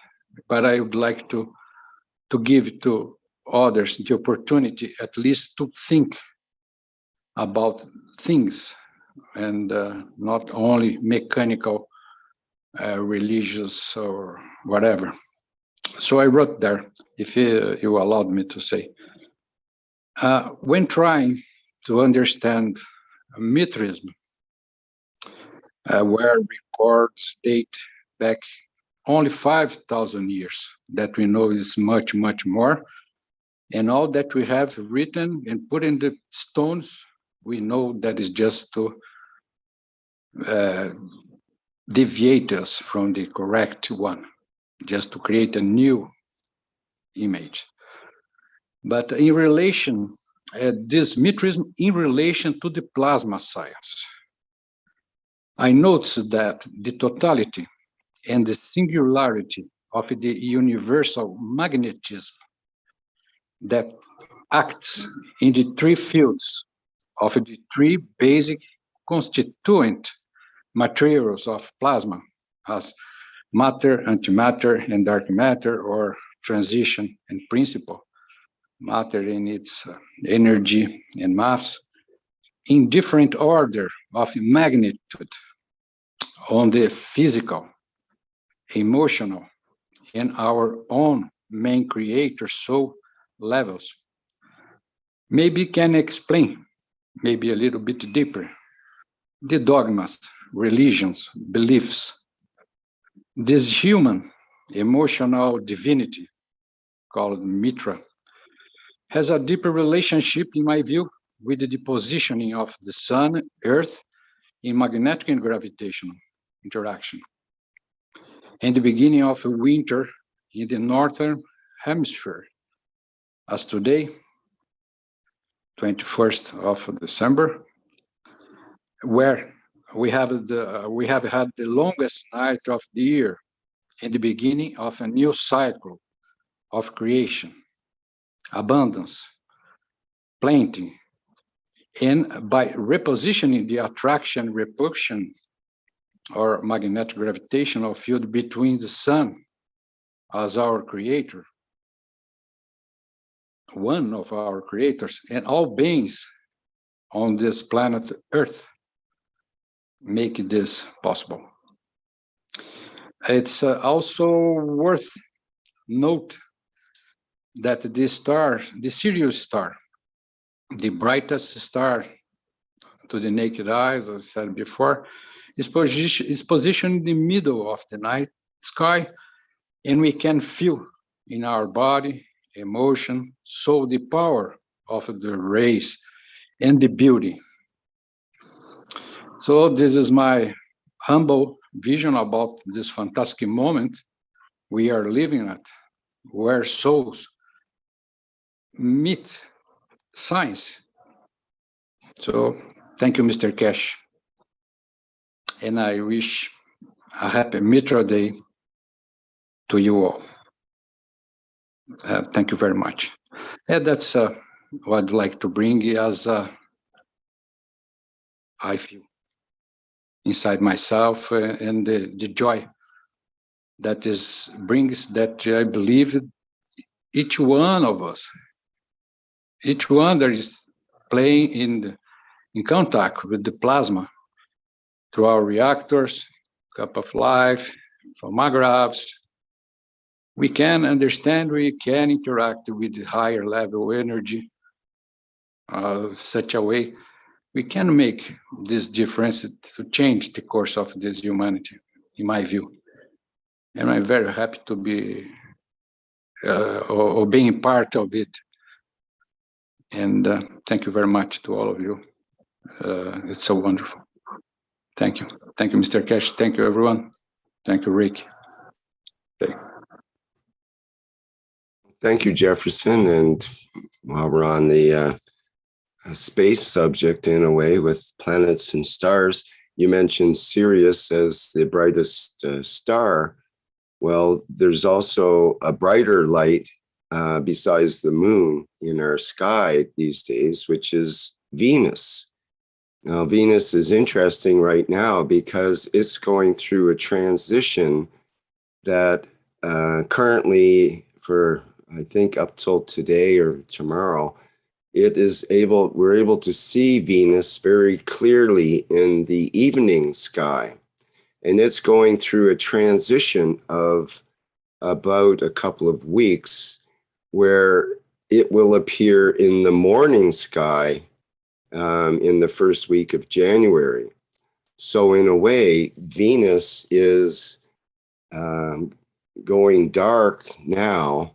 but I would like to give to others the opportunity at least to think about things, and not only mechanical, religious or whatever. So I wrote there, if you allowed me to say, when trying to understand Mithraism, where records date back only 5,000 years, that we know is much, much more, and all that we have written and put in the stones, we know that is just to deviate us from the correct one, just to create a new image. But in relation, this Mithraism in relation to the plasma science, I noticed that the totality and the singularity of the universal magnetism that acts in the three fields of the three basic constituent materials of plasma, as matter, antimatter, and dark matter, or transition and principle, matter in its energy and mass, in different order of magnitude on the physical, emotional, and our own main creator soul levels, maybe can explain, maybe a little bit deeper, the dogmas, religions, beliefs. This human emotional divinity called Mitra has a deeper relationship, in my view, with the positioning of the sun, earth in magnetic and gravitational interaction, and the beginning of winter in the northern hemisphere, as today, 21st of December, where we have had the longest night of the year and the beginning of a new cycle of creation, abundance, planting, and by repositioning the attraction repulsion or magnetic gravitational field between the sun as our creator, one of our creators, and all beings on this planet Earth, make this possible. It's also worth note that this star, the Sirius star, the brightest star to the naked eye, as I said before, is positioned in the middle of the night sky, and we can feel in our body, emotion, soul, the power of the rays and the beauty. So this is my humble vision about this fantastic moment we are living at, where souls meet science. So thank you, Mr. Keshe. And I wish a happy Mitra Day to you all. Thank you very much. And that's what I'd like to bring as I feel inside myself, and the joy that brings that I believe each one of us, each one that is playing in contact with the plasma through our reactors, cup of life, photographs, we can understand, we can interact with the higher level energy such a way we can make this difference to change the course of this humanity, in my view. And I'm very happy to be or being part of it. And thank you very much to all of you. It's so wonderful. Thank you. Thank you, Mr. Keshe. Thank you, everyone. Thank you, Rick. Thank you, Jefferson. And while we're on the space subject in a way with planets and stars, you mentioned Sirius as the brightest star. Well, there's also a brighter light besides the moon in our sky these days, which is Venus. Now, Venus is interesting right now because it's going through a transition that currently, for I think up till today or tomorrow, we're able to see Venus very clearly in the evening sky. And it's going through a transition of about a couple of weeks where it will appear in the morning sky in the first week of January. So in a way, Venus is going dark now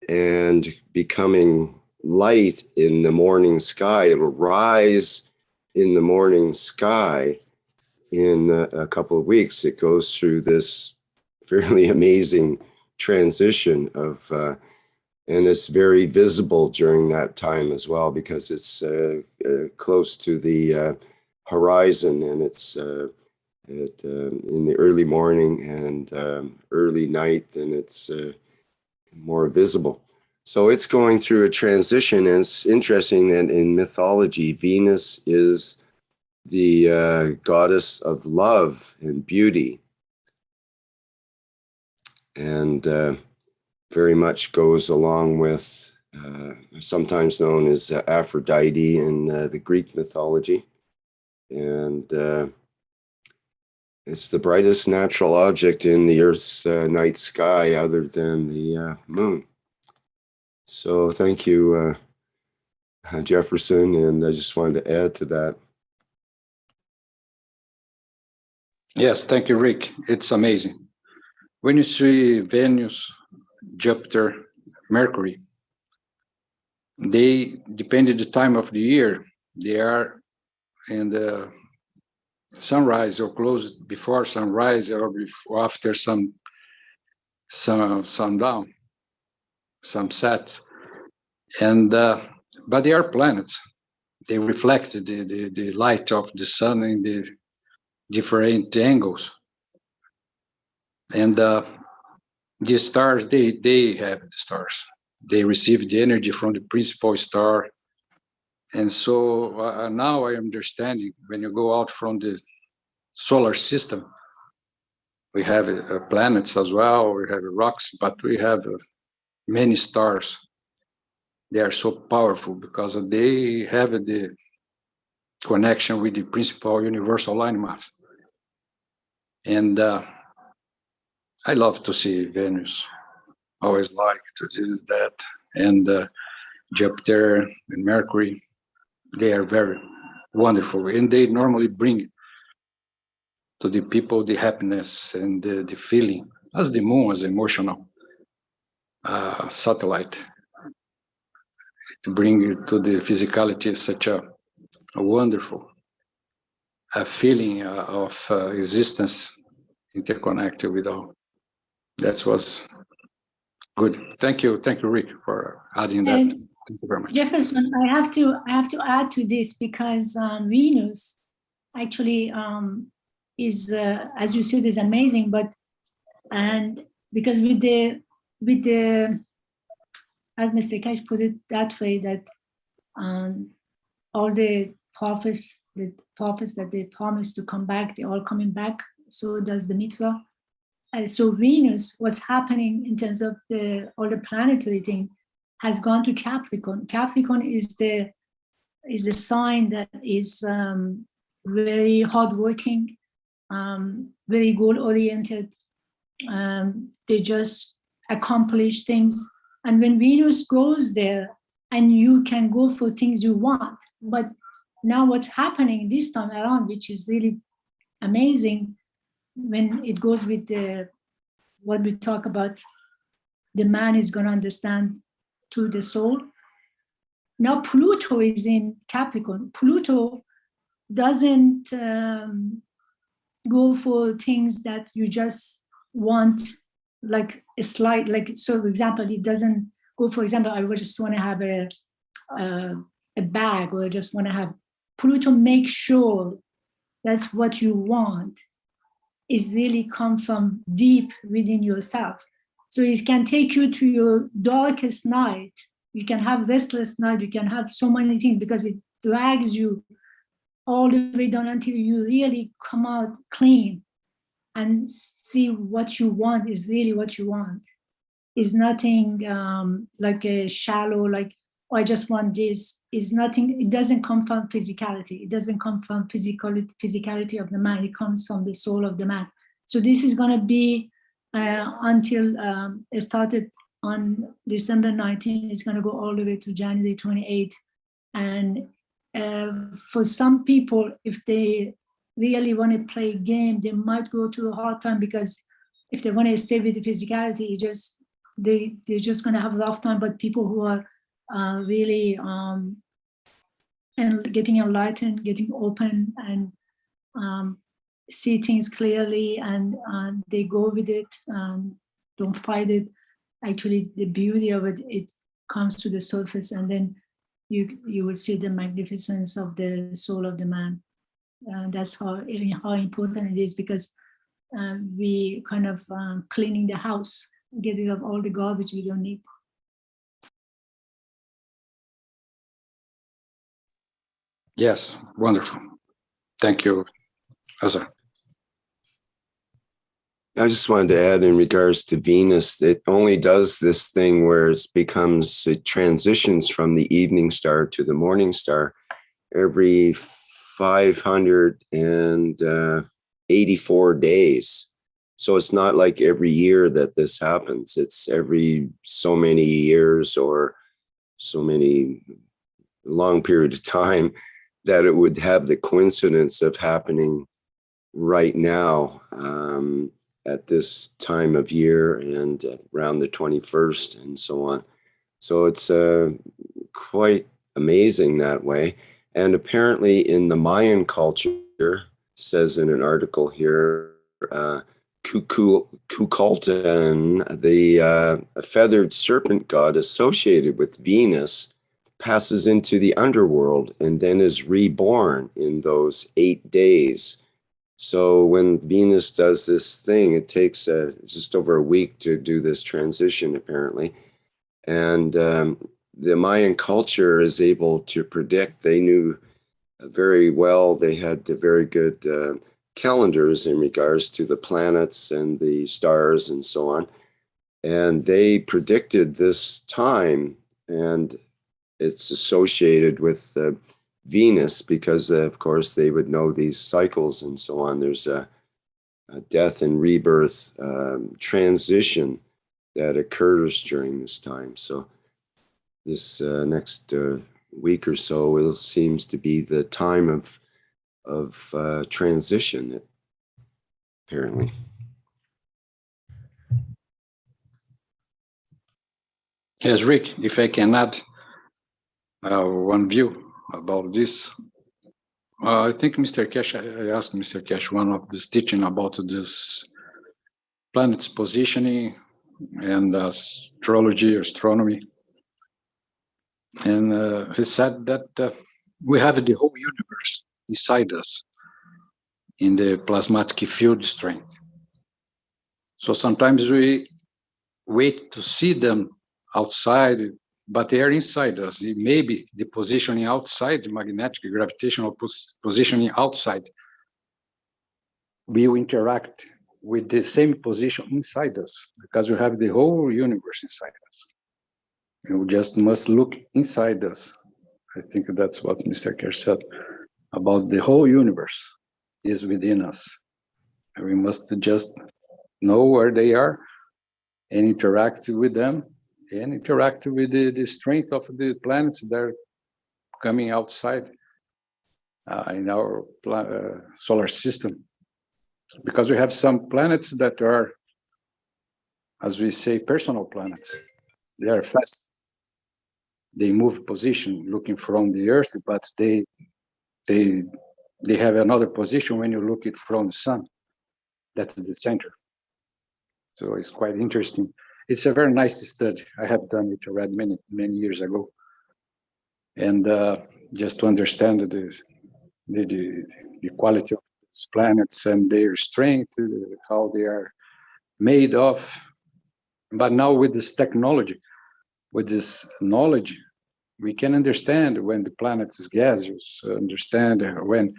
and becoming light in the morning sky. It will rise in the morning sky in a couple of weeks. It goes through this fairly amazing transition of, and it's very visible during that time as well because it's close to the horizon, and it's in the early morning and early night, and it's more visible. So it's going through a transition, and it's interesting that in mythology, Venus is the goddess of love and beauty, and very much goes along with sometimes known as Aphrodite in the Greek mythology. And it's the brightest natural object in the Earth's night sky other than the moon. So thank you, Jefferson, and I just wanted to add to that. Yes, thank you, Rick. It's amazing. When you see Venus, Jupiter, Mercury, they, depending the time of the year, they are in the sunrise or close before sunrise or before, after some sundown, some sets. And but they are planets. They reflect the light of the sun in the different angles. And the stars, they have the stars. They receive the energy from the principal star. And so now I understand when you go out from the solar system, we have planets as well, we have rocks, but we have many stars. They are so powerful because they have the connection with the principal universal line math. And I love to see Venus. Always like to do that. And Jupiter and Mercury, they are very wonderful. And they normally bring to the people the happiness and the feeling, as the moon, as emotional satellite. To bring it to the physicality is such a wonderful feeling of existence interconnected with all. That was good. Thank you, Rick, for adding that. And thank you very much. Jefferson, I have to add to this because Venus actually is, as you said, is amazing. But and because with the as Mr. Keshe put it that way, that all the prophets that they promised to come back, they're all coming back. So does the Mitra. So Venus, what's happening in terms of all the planetary thing, has gone to Capricorn. Capricorn is the sign that is very hardworking, very goal-oriented. They just accomplish things. And when Venus goes there, and you can go for things you want. But now what's happening this time around, which is really amazing, when it goes with what we talk about, the man is going to understand to the soul. Now Pluto is in Capricorn. Pluto doesn't go for things that you just want, like a slight, like, so for example, it doesn't go, for example, I just want to have a bag, or I just want to have. Pluto makes sure that's what you want is really come from deep within yourself. So it can take you to your darkest night. You can have restless night, you can have so many things, because it drags you all the way down until you really come out clean and see what you want is really what you want. Is nothing like a shallow, like, oh, I just want this. Is nothing. It doesn't come from physicality. It doesn't come from physicality of the man. It comes from the soul of the man. So this is going to be until it started on December 19th. It's going to go all the way to January 28th. And for some people, if they really want to play a game, they might go to a hard time, because if they want to stay with the physicality, they're just going to have a rough time. But people who are really and getting enlightened, getting open, and see things clearly, and they go with it, don't fight it. Actually, the beauty of it, it comes to the surface, and then you will see the magnificence of the soul of the man. That's how important it is, because we kind of cleaning the house, get rid of all the garbage we don't need. Yes, wonderful. Thank you, Asa. I just wanted to add, in regards to Venus, it only does this thing where it transitions from the evening star to the morning star every 584 days. So it's not like every year that this happens. It's every so many years, or so many long period of time, that it would have the coincidence of happening right now, at this time of year, and around the 21st and so on. So it's quite amazing that way. And apparently in the Mayan culture, says in an article here, Kukulkan, the feathered serpent god associated with Venus, passes into the underworld and then is reborn in those 8 days. So when Venus does this thing, it takes just over a week to do this transition, apparently. And the Mayan culture is able to predict. They knew very well, they had very good calendars in regards to the planets and the stars and so on. And they predicted this time, and it's associated with Venus, because of course they would know these cycles and so on. There's a death and rebirth transition that occurs during this time. So this next week or so, it seems to be the time of transition, apparently. Yes, Rick, if I can add one view about this. I think Mr. Keshe, I asked Mr. Keshe one of this teaching about this planet's positioning and astrology, astronomy. And he said that we have the whole universe inside us in the plasmatic field strength. So sometimes we wait to see them outside, but they are inside us. Maybe the positioning outside, the magnetic gravitational positioning outside, will interact with the same position inside us, because we have the whole universe inside us. And we just must look inside us. I think that's what Mr. Keshe said about the whole universe is within us. And we must just know where they are and interact with them and interact with the strength of the planets that are coming outside in our solar system. Because we have some planets that are, as we say, personal planets. They are fast. They move position looking from the Earth, but they have another position when you look it from the sun. That's the center. So it's quite interesting. It's a very nice study. I have done it already many years ago. And just to understand the quality of these planets and their strength, how they are made of. But now with this technology, with this knowledge, we can understand when the planet is gaseous, understand when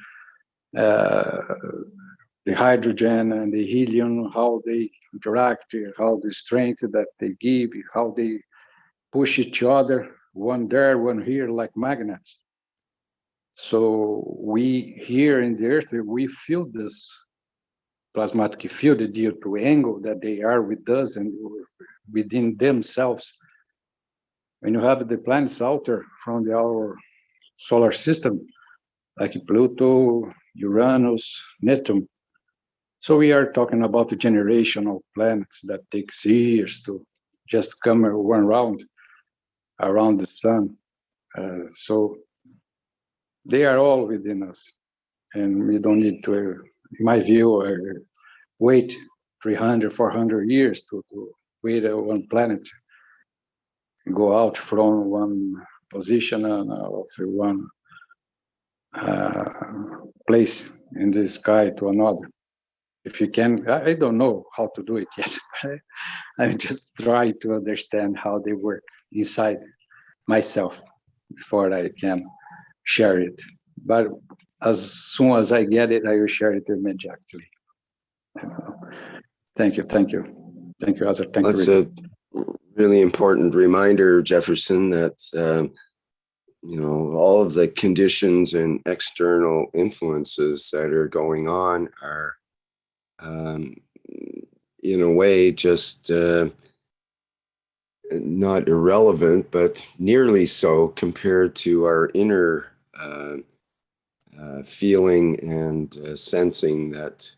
the hydrogen and the helium, how they interact, how the strength that they give, how they push each other, one there, one here, like magnets. So we here in the Earth, we feel this plasmatic field due to angle that they are with us and within themselves. When you have the planets outer from our solar system, like Pluto, Uranus, Neptune, so we are talking about the generation of planets that takes years to just come one round around the sun. So they are all within us, and we don't need to, in my view, wait 300, 400 years to wait one planet, go out from one position of one place in the sky to another. If you can, I don't know how to do it yet. I just try to understand how they work inside myself before I can share it. But as soon as I get it, I will share it immediately. Thank you, thank you. Thank you, Azar. Thank That's you. a really important reminder, Jefferson, that all of the conditions and external influences that are going on are in a way just not irrelevant, but nearly so compared to our inner feeling and sensing that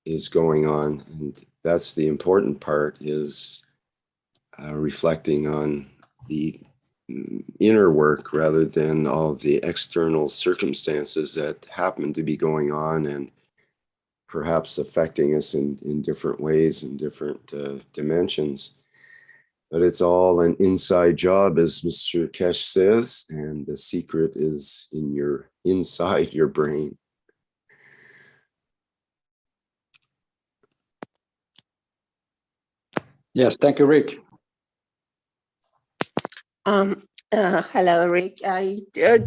is going on. And that's the important part, is reflecting on the inner work rather than all of the external circumstances that happen to be going on and perhaps affecting us in different ways, in different dimensions. But it's all an inside job, as Mr. Keshe says, and the secret is inside your brain. Yes, thank you, Rick. Hello, Rick. I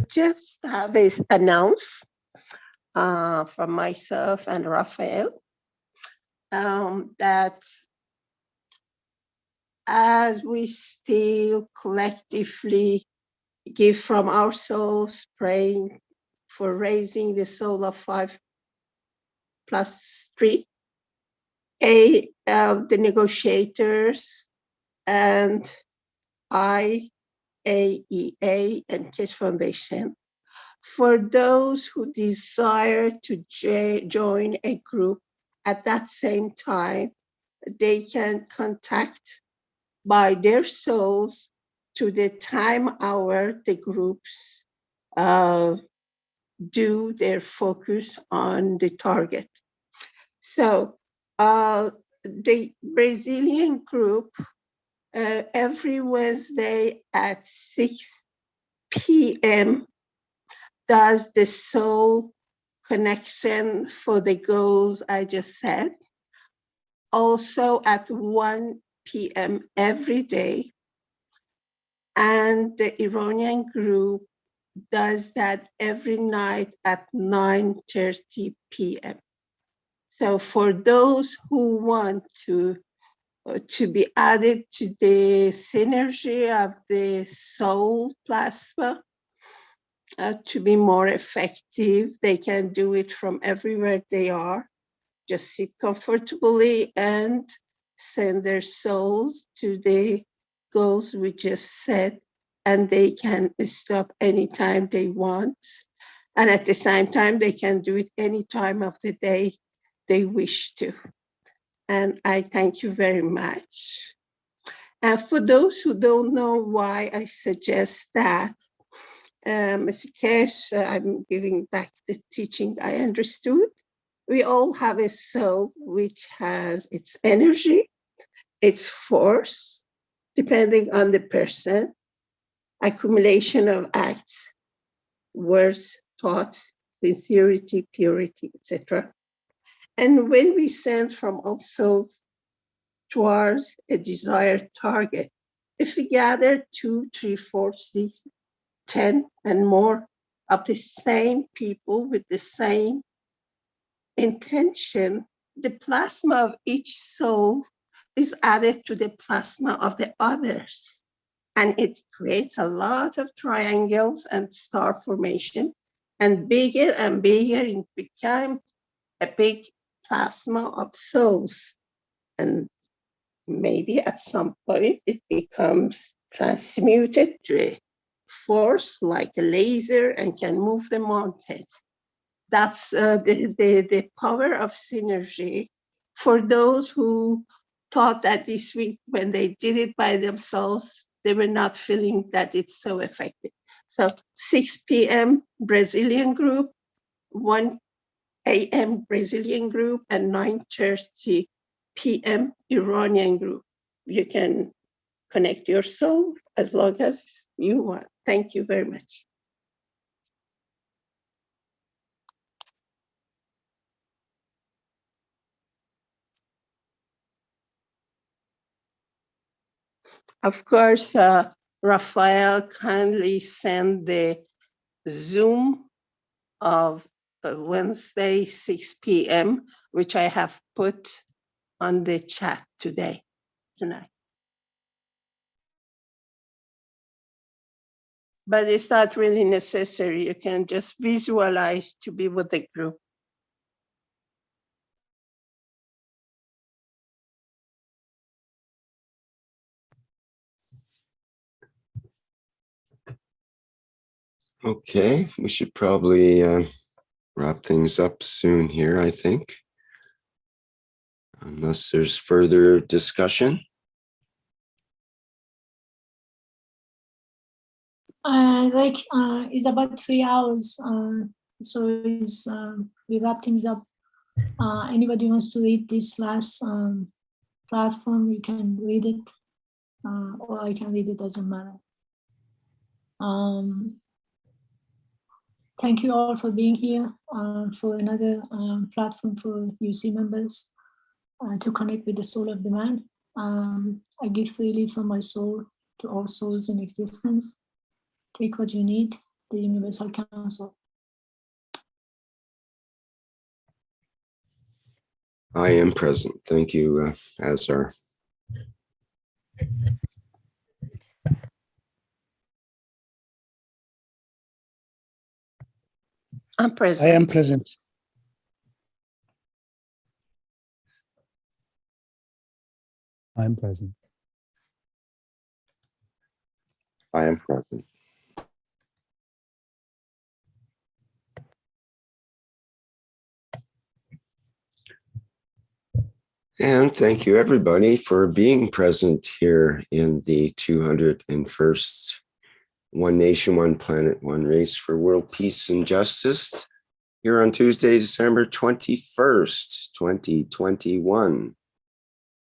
just have a announce from myself and Raphael that as we still collectively give from our souls, praying for raising the soul of 5+3, the negotiators and IAEA and Keshe Foundation, for those who desire to join a group at that same time, they can contact by their souls to the time hour the groups do their focus on the target. So the Brazilian group every Wednesday at 6 p.m. does the soul connection for the goals I just said. Also at 1 p.m. every day. And the Iranian group does that every night at 9:30 p.m. So for those who want to be added to the synergy of the soul plasma, to be more effective, they can do it from everywhere they are. Just sit comfortably and send their souls to the goals we just set, and they can stop anytime they want. And at the same time, they can do it any time of the day they wish to. And I thank you very much. And for those who don't know why I suggest that, Mr. Keshe, I'm giving back the teaching I understood. We all have a soul which has its energy, its force, depending on the person, accumulation of acts, words, thoughts, sincerity, purity, etc. And when we send from our souls towards a desired target, if we gather 2, 3, 4, 6, 10 and more of the same people with the same intention, the plasma of each soul is added to the plasma of the others. And it creates a lot of triangles and star formation, and bigger, it became a big plasma of souls. And maybe at some point it becomes transmuted to a force like a laser and can move the mountains. That's the power of synergy. For those who thought that this week when they did it by themselves, they were not feeling that it's so effective. So 6 p.m. Brazilian group, 1 a.m. Brazilian group, and 9:30 p.m. Iranian group. You can connect your soul as long as you want. Thank you very much. Of course, Raphael kindly sent the Zoom of Wednesday, 6 p.m., which I have put on the chat tonight. But it's not really necessary. You can just visualize to be with the group. Okay, we should probably wrap things up soon here, I think, unless there's further discussion. It's about 3 hours, so we wrap things up. Anybody wants to read this last platform, you can read it, or I can read it, doesn't matter. Thank you all for being here for another platform for UC members to connect with the soul of the man. I give freely from my soul to all souls in existence. Take what you need, the Universal Council. I am present. Thank you, Azar. I'm present. I am present. I'm present. I am present. And thank you, everybody, for being present here in the 201st One Nation, One Planet, One Race for World Peace and Justice here on Tuesday, December 21st, 2021.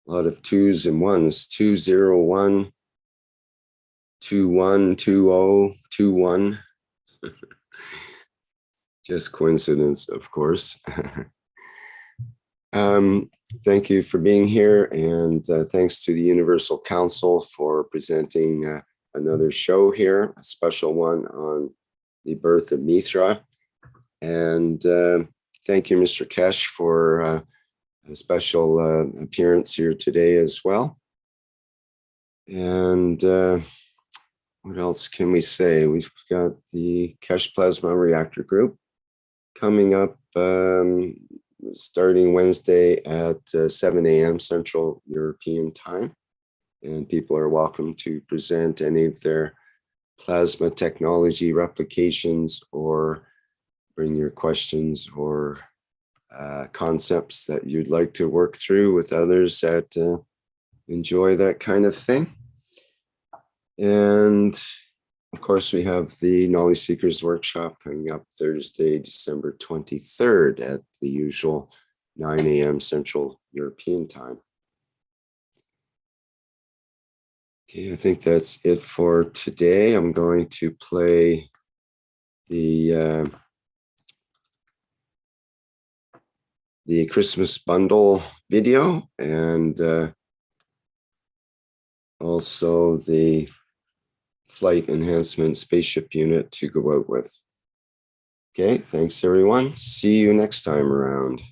A lot of twos and ones, 201, 21, 20, 21. Just coincidence, of course. Thank you for being here, and thanks to the Universal Council for presenting another show here, a special one on the birth of Mitra. And thank you, Mr. Keshe, for a special appearance here today as well. And what else can we say? We've got the Keshe Plasma Reactor Group coming up starting Wednesday at 7 a.m. Central European Time. And people are welcome to present any of their plasma technology replications or bring your questions or concepts that you'd like to work through with others that enjoy that kind of thing. And of course, we have the Knowledge Seekers Workshop coming up Thursday, December 23rd at the usual 9 a.m. Central European Time. Okay, I think that's it for today. I'm going to play the Christmas bundle video and also the flight enhancement spaceship unit to go out with. Okay, thanks everyone. See you next time around.